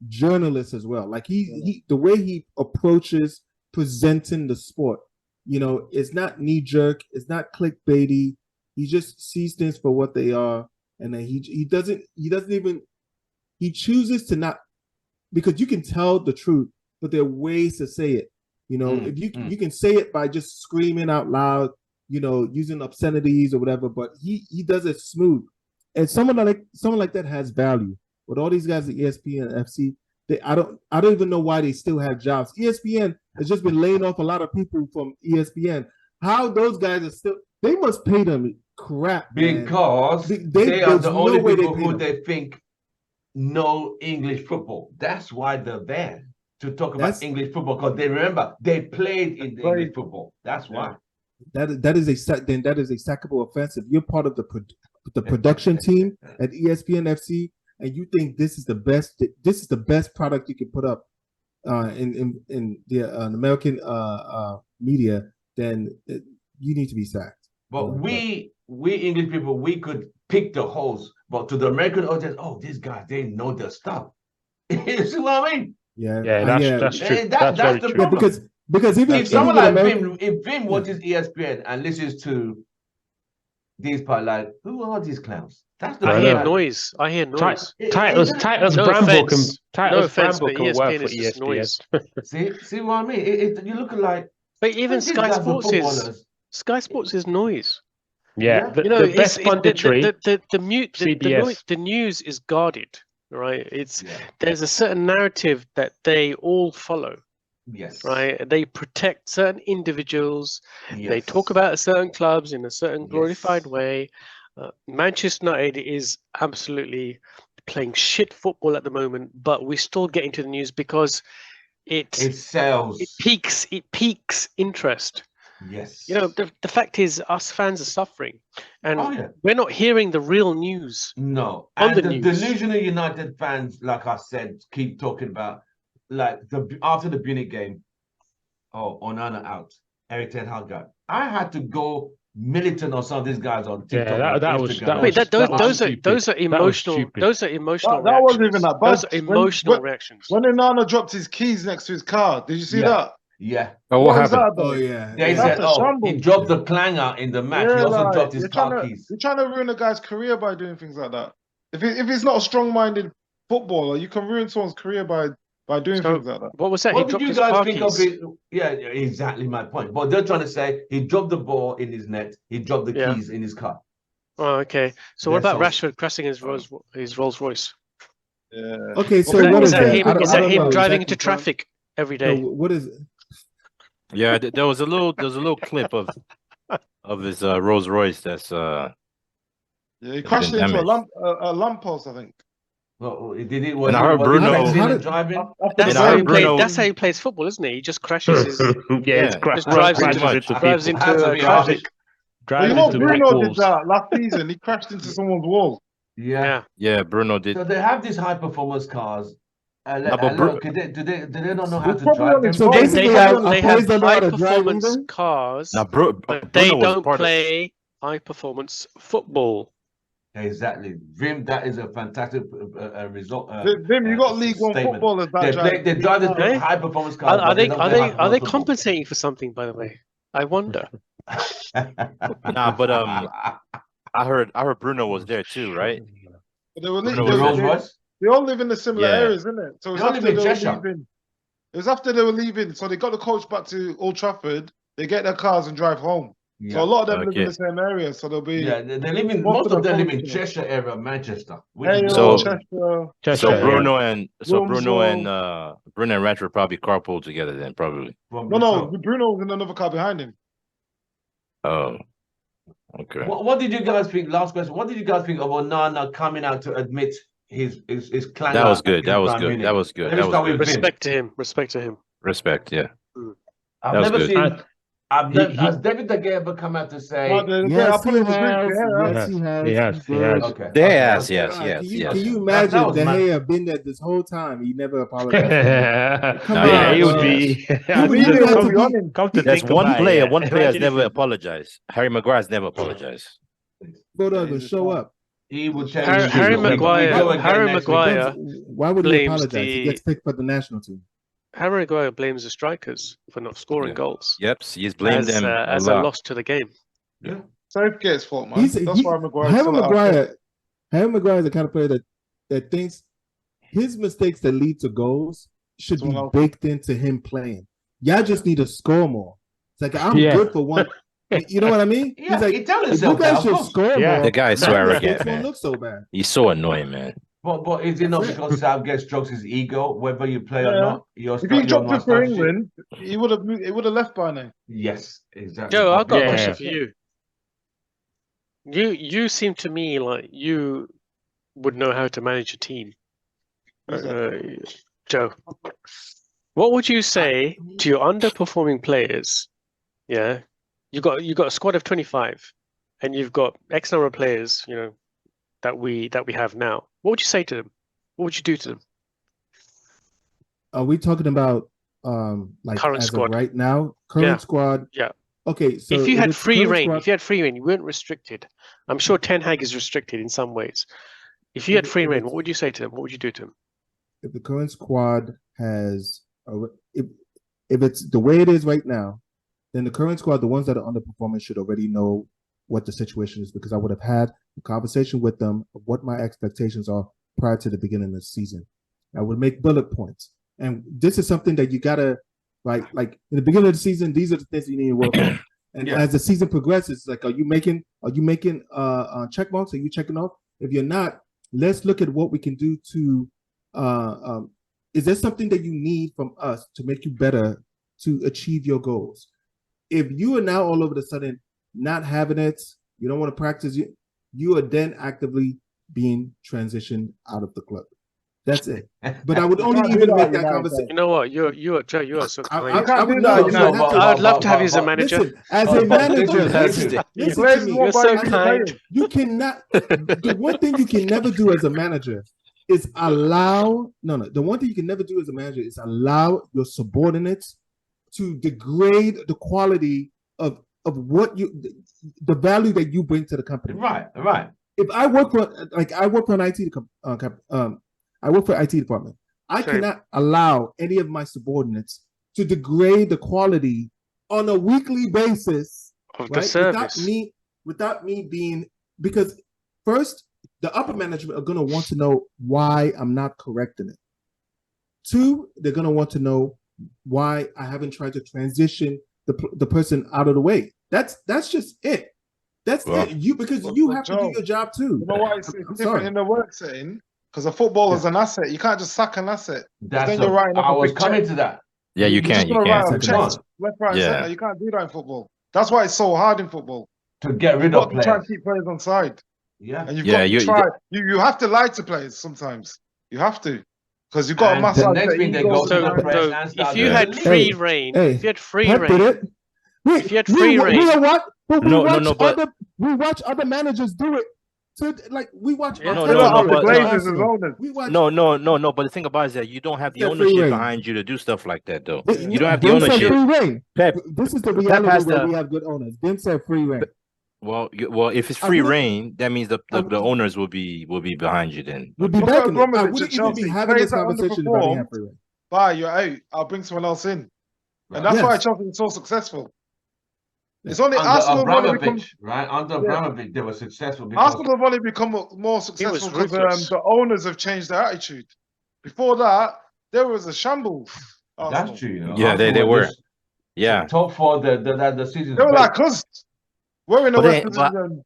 journalist as well. Like he the way he approaches presenting the sport, it's not knee jerk, it's not clickbaity. He just sees things for what they are, and then he doesn't even chooses to not, because you can tell the truth, but there are ways to say it. If you can say it by just screaming out loud, using obscenities or whatever, but he does it smooth. And someone like that has value. But all these guys at ESPN and FC, I don't even know why they still have jobs. ESPN has just been laying off a lot of people from ESPN. How those guys are still? They must pay them crap, man. because They- they are there's the no only way they people pay who them. they think know English football. That's why they're there to talk about That's- English football, because they remember they played in the Played. English football. That's why. That is a sackable offense. If you're part of the production team at ESPN FC and you think this is the best product you can put up in the American media, then you need to be sacked. But we English people, we could pick the holes. But to the American audience, these guys, they know their stuff. You see what I mean? Yeah, that's true. And That's very the true. Yeah, problem. because even If someone like American, Vim, if Vim watches ESPN and listens to these part, like, who are these clowns? That's the I I hear know. noise. I hear noise. Titus No Bramble can offense. Titus offense, Bramble but can work ESPN for is just ESPN. noise. See what I mean? You look like But even these Sky guys are Sports is footballers. Sky Sports is noise. Yeah, Yeah. the best punditry. The news is guarded, right? Yeah. There's a certain narrative that they all follow, Yes. right? They protect certain individuals. Yes. They talk about certain clubs in a certain glorified Yes. way. Manchester United is absolutely playing shit football at the moment, but we're still getting to the news because It it sells. piques interest. Yes. You know, the fact is, us fans are suffering, and Oh, yeah. we're not hearing the real news. No. On And the the news. delusional United fans, like I said, keep talking about, like, after the Munich game, Onana out, Eric Ten Hag out. I had to go militant on some of these guys on TikTok. Yeah, and that was Instagram. that Wait, was that was those are stupid. those are That was emotional. stupid. Those are emotional. That wasn't reactions. even that Those bad. are emotional reactions. When Onana dropped his keys next to his car, did you see Yeah. that? Yeah. Oh, What what was happened? that Oh about? yeah. They yeah. said, That's a he shambles. dropped the clanger in the match. He Yeah, also like, dropped his car you're keys. trying to ruin a guy's career by doing things like that. If he's not a strong-minded footballer, you can ruin someone's career by doing So things like that. what was that? What He did dropped you his guys car think keys. of it? Yeah, exactly my point. But they're trying to say he dropped the ball in his net. He dropped the Yeah. keys in his car. Oh, okay. So what That's about all. Rashford crashing his Rolls Royce? Yeah. Okay, so Is that, what is is that that? him? I don't, Is I that don't him know. Is driving that into confirmed? traffic every No, day? what is it? Yeah, there was a little clip of his Rolls Royce that's Yeah, he it's crashed been into damaged. a lamppost, I think. Well, did it? And Was I it? heard Was Bruno- it How texting did- and driving? After That's And the I how heard he game, plays. Bruno- That's how he plays football, isn't he? He just crashes his. Yeah, Just crash drives crashes into into drives people. Has to into be drives, harsh. but Drives you know into brick Bruno did walls. that last season. He crashed into someone's wall. Yeah. yeah. Yeah, Bruno did. So they have these high performance cars. No, but Look, do they not know how He's to probably drive on them? his So phone. basically, They He's have probably on his players don't know how high to drive performance either? cars, Now, but they Bruno was don't part of. play high performance football. Exactly, Vim. That is a fantastic result. Vim, you got League One statement. footballers that drive. They drive this Okay. high performance cars. Are but they don't are play they high-performance football. compensating for something? By the way, I wonder. Nah, but I heard Bruno was there too, right? They were Bruno The was Rolls there. Royce. They all live in the similar Yeah. areas, isn't it? So it's They all live after in they were Cheshire. leaving. It was after they were leaving, so they got the coach back to Old Trafford. They get their cars and drive home. So a Yeah, lot of them live in Okay. the same area. So they'll be yeah. They live in. most Most of of them them live in probably- Cheshire area, Manchester. Which is Hale, So- Cheshire. Cheshire, So yeah. Bruno and Wilmslow. Bruno and Rashford probably carpool together then, probably. No, Bruno was in another car behind him. Oh, okay. What did you guys think? Last question. What did you guys think of Onana coming out to admit his clanger? That was good. That against was Bayern good. Munich? That was good. Let me That was start good. with Vim. Respect to him. Respect to him. Respect, yeah. I've That was never good. seen. And Has David De Gea ever come out to say? Yes, he has. He Yes, he has. He has. He's He good. has. Okay. Yes, okay, yes, okay. yes, Can you, yes. can you That imagine was De mad. Gea been there this whole time? He never apologized. Come Nah, on, Yeah, he would bro. be. He would Media have will to be be- on him. Come to There's think one about player. it, One player has imagine never if apologized. Harry Maguire's never apologized. Go down and show up. He would tell Harry, you. Harry we go Maguire. again Harry next week. Maguire. Why would he blames apologize? He the- gets picked for the national team. Harry Maguire blames the strikers for not scoring Yeah. goals Yep, he's blamed them as a a lot. loss to the game. Southgate's fault, man. That's why Maguire's Harry still at our club. Harry Maguire is the kind of player that thinks his mistakes that lead to goals should be Someone else. baked into him playing. Y'all just need to score more. It's like I'm Yeah. good for one. You know what I mean? Yeah, He's like, he tells if you himself that, guys of should course. score Yeah. more. The guy is so my arrogant, mistakes won't man. look so bad. He's so annoying, man. But is it not That's it. because Southgate strokes his ego, whether you play or Yeah. not? If he dropped it for England, he would have left by now. Yes, exactly. Joe, I've got a Yeah. question for you. You seem to me like you would know how to manage a team. Who's Joe, what would you say to your underperforming players? Yeah, you got a squad of 25, and you've got X number of players, you know, that we have now. What would you say to them? What would you do to them? Are we talking about like Current as squad. of right now? Current Yeah. squad. Yeah. Okay, so If you had it's free current reign, squad- if you had free reign, you weren't restricted. I'm sure Ten Hag is restricted in some ways. If you had free If reign, it's- what would you say to them? What would you do to them? if the current squad has if it's the way it is right now, then the current squad, the ones that are underperforming, should already know what the situation is, because I would have had a conversation with them of what my expectations are prior to the beginning of the season. I would make bullet points, and this is something that you gotta like in the beginning of the season. These are the things you need to work on. And Yeah. as the season progresses, like, are you making check marks? Are you checking off? If you're not, let's look at what we can do to. Is there something that you need from us to make you better to achieve your goals? If you are now all of a sudden not having it, you don't want to practice, you are then actively being transitioned out of the club. That's it. But I would You only can't do even that, make that United. conversation. You know what? Joe. You are so crazy. You can't would do know. that, You United. would have to. I'd love to have you as a manager. Listen, as But- a but manager, listen, listen Players to me. won't You're buy so into kind. players. You cannot. The one thing you can never do as a manager is allow. No. The one thing you can never do as a manager is allow your subordinates to degrade the quality of what the value that you bring to the company. Right. If I work for an IT I work for IT department. I Same. cannot allow any of my subordinates to degrade the quality on a weekly basis Of the service. without me being, because first the upper management are going to want to know why I'm not correcting it. Two, they're going to want to know why I haven't tried to transition the person out of the way. That's just it. That's Well, it. Because but you have to do Joe, your job too. You know why it's I'm different sorry. in the work setting? Because a football is an asset. You can't just sack an asset. That's Then you're writing up I a was big coming check. to that. Yeah, you You're just can. You gonna write can. up Second checks left, right, and Yeah. center. You can't do that in football. That's why it's so hard in football. To get You've rid got of to try players. and keep players on side, Yeah. and you've Yeah, got to you- try. You have to lie to players sometimes. You have to, because you've got to And massage the next their thing they egos go to the behind press So and if start you doing had the league. free reign, if you had free Pep did reign, it. if you had free reign- you know what? But No, we watch other managers do it. So we watch. Yeah. No, Fill no, it no, up the but- Glazers as owners. We watch. No. But the thing about it is that you don't have the Said free ownership reign. behind you to do stuff like that, though. You don't have the Ben said ownership. free reign. Pep, This is the Pep reality has where the- we have good owners. Ben said free reign. well, if it's I free wouldn't- reign, that means the owners will be behind you then. We'd be Look at backing it. I Abramovich wouldn't at even be Chelsea. having Players this that conversation if I didn't have free reign. Bye, you're out. I'll bring someone else in, Right. and that's why Yes. Chelsea is so successful. Yeah. It's only Under Arsenal have only become Abramovich, right? Under Yeah. Abramovich, they were successful because Arsenal have only become more successful because ruthless. the owners have changed their attitude. Before that, there was a shambles. Arsenal. that's true. You know, Yeah, they Arsenal were. just Yeah, top four the season. They were like us. We're in the But West they- but- Division.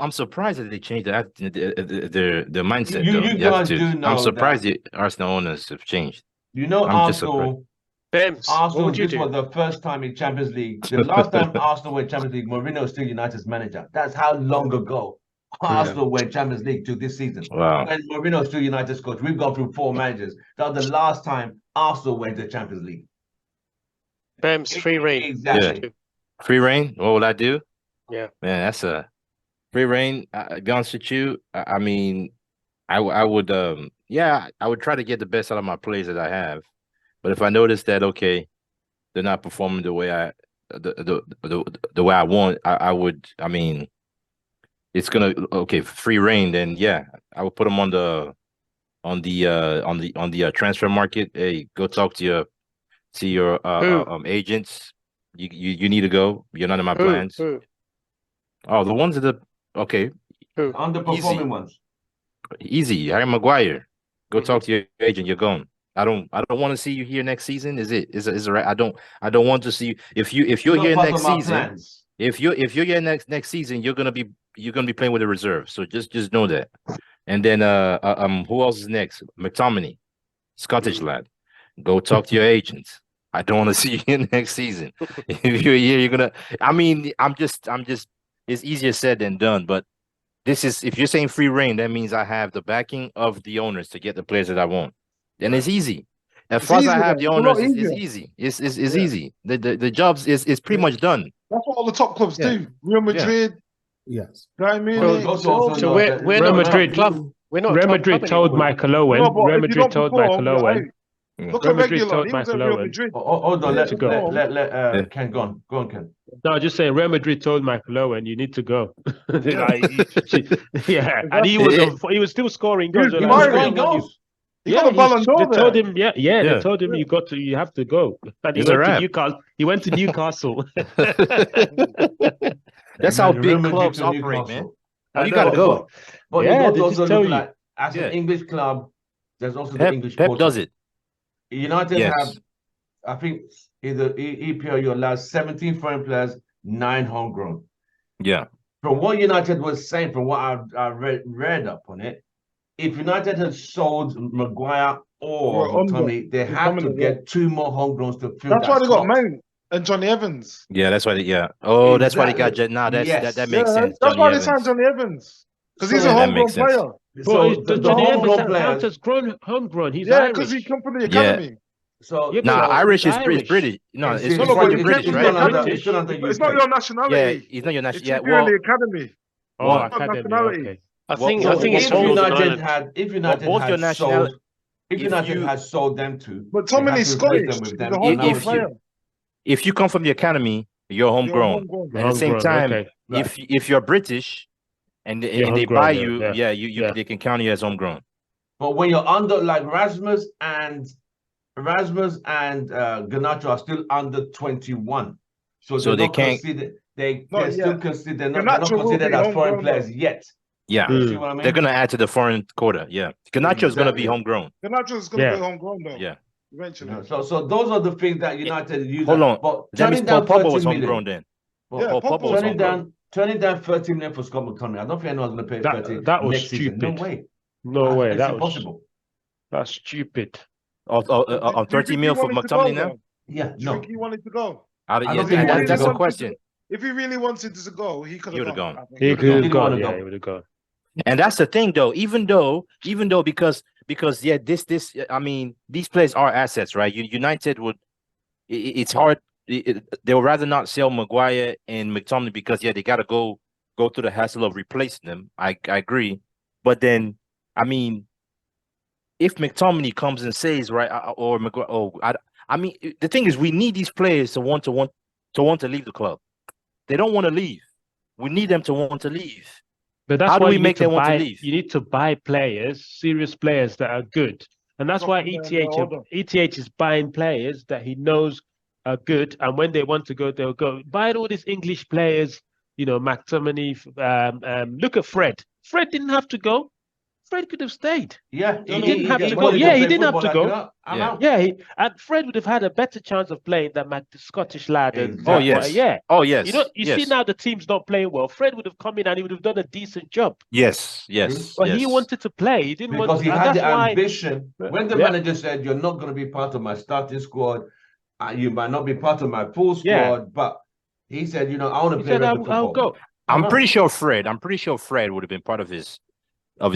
I'm surprised that they changed the mindset. You though. guys have to. do know I'm surprised that. the Arsenal owners have changed. You know, I'm just Arsenal. Bems, what Arsenal, would you this was do? the first time in Champions League. The last time Arsenal were in Champions League, Mourinho was still United's manager. That's how long ago Arsenal were in Champions League to this season. Wow. When Mourinho was still United's coach, we've gone through 4 managers. That was the last time Arsenal went to Champions League. Bems, free reign. Exactly. Free reign. What would I do? Yeah. Man, that's a free reign. Be honest with you, I mean, I would I would try to get the best out of my players that I have. But if I notice that okay, they're not performing the way the way I want, I would. I mean, it's gonna free reign. Then yeah, I would put them on the transfer market. Hey, go talk to your agents. You need to go. You're not in my plans. Who? Oh, the ones that okay, Underperforming ones. easy. Harry Maguire, go talk to your agent. You're gone. I don't want to see you here next season. Is it right? I don't want to see you. If you're here next season, if you're here next season, you're gonna be playing with the reserve. So just know that. And then who else is next? McTominay, Scottish lad. Go talk to your agents. I don't want to see you here next season. If you're here, you're gonna. I mean, I'm just. It's easier said than done, but this is if you're saying free reign, that means I have the backing of the owners to get the players that I want. And it's easy. As far as I have the owners, it's easy. It's easy. The jobs is pretty much done. That's what all the top clubs do. Real Madrid. Yes. Bayern Munich, So we're Real not Madrid- top club. We're not Real top Madrid club told anymore. Michael Owen. No, but Real if you Madrid don't told perform, Michael you're Owen. out. Look Real at Madrid Regulon. told He was Michael at Real Owen. Madrid. Hold on, Yeah, to go. let Ken go on. Go on, Ken. No, just saying, Real Madrid told Michael Owen, you need to go. Yeah, and he was still scoring goals. He They're was like, scoring goals. He got a Ballon d'Or they told there. him, they told him you have to go. And he He's a went to rap. Newcastle. He went to Newcastle. That's how Man, big Real Madrid clubs to operate, Newcastle. man. I You know, gotta go. But Yeah, you got they to just also tell look you. like as Yeah. an English club, there's also the Pep English Pep culture. does it. United Yes. have, I think, either EPL, you allow 17 foreign players, 9 homegrown. Yeah. From what United was saying, from what I read up on it, if United had sold Maguire or Or under. McTominay, they had to McTominay, get 2 more homegrowns to fill That's that why they got slot. Mount and Johnny Evans. Yeah, that's why. Oh, that's why they got. Exactly. Nah, that Yes. that makes sense. That's Johnny why they Evans. signed Johnny Evans. Because he's a Yeah, that homegrown makes sense. player. So But Johnny Evans homegrown that players. counts as homegrown. He's Yeah, Irish. because he come from the Yeah. academy. So Yeah, but Nah, he's Irish is Irish. British. No, It's- it's it's- No, but you're he British, came it's from still the right? under, academy. it's still under It's not UK. your nationality. Yeah, he's not your It's national. just Yeah, you're in well, the academy. Oh, What? It's not academy. nationality. Okay. I think Well, I think it's if well, Northern United Ireland. had, if United both had your nationality- sold, if if United you- had sold them to, But they had Tomini's to replace Scottish. them with He's them. a And homegrown now player. if you come from the academy, you're homegrown. homegrown. At the same time, Okay. if you're British and they You're buy homegrown, you, yeah. Yeah. they can count you as homegrown. But when you're under, like Rasmus and Garnacho are still under 21, so So they're they not can't- considered. Not They're still yet. considered. They're not Garnacho will considered be as foreign homegrown, players though. yet. Yeah, You see what I mean? they're gonna add to the foreign quota. Yeah, Garnacho is gonna be Exactly. homegrown. Garnacho's going to Yeah. be homegrown, though. Yeah. Eventually. You know, so those are the things that United use. Hold on. But That means turning Paul down Pogba 30 was million. homegrown then. Yeah, Paul Pogba Pogba was was homegrown. Turning down 30 million for Scott McTominay. I don't think anyone's going to pay 30 That was next season. No stupid. way. No way. It's That was impossible. that's stupid. On Do you 30 think mil he for wanted to go, McTominay now? though? Yeah, Do you no. think he wanted to go? I don't yeah, think he wanted that's to a go. question. If he really wanted to go, he could He have would've gone. gone. I think. He He could have didn't wanna gone. go. Yeah, he would have gone. And that's the thing, though. Even though, because yeah, this I mean, these players are assets, right? United would. It's hard. They would rather not sell Maguire and McTominay because they got to go through the hassle of replacing them. I agree, but then I mean, if McTominay comes and says right or Maguire, I mean, the thing is, we need these players to want to leave the club. They don't want to leave. We need them to want to leave. But that's How do why we you make need to them want to buy. leave? You need to buy players, serious players that are good, and that's why Drop them there, hold on. ETH is buying players that he knows are good, and when they want to go, they'll go. Buy all these English players, McTominay. Look at Fred. Fred didn't have to go. Fred could have stayed. Yeah, He didn't have to go. wanted Yeah, he play didn't have football, to like, go. I'm Yeah. out. Yeah, and Fred would have had a better chance of playing than the Scottish lad. And Exactly. Oh yes. yeah. Oh yes. You see now the team's not playing well. Fred would have come in and he would have done a decent job. Yes. But yes. he wanted to play. He didn't Because want. he And had that's the why. ambition. When the Yeah. manager said, "You're not going to be part of my starting squad, you might not be part of my full squad," Yeah. but he said, "I want to He play said, regular "I'll football." go." I'm out. pretty sure Fred would have been part of his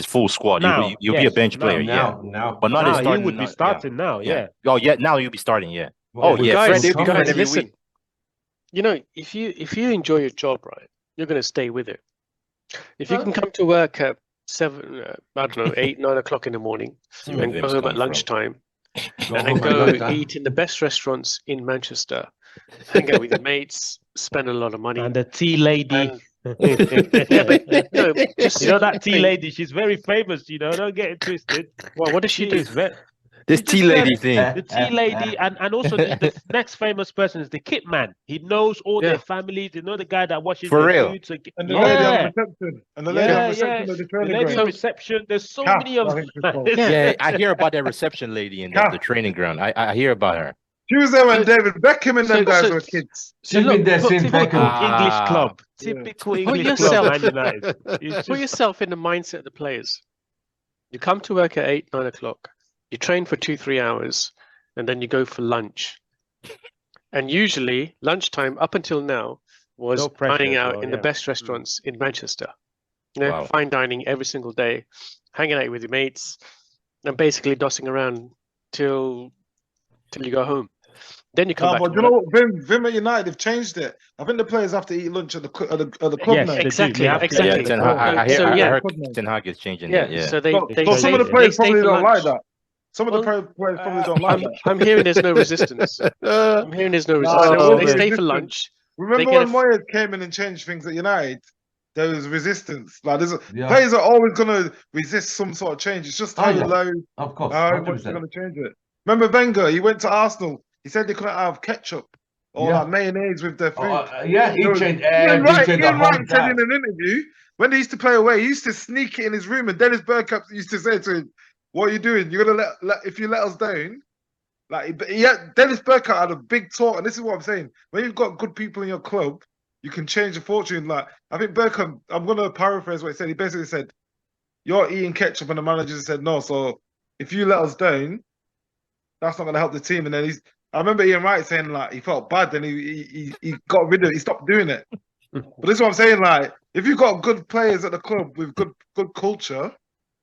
full squad. Now, You'll be a yes, bench now. player, Now, but not his Now he starting. would be not- starting now. Yeah. Oh yeah, now you'll be starting. Yeah. Well, Oh yeah, guys, Fred. They'll be guys, Fred every listen. week. If you enjoy your job, right, you're going to stay with it. If you Well- can come to work at 8, 9 o'clock in the morning See where and go Vim's home coming at from. lunchtime Go and home at go lunchtime. eat in the best restaurants in Manchester, hang out with your mates, spend a lot of money. And the tea lady. And- Yeah, but no, just that tea think- lady. She's very famous. Don't get it twisted. Well, what does she do? is very. This She tea just lady said- thing. The tea lady, and also the next famous person is the kit man. He knows all Yeah. their families. You know the guy that washes For their real? food. So, And the lady on yeah, reception. And the lady on yeah, reception yeah. of the The training lady on ground. reception. There's so Kath, many of I them. think it's called. Yeah, I hear about that reception lady in the training ground. I hear about her. She was there when So- David Beckham and them guys were kids. She's been there since typical Beckham. English Ah. club. Yeah. Typical English yourself- club, Man United. It's Put just- yourself in the mindset of the players. You come to work at 8, 9 o'clock. You train for 2-3 hours, and then you go for lunch. And usually, lunchtime up until now was No pressure dining as out well, in the yeah. best restaurants in Manchester. Wow. Fine dining every single day, hanging out with your mates, and basically dossing around till you go home. Then you come back. But to you know work. what? Vim at United have changed it. I think the players have to eat lunch at the club Yes, now. they do. Exactly, You have to- exactly. Yeah, Ten Hag, I So, hear, yeah. I heard Ten Hag is changing Yeah, that. Yeah. so they So they some of the stay- players they stay probably for don't like lunch. that. Some of the Well, players probably don't like that. I'm hearing there's no resistance. I'm hearing there's no resistance. there will They be stay for resistance. lunch. Remember get when a- Moyes came in and changed things at United? There was resistance. Like Yeah. players are always gonna resist some sort of change. It's just how yeah. low, Of course, how 100%. much they're gonna change it. Remember Wenger? He went to Arsenal. He said they couldn't have ketchup or Yeah. like mayonnaise with their food. Yeah, he So, changed Ian Wright, everything. Ian Wright said in an interview when he used to play away, he used to sneak it in his room, and Dennis Bergkamp used to say to him, "What are you doing? You're gonna let if you let us down." Like Dennis Bergkamp had a big talk, and this is what I'm saying. When you've got good people in your club, you can change the fortune. Like I think Bergkamp, I'm gonna paraphrase what he said. He basically said, "You're eating ketchup," and the manager said, "No." So if you let us down, that's not gonna help the team. And then I remember Ian Wright saying like he felt bad, and he got rid of it. He stopped doing it. But this is what I'm saying. Like if you've got good players at the club with good culture,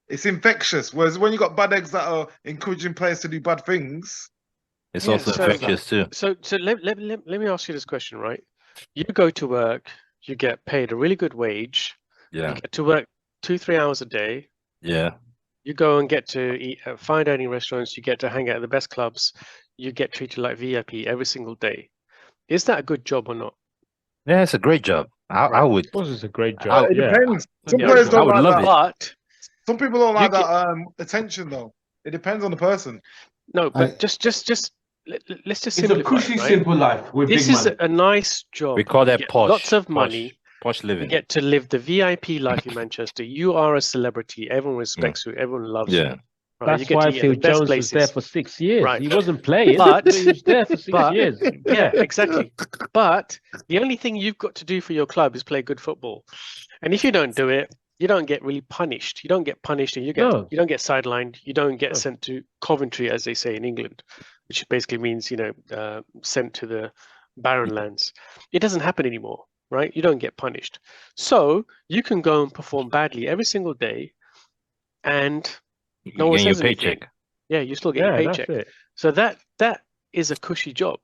it's infectious. Whereas when you got bad eggs that are encouraging players to do bad things, It's Yeah, also so- infectious too. So let me ask you this question, right? You go to work, you get paid a really good wage, you Yeah, get to work 2-3 hours a day, yeah. you go and get to eat at fine dining restaurants, you get to hang out at the best clubs, you get treated like VIP every single day. Is that a good job or not? Yeah, it's a great job. I Right. would. Of course, it's a great I- job. it Yeah. depends. Some Yeah, players I don't would like love that. it. But Some people don't You like get- that attention though. It depends on the person. no, but I- just let's just It's a simplify cushy, it, right? simple life with This big is money. a nice job. We call You that get posh. lots of posh- money. Posh You living. get to live the VIP life in Manchester. You are a celebrity. Everyone respects you. Everyone loves Yeah. you. Right? You That's get why to eat at Phil the best Jones places. was there for 6 years. Right. He wasn't playing, But- but he was there for 6 but- years. Yeah, exactly. But the only thing you've got to do for your club is play good football. And if you don't do it, you don't get really punished. You don't get punished and you No. don't get sidelined. You don't get No. sent to Coventry, as they say in England, which basically means, sent to the barren lands. It doesn't happen anymore, right? You don't get punished. So you can go and perform badly every single day and no You one getting your says anything. paycheck. yeah, you still get Yeah, your that's paycheck. it. So that is a cushy job.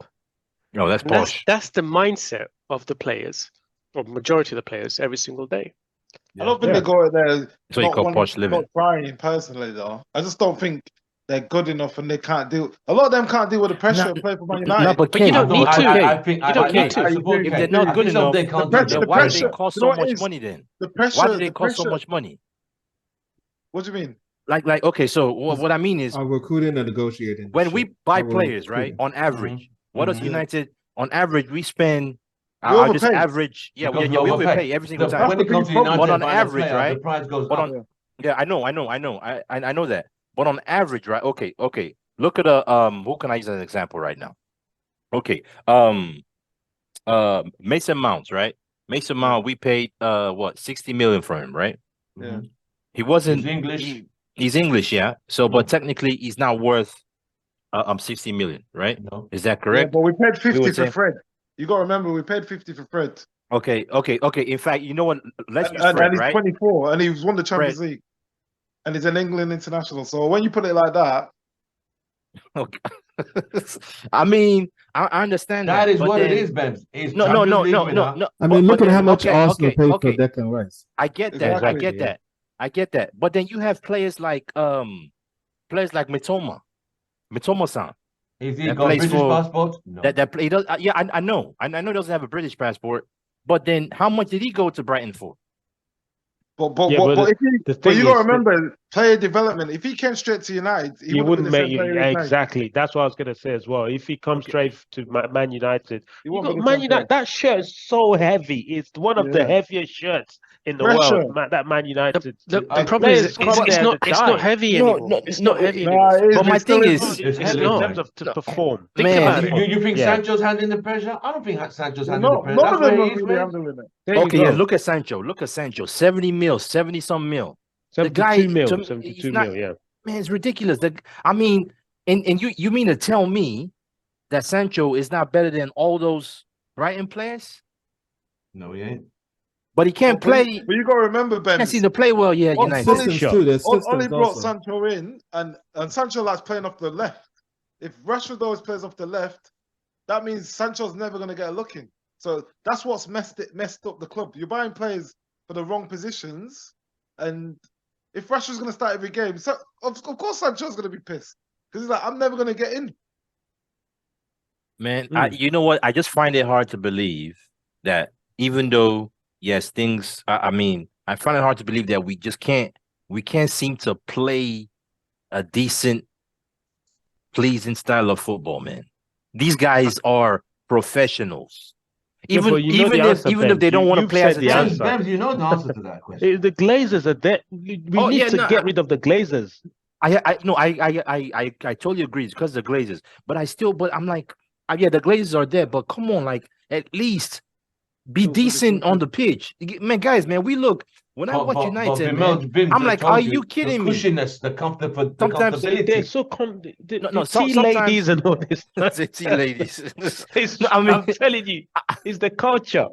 Oh, that's And posh. that's the mindset of the players, or majority of the players, every single day. I don't think Yeah. they go out there That's what you not call wanting- posh living. not trying personally though. I just don't think they're good enough and they can't deal. A lot of them can't deal with the pressure No, of playing for Man No, United. but But you Kane, don't need to. I think You don't need to. I support if Kane. they're not I good think some enough, they can't the do pressure- that. then why do they pressure- cost you know so what much it is? money then? The pressure. Why do they the cost so pressure- much money? What do you mean? Like, okay, so what I mean is Are recruiting and negotiating. when we shit. buy Are we players, right? recruiting? On average, what does Mhm. United on average we spend? We I'll just overpay. average. Yeah, Because we we overpay overpay. every single The- time. when it comes to But United on buying a average, player, right? the price goes But up. on- Yeah, I know. I know that. But on average, right? Okay. Look at who can I use as an example right now? Okay. Mason Mounts, right? Mason Mount, we paid 60 million for him, right? Yeah. He wasn't He's English. He's English, yeah. So, but technically, he's not worth 60 million, right? No. Is that Yeah, correct? but we paid 50 would for say- Fred. You got to remember, we paid 50 for Fred. Okay. In fact, you know what? Let's use And Fred, he's right? 24 and he's won the Champions Fred. League. And he's an England international. So when you put it like that, Okay. I mean, I understand That is but what it then- is, Babs. It's No. Champions League winner. I mean, look but at how then- much okay, Arsenal okay, paid okay. for Declan Rice. I get that. Exactly, I get that. But then you have players like Mitoma-san. Is he That got a plays British for- passport? No. That play does. Yeah, I know. I know he doesn't have a British passport. But then, how much did he go to Brighton for? but Yeah, but if he, the but thing you got to is that- remember player development. If he came straight to United, he You wouldn't be the make same player he's now. exactly. That's what I was gonna say as well. If he comes straight to Man United, He you won't got be the Man same United. That shirt is so heavy. It's one of the Yeah. heaviest shirts in the Pressure. world. That Man United. The I- problem is players it's, come it's there not to it's die. not heavy No, anymore. no, It's no, not heavy Nah, anymore. it is, But my it still thing is. is- It's It's in not. terms of to perform. Think Man, about it. You think Yeah. Sancho's handling the pressure? I don't think Sancho's handling the No, pressure. none That's of them where are he is, really man. handling it. There you Okay, go. yeah, look at Sancho. 70 mil, 70 some mil. The 72 guy, mil, to me, 72 he's not- mil, yeah. Man, it's ridiculous. I mean, and you mean to tell me that Sancho is not better than all those Brighton players? No, he ain't. But he can't play. But you got to remember, Ben. Can't seem to play well. Yeah, Well, United. Solly- Systems too. There's Only systems brought also. Sancho in, and Sancho likes playing off the left. If Rashford always plays off the left, that means Sancho's never going to get a look in. So that's what's messed up the club. You're buying players for the wrong positions, and if Rashford's going to start every game, so of course Sancho's going to be pissed because he's like, I'm never going to get in. Man, Mm. you know what? I just find it hard to believe that even though, yes, things, I mean, I find it hard to believe that we can't seem to play a decent, pleasing style of football, man. These guys are professionals. Yeah, Even but you know the if answer, even Ben. if they don't want to You've play as said a the team. answer. Babs, you know the answer to that question. The Glazers are there. We Oh, need yeah, to no, get rid of the Glazers. I totally agree because the Glazers, but I'm like, yeah, the Glazers are there, but come on, like at least be Still pretty decent on good. the pitch, man. Guys, man, we look when I watch United, man. Vim, I'm I like, told are you kidding the me? cushiness, the comfort, the Sometimes They're comfortability. so No, the so- tea sometimes- ladies and all this. That's it, tea ladies. It's, No, I mean- I'm telling you, it's the culture.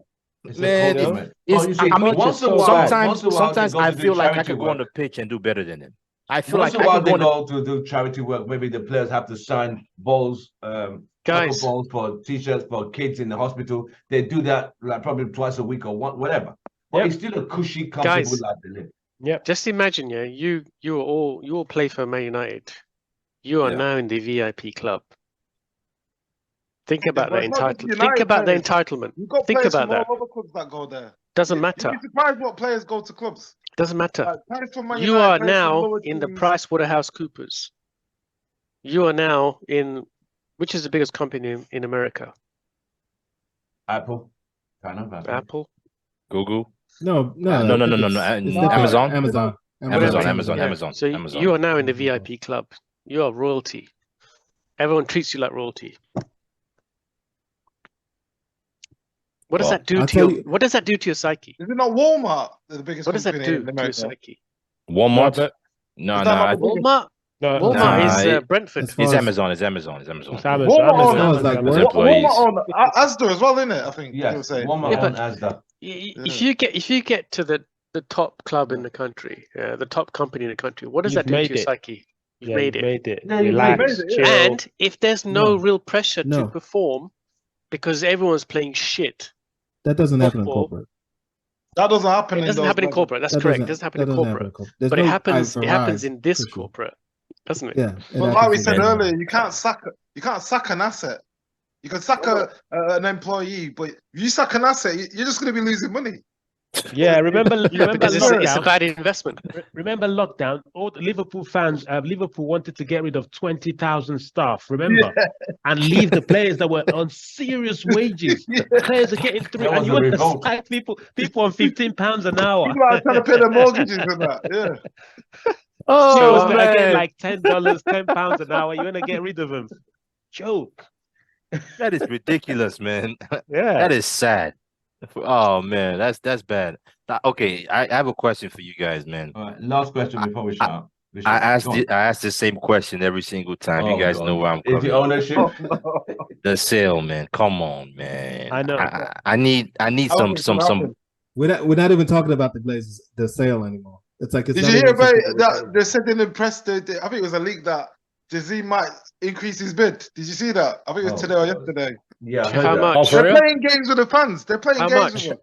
It's Man, a know? compliment. it's, But you see, I mean, once in a so while, bad. sometimes, once in a while, they sometimes go I to do feel like I charity could go on work. the pitch and do better than him. I feel Once like in a I while, could go they on the go to do charity work. Maybe the players have to sign balls, soccer Guys, balls for t-shirts for kids in the hospital. They do that like probably twice a week or whatever. But Yep. it's still a cushy, comfortable Guys. life to live. Yep. just imagine, yeah, you all play for Man United. You are Yeah. now in the VIP club. Think Yeah, about but the it's not just entitlement. Think United about the players. entitlement. You've got Think players about from all that. over clubs that go there. Doesn't You'd matter. be surprised what players go to clubs. Doesn't matter. Players from Man You United, are players from now lower in the teams. PricewaterhouseCoopers. You are now in, which is the biggest company in America? Apple, kind of. Apple. Google. No, No, no, no, no, I think no, it's- no. it's Amazon? Amazon. Amazon, Whatever. Amazon, Yeah. Amazon, So Amazon. you are now in the Amazon. VIP club. You are royalty. Everyone treats you like royalty. What does Well, that do I'll to tell your? you- What does that do to your psyche? Is it not Walmart, the biggest What does that company do in to your America? psyche? Walmart? but- No, Is no, that not the biggest? Walmart. No, Walmart Nah, is it- Brentford. As far it's as- Amazon. It's Amazon. It's Amazon. It's Amazon. Walmart Amazon, owns- Amazon, like As what? employees. Walmart on Asda as well, isn't it? I think you were Yes, saying. Walmart Yeah, on but- Asda. If you get to the top club in the country, the top company in the country, what does You've that do to made your it. psyche? You've Yeah, made you it. made it. Yeah, you Relax, made it, yeah. chill. And if there's no No. real pressure to No. perform because everyone's playing shit, That doesn't happen in Football. corporate. That doesn't happen. it doesn't happen in corporate. That's That correct. It doesn't- doesn't happen that in doesn't corporate. There's But it no happens. It happens Verizon, in this for sure. corporate, doesn't it? Yeah. it But like happens we in said corporate. earlier, you can't sack an asset. You can sack an employee, but if you sack an asset, you're just going to be losing money. Yeah, remember Yeah, because it's a lockdown. bad investment. Remember lockdown? All the Liverpool fans, Liverpool wanted to get rid of 20,000 staff. Remember, and leave the players that were on serious wages. Players are getting through, That and was you a want to revolt. sack people on £15 an hour. People are trying to pay their mortgages and that. Yeah. Girls Oh that are getting man, like $10, £10 an hour. You want to get rid of them? Joke. that is ridiculous, man. Yeah. That is sad. Oh man, that's bad. Okay, I have a question for you guys, man. All right, last question before we shut up. I ask the same question every single time. Oh, you guys God. know where I'm Is coming. the ownership? The sale, man. Come on, man. I know. I need I don't some think it's gonna happen. We're not even talking about the Glazers, the sale anymore. It's like it's Did not you hear even about something we're that? talking They said in the press, I think it was a leak that Jay-Z might increase his bid. Did you see that? I think it was Oh, today or God. yesterday. Yeah, I heard How that. much? Oh, for They're real? playing games with the fans. They're playing How games much? with them.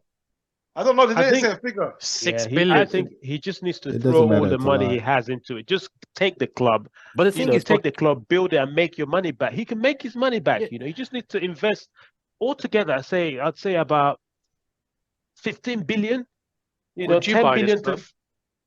I don't know. They I didn't think- say a figure. Six Yeah, billion. I think he just needs to It throw doesn't all matter, the it's a money lie. he has into it. Just take the club, But the thing is, take the club, build it, and make your money back. He can make his money back. Yeah. You just need to invest altogether. I'd say about 15 billion. Would you 10 buy billion this, to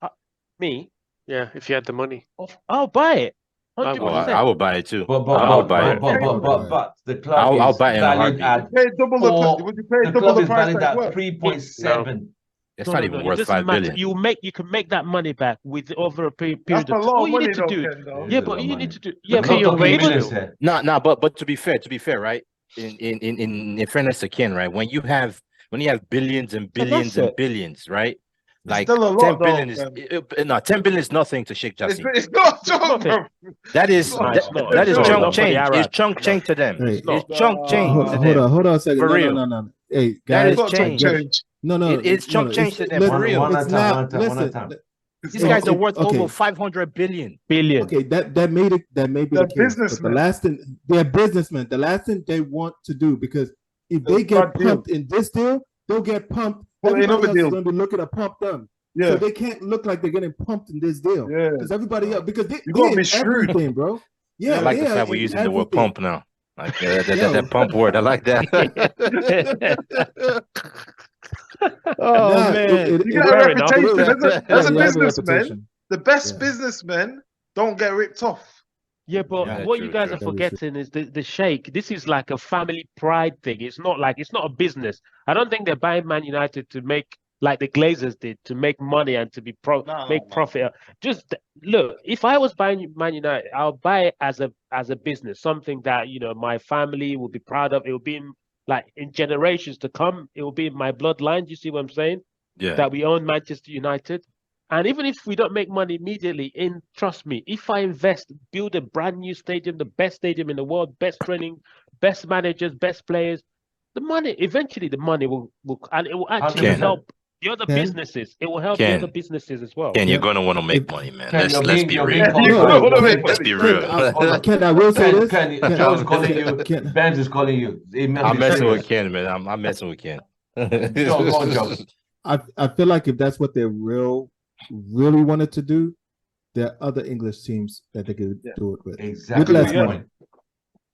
man? me. Yeah, if you had the money. I'll buy it. I 100%. would. I will buy it too. But I'll buy it. the club I'll is buy it in a valued heartbeat. at Pay double the. four- Would you pay the double club the is price valued that at worth? 3.7. It's not even It worth doesn't 5 matter. billion. You can make that money back with over a period That's of a time. lot All of you money, need to though, do. Ken, though. It Yeah, is a but lot of you money. need to do. Look but at your Not talking wage millions bill. here. No, but to be fair, right? In fairness to Ken, right? When you have billions and billions and asset. billions, right? Like still a lot, 10 though, billion is Ken. no 10 billion is nothing to Sheikh It's, Jassim. it's not a joke, nothing. bro. That is No, it's not. that is It's chunk not for the change. It's Arabs. chunk change to them. Hey, not. It's chunk change Hold, to hold them. on, hold on a second. For No, real. no. Hey, That guys, is Not chunk change. change. no. It's chunk change to them, for real. One at It's a time, not. one at a Listen, time. These guys are worth okay. over 500 billion. Billion. Okay, that may be They're the case. But the businessmen. last thing they're businessmen. The last thing they want to do, because if they It's bad get pumped in this deal, they'll get pumped. Well, in Everybody other else is deals. going to be looking to pump them. Yeah. So they can't look like they're getting pumped in this deal. Yeah. Because everybody else, because You gotta they're be in shrewd. everything, bro. Yeah, I like the they are fact we're in using the word everything. pump now. Like that pump word. I like that. Oh Nah, man. You got a Fair enough. reputation. As a you have a businessman, reputation. the best Yeah. businessmen don't get ripped off. Yeah, but Yeah, what true, you guys true. are That is true. forgetting is the Sheikh. This is like a family pride thing. It's not a business. I don't think they're buying Man United to make like the Glazers did, to make money and to be No. profit. Just look, if I was buying Man United, I'll buy it as a business, something that my family will be proud of. It will be in generations to come. It will be in my bloodline. Do you see what I'm saying? Yeah. That we own Manchester United. And even if we don't make money immediately, trust me, if I invest, build a brand new stadium, the best stadium in the world, best training, best managers, best players, the money, eventually the money will and it will actually 100%. help the other Ken? businesses. It will help the Ken. other businesses as well. Ken, you're Yeah. gonna want to make If- money, man. Ken, Let's be you're real. being You called. wanna make Let's money. be Ken, real. Ken, I will say this. Ken, Joe is calling Ken, you. Ken, Benz is calling you. It must I'm be messing with serious. Ken, man. I'm messing with Ken. Joe, go on, Joe. I feel like if that's what they really wanted to do, there are other English teams that they could do it with. Exactly less my money. point.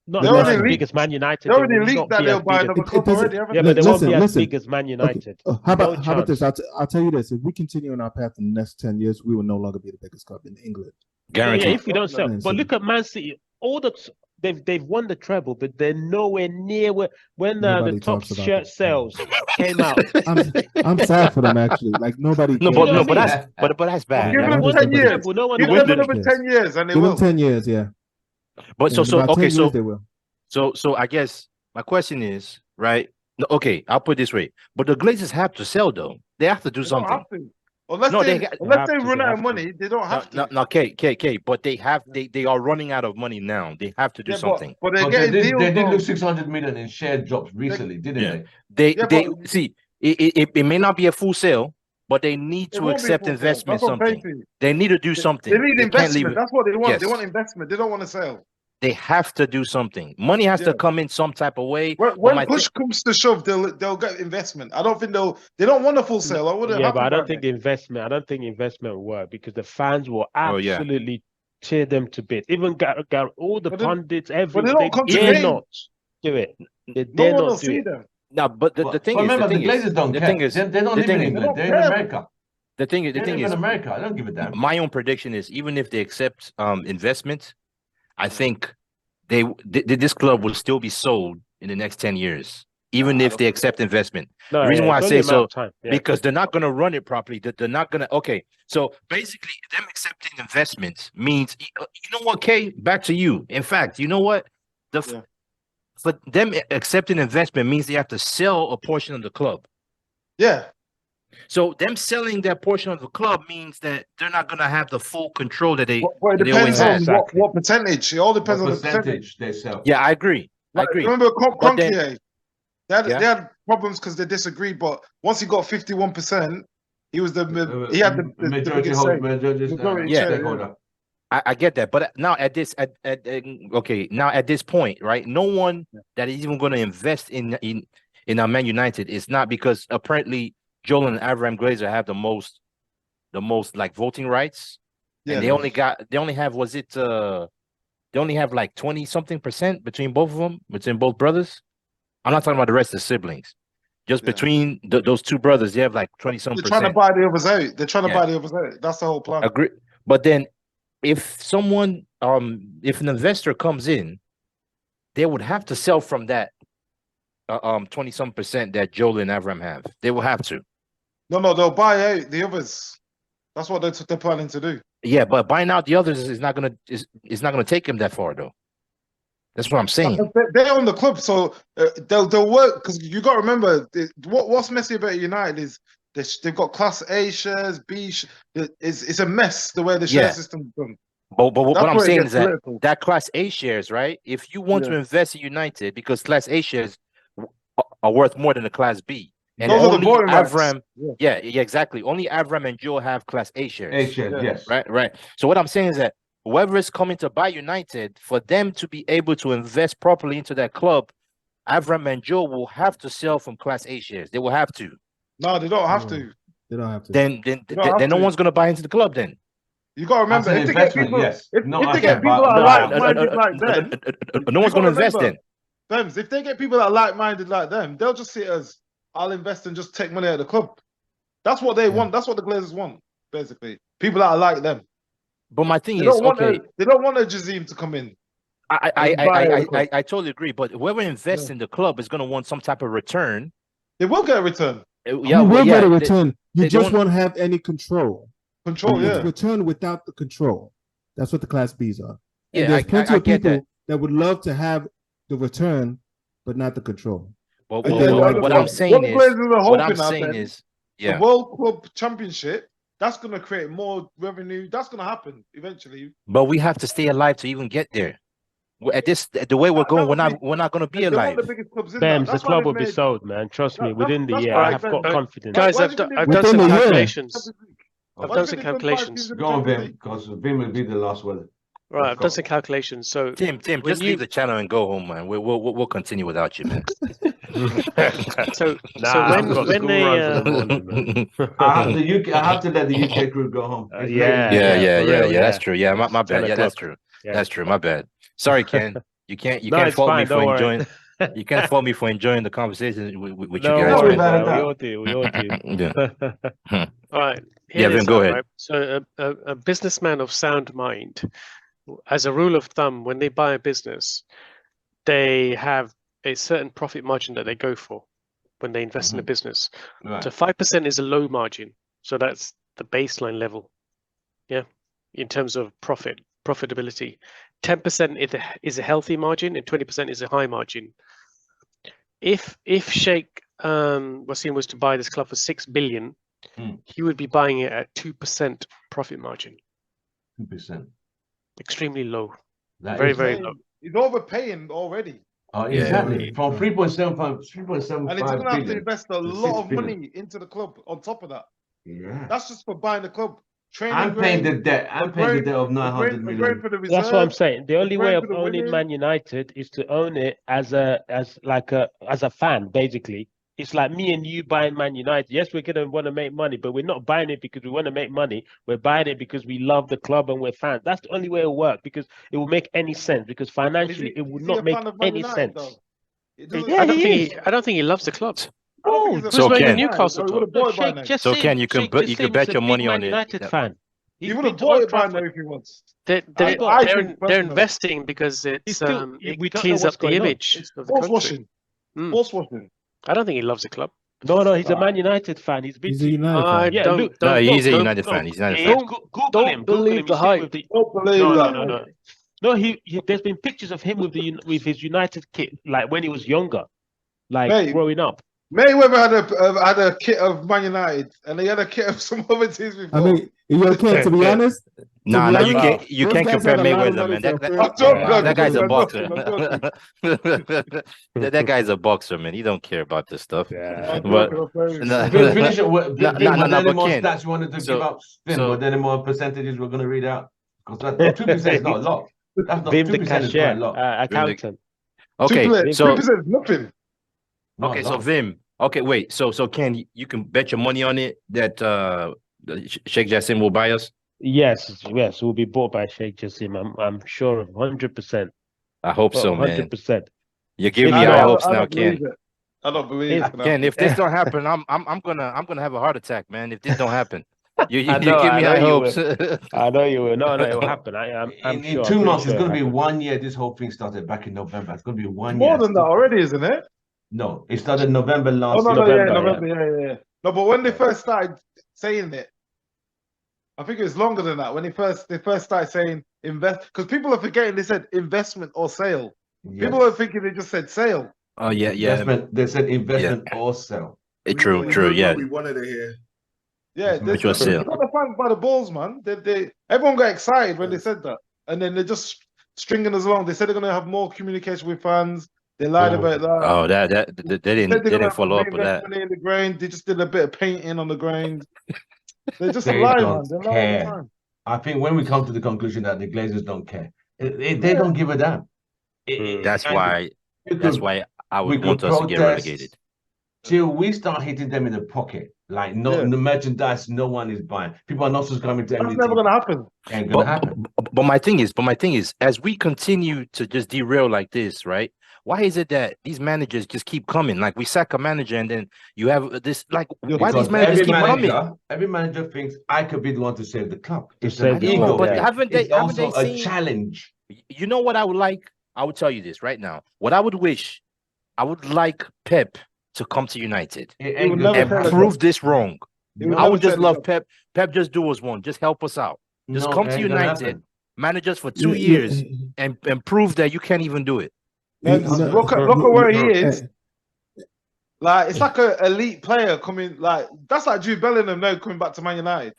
Not They not already as leaked- big as Man United. They already will leaked not that be they'll as buy big as- another club doesn't- already, haven't Yeah, they? but they won't be as Listen. big as Man United. How about No this? chance. I'll tell you this: if we continue on our path in the next 10 years, we will no longer be the biggest club in England. Yeah, Guaranteed. if we don't sell. Man But City. look at Man City. All the they've won the treble, but they're nowhere near when the Nobody top talks about shirt that. sales came out. I'm sad for them actually. Like nobody. No, cares. but know no, what I but mean? that's bad. Give Yeah, them why does 10 nobody- years. Treble, no one Give knows. them Nobody another cares. 10 years and they Give them will. 10 years, yeah. But In so about okay, 10 years they will. so I guess my question is, right? No, okay, I'll put it this way. But the Glazers have to sell though. They have to do They don't something. have to. Unless No, they, they ha- unless have they to, run they out have of to. money, they don't have to. No, K, but they are running out of money now. They have to do Yeah, something. but they're But getting they deals. did though. lose 600 million in share drops recently, didn't Yeah. they? Yeah, They but- see it may not be a full sale, but they need It to won't be accept full sale. investment. That's what I'm Something saying to you. they need to do something. They need They can't leave investment. it. That's what they want. They Yes. want investment. They don't want to sell. They have to do something. Money has Yeah. to come in some type of way. When my push comes to shove, they'll get investment. I don't think they don't want a full sale. I wouldn't. Yeah, but I don't think the investment. I don't think investment will work because the fans will Oh, yeah. absolutely tear them to bits. Even all the But they- pundits, But everyone, they don't come to dare games. not do it. They No dare one will not do see it. them. No, but the thing is, remember, the thing the Glazers is, don't the care. thing is, They're not the living thing in is- England. They're in care. America. the thing They is, live in America. I don't give a damn. my own prediction is even if they accept investment, I think this club will still be sold in the next 10 years, even if they accept investment. No, The reason yeah, why I it's say only a matter so, of time. Yeah. because they're not going to run it properly. They're not going to. Okay, so basically, them accepting investment means, you know what, Kay? Back to you. In fact, you know what? Yeah. For them accepting investment means they have to sell a portion of the club. Yeah. So them selling that portion of the club means that they're not going to have the full control that they. But it that they always depends on had. Exactly. what percentage. It all depends What on the percentage. percentage they sell? Yeah, I agree. Like, I agree. remember But then- Kroenke? Yeah. They had problems because they disagreed, but once he got 51%, he was he had the majority biggest say. majority Yeah. stakeholder. I get that, but now at this now at this point, right? No one that is even going to invest in our Man United is not, because apparently Joel and Avram Glazer have the most like voting rights, Yeah. and they only have they only have like 20-something% between both of them, between both brothers. I'm not talking about the rest of the siblings. Just Yeah. between those two brothers, they have like 20-some%. They're trying to buy the others out. They're trying to Yeah. buy the others out. That's the whole plan. Agree. But then if someone if an investor comes in, they would have to sell from that 20-some% that Joel and Avram have. They will have to. No, they'll buy out the others. That's what they're planning to do. Yeah, but buying out the others is not gonna take them that far though. That's what I'm saying. They own the club, so they'll work, because you got to remember what's messy about United is they've got Class A shares, B. It's a mess the way the share Yeah. system's done. But what That's I'm where it saying gets is that political. Class A shares, right? If you want to Yeah. invest in United, because Class A shares are worth more than the Class B, and Those are the only voting rights. Avram, Yeah. yeah, exactly. Only Avram and Joel have Class A shares. A shares, Yeah. yes. Right. So what I'm saying is that whoever is coming to buy United, for them to be able to invest properly into that club, Avram and Joe will have to sell from Class A shares. They will have to. No, they don't have No. to. They don't have to. Then don't have no to. one's going to buy into the club. Then You got to remember, As an if they get investment, people, yes. if Not they as get a people buy- that are no, like-minded like them, no one's going to invest. remember- Then Bems, if they get people that are like-minded like them, they'll just see it as, I'll invest and just take money out of the club. That's what they want. That's what the Glazers want, basically. People that are like them. but my thing They is, don't want okay, they don't want a Jazim to come in. I totally agree. But whoever invests in the club is going to want some type of return. They will get a return. You will get a return. You they just don't- won't have any control. Control, It's yeah. return without the control. That's what the Class Bs are. And Yeah, there's plenty I of get people that. that would love to have the return, but not the control. But And then what I'm what saying the is, Glazers are what I'm hoping at saying then, is, the yeah. World Club Championship, that's going to create more revenue. That's going to happen eventually. But we have to stay alive to even get there. At this, the way we're going, we're not going to be They're one of alive. the biggest clubs in that. Bems, the That's why club they've will be made. sold, man. Trust me. That- Within the that's year, why I have got Ben- confidence. Guys, Why I've do you done think I've they- done Within some a year. calculations. Why I've do done you some think they've done 5 teams calculations. in the Go on, Champions Vim, League? because Vim will be the last word. Right, I've done some calculations. So Tim, when just leave the channel and go home, man. We'll continue without you, man. so Nah, I've got when school they runs in the morning, man. I have to let the UK crew go home. It's late. Yeah, for real, That's true. Yeah, my It's 10 bad. Yeah, that's o'clock. true. Yeah. That's true. My bad. Sorry, Ken. You can't No, can't it's fault me fine, for don't worry. enjoying. You can't fault me for enjoying the conversation with you No guys. worry worries, about man. it We now. all do. We all do. Yeah. all right, Yeah, hear Vim, this go out, ahead. right? So a businessman of sound mind, as a rule of thumb, when they buy a business, they have a certain profit margin that they go for when they invest in a business. Right. So 5% is a low margin. So that's the baseline level. Yeah. In terms of profitability. 10% is a healthy margin and 20% is a high margin. If Sheikh Wasim was to buy this club for 6 billion, he would be buying it at 2% profit margin. 2%. Extremely low. That Very, is very low. low. He's overpaying already. Oh, Yeah. exactly. From And he's 3.75 going to have to billion. invest a to lot 6 of billion. money into the club on top of that. Yeah. That's just for buying the club. Training I'm paying the ground, debt. I'm paying the debt of 900 a grade million. for the reserve. That's what I'm saying. The only way going of for the owning women. Man United is to own it as a fan, basically. It's like me and you buying Man United. Yes, we're gonna want to make money, but we're not buying it because we want to make money. We're buying it because we love the club and we're fans. That's the only way it'll work because it will make any sense. Because financially, it would Is he not a make fan of Man any United, sense. though? It doesn't- Yeah, I don't think he loves the club. I don't think Oh, he's a So fan of Ken- Man United. Newcastle He would have top. bought it by Sheikh now. just So saying, Ken, you can Sheikh bet just you saying can bet he's a your big money Man on it. United Yep. fan. He He's would been have to bought Old it by now Trafford. if he wants. They're I think personally. investing because it's still- you it don't know cleans what's up the going on. image It's of the country. force-washing. Mm. Force-washing. I don't think he loves the club. No, he's a Man United fan. He's been He's to a United I fan. Yeah, don't, look, No, he's a don't- United fan. He's a United don't- fan. Google don't him. Google believe him. the You see him hype. with the Don't believe no, that. no, no, no. No, he there's been pictures of him with his United kit, like when he was younger, like Mate. growing up. Mayweather had a kit of Man United, and he had a kit of some other teams before. I mean, you can't. To be honest, Nah, be you honest, can't. You those can't guys compare had a lot of Mayweather, money man. to That, afford- I'm joking, Yeah. that guy's a I'm boxer. joking, that guy's a boxer, man. He don't care about this stuff. Yeah. But Finish it. No, Were there no, any but more Ken, stats you wanted to so- give up? Vim, so- were there any more percentages we're going to read out? Because 2% is not a lot. That's not Vim the 2% is quite a cashier, lot. accountant. okay, 2%, so 2% is nothing. Not okay, a so lot. Vim. Okay, wait. So Ken, you can bet your money on it that Sheikh Jassim will buy us. Yes, we'll be bought by Sheikh Jassim. I'm sure of 100%. I hope so, man. 100%. You're giving If me not, high I hopes I now, don't believe Ken. it. I don't believe it. Ken, if this don't happen, I'm gonna have a heart attack, man. If this don't happen, you I give know me high you hopes. I know you will. No, it will happen. I'm In sure. 2 I'm pretty months, sure it's going to be it'll 1 year. This whole thing started back in November. It's going to be 1 More year. than that already, isn't it? No, it started November Oh, last no, year. November, yeah. No, but when they first started saying it, I think it was longer than that. When they first started saying invest, because people are forgetting they said investment or sale. Yes. People are thinking they just said sale. Oh yeah. Investment. They said investment or sell. True. Yeah. We wanted to hear. Yeah, Which they was sale. got the fans by the balls, man. Everyone got excited when they said that, and then they're just stringing us along. They said they're gonna have more communication with fans. They lied about that. Oh, they They didn't follow up with that. Money in the ground. They just did a bit of painting on the ground. They're just They lying, don't man. They're lying all the care. time. I think when we come to the conclusion that the Glazers don't care, they don't give a damn. That's And why. you That's could- why I we would could want us to get protest relegated. till we start hitting them in the pocket. Like the merchandise, no one is buying. People are not subscribing to That's MDT. never gonna happen. Ain't gonna happen. But my thing is, as we continue to just derail like this, right? Why is it that these managers just keep coming? Like we sack a manager and then you have this. Like why Because these managers keep coming? every manager thinks I could be the one to save the club. It's save an the ego, club, but yeah. haven't it's they also a seen? challenge. You know what I would like? I would tell you this right now. What I would wish, I would like Pep to come to United It will ain't never gonna and take prove this wrong. He will I never would just take the love job. Pep. Pep, just do us one. Just help us out. Just come to it ain't gonna United, happen. manage us for 2 years, and prove that you can't even do it. Man, You know- look at where he is. Eh, Like it's like an elite player coming. Like that's like Jude Bellingham now coming back to Man United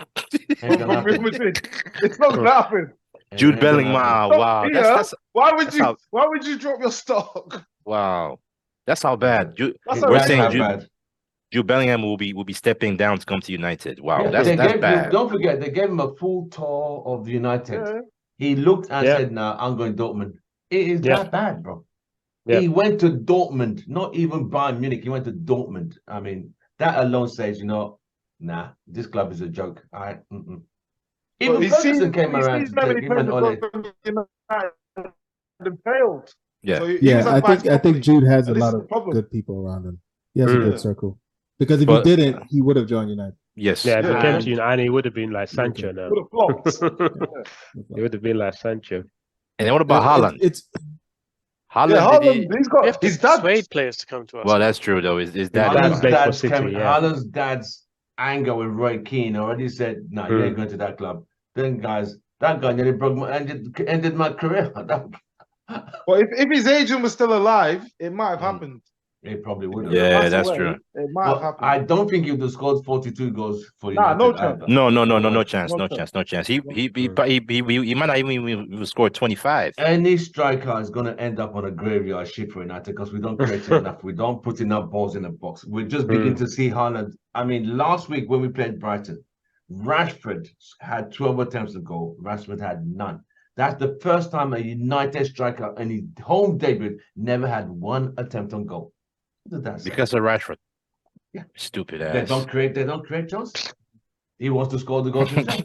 Ain't from gonna Real happen. Madrid. It's not gonna happen. Jude ain't gonna Bellingham. happen. Wow, Yeah. that's Why would that's you? how- Why would you drop your stock? wow. That's how bad. That's We're That's saying how Jude, bad. Jude Bellingham will be stepping down to come to United. Wow, Yeah, that's they gave bad. don't forget they gave him a full tour of United. Yeah. He looked and Yeah. said, "Nah, I'm going Dortmund." It is Yeah. that bad, bro. Yeah. He went to Dortmund, not even Bayern Munich. He went to Dortmund. I mean, that alone says, nah, this club is a joke. Even He's Ferguson came around he's to how take many him and players Ole. have gone to United and failed. Yeah. So he was Yeah, I advised think properly. Jude has a And this lot is the of problem. good people around him. He has a Mm. good Yeah. circle. Because if But- he didn't, he would have joined United. Yes. Yeah, if he Yeah. came to United, and he would have been like Sancho now. Would have flopped. He would have been like Sancho. And then what about Haaland? It's Haaland, Yeah, did Haaland, he- he's We have got to his dad. persuade players to come to us. Well, that's true though. Is that dad Haaland's played for dad's City, yeah. Haaland's dad's anger with Roy Keane already said, "No, you ain't going to that club." Then, guys, that guy nearly ended my career. But if his agent was still alive, it might have happened. It probably would have. If he Yeah, passed that's away, true. It might have But happened. I don't think he would have scored 42 goals for Nah, United. no chance. either. No No chance. chance. He might not even score 25. Any striker is going to end up on a graveyard ship for United because we don't create enough. We don't put enough balls in the box. We're just beginning to see Haaland. I mean, last week when we played Brighton, Rashford had 12 attempts to goal. Rashford had none. That's the first time a United striker in his home debut never had one attempt on goal. What does that say? Because of Rashford. Yeah. Stupid They ass. don't create chances. He wants to score the goals himself.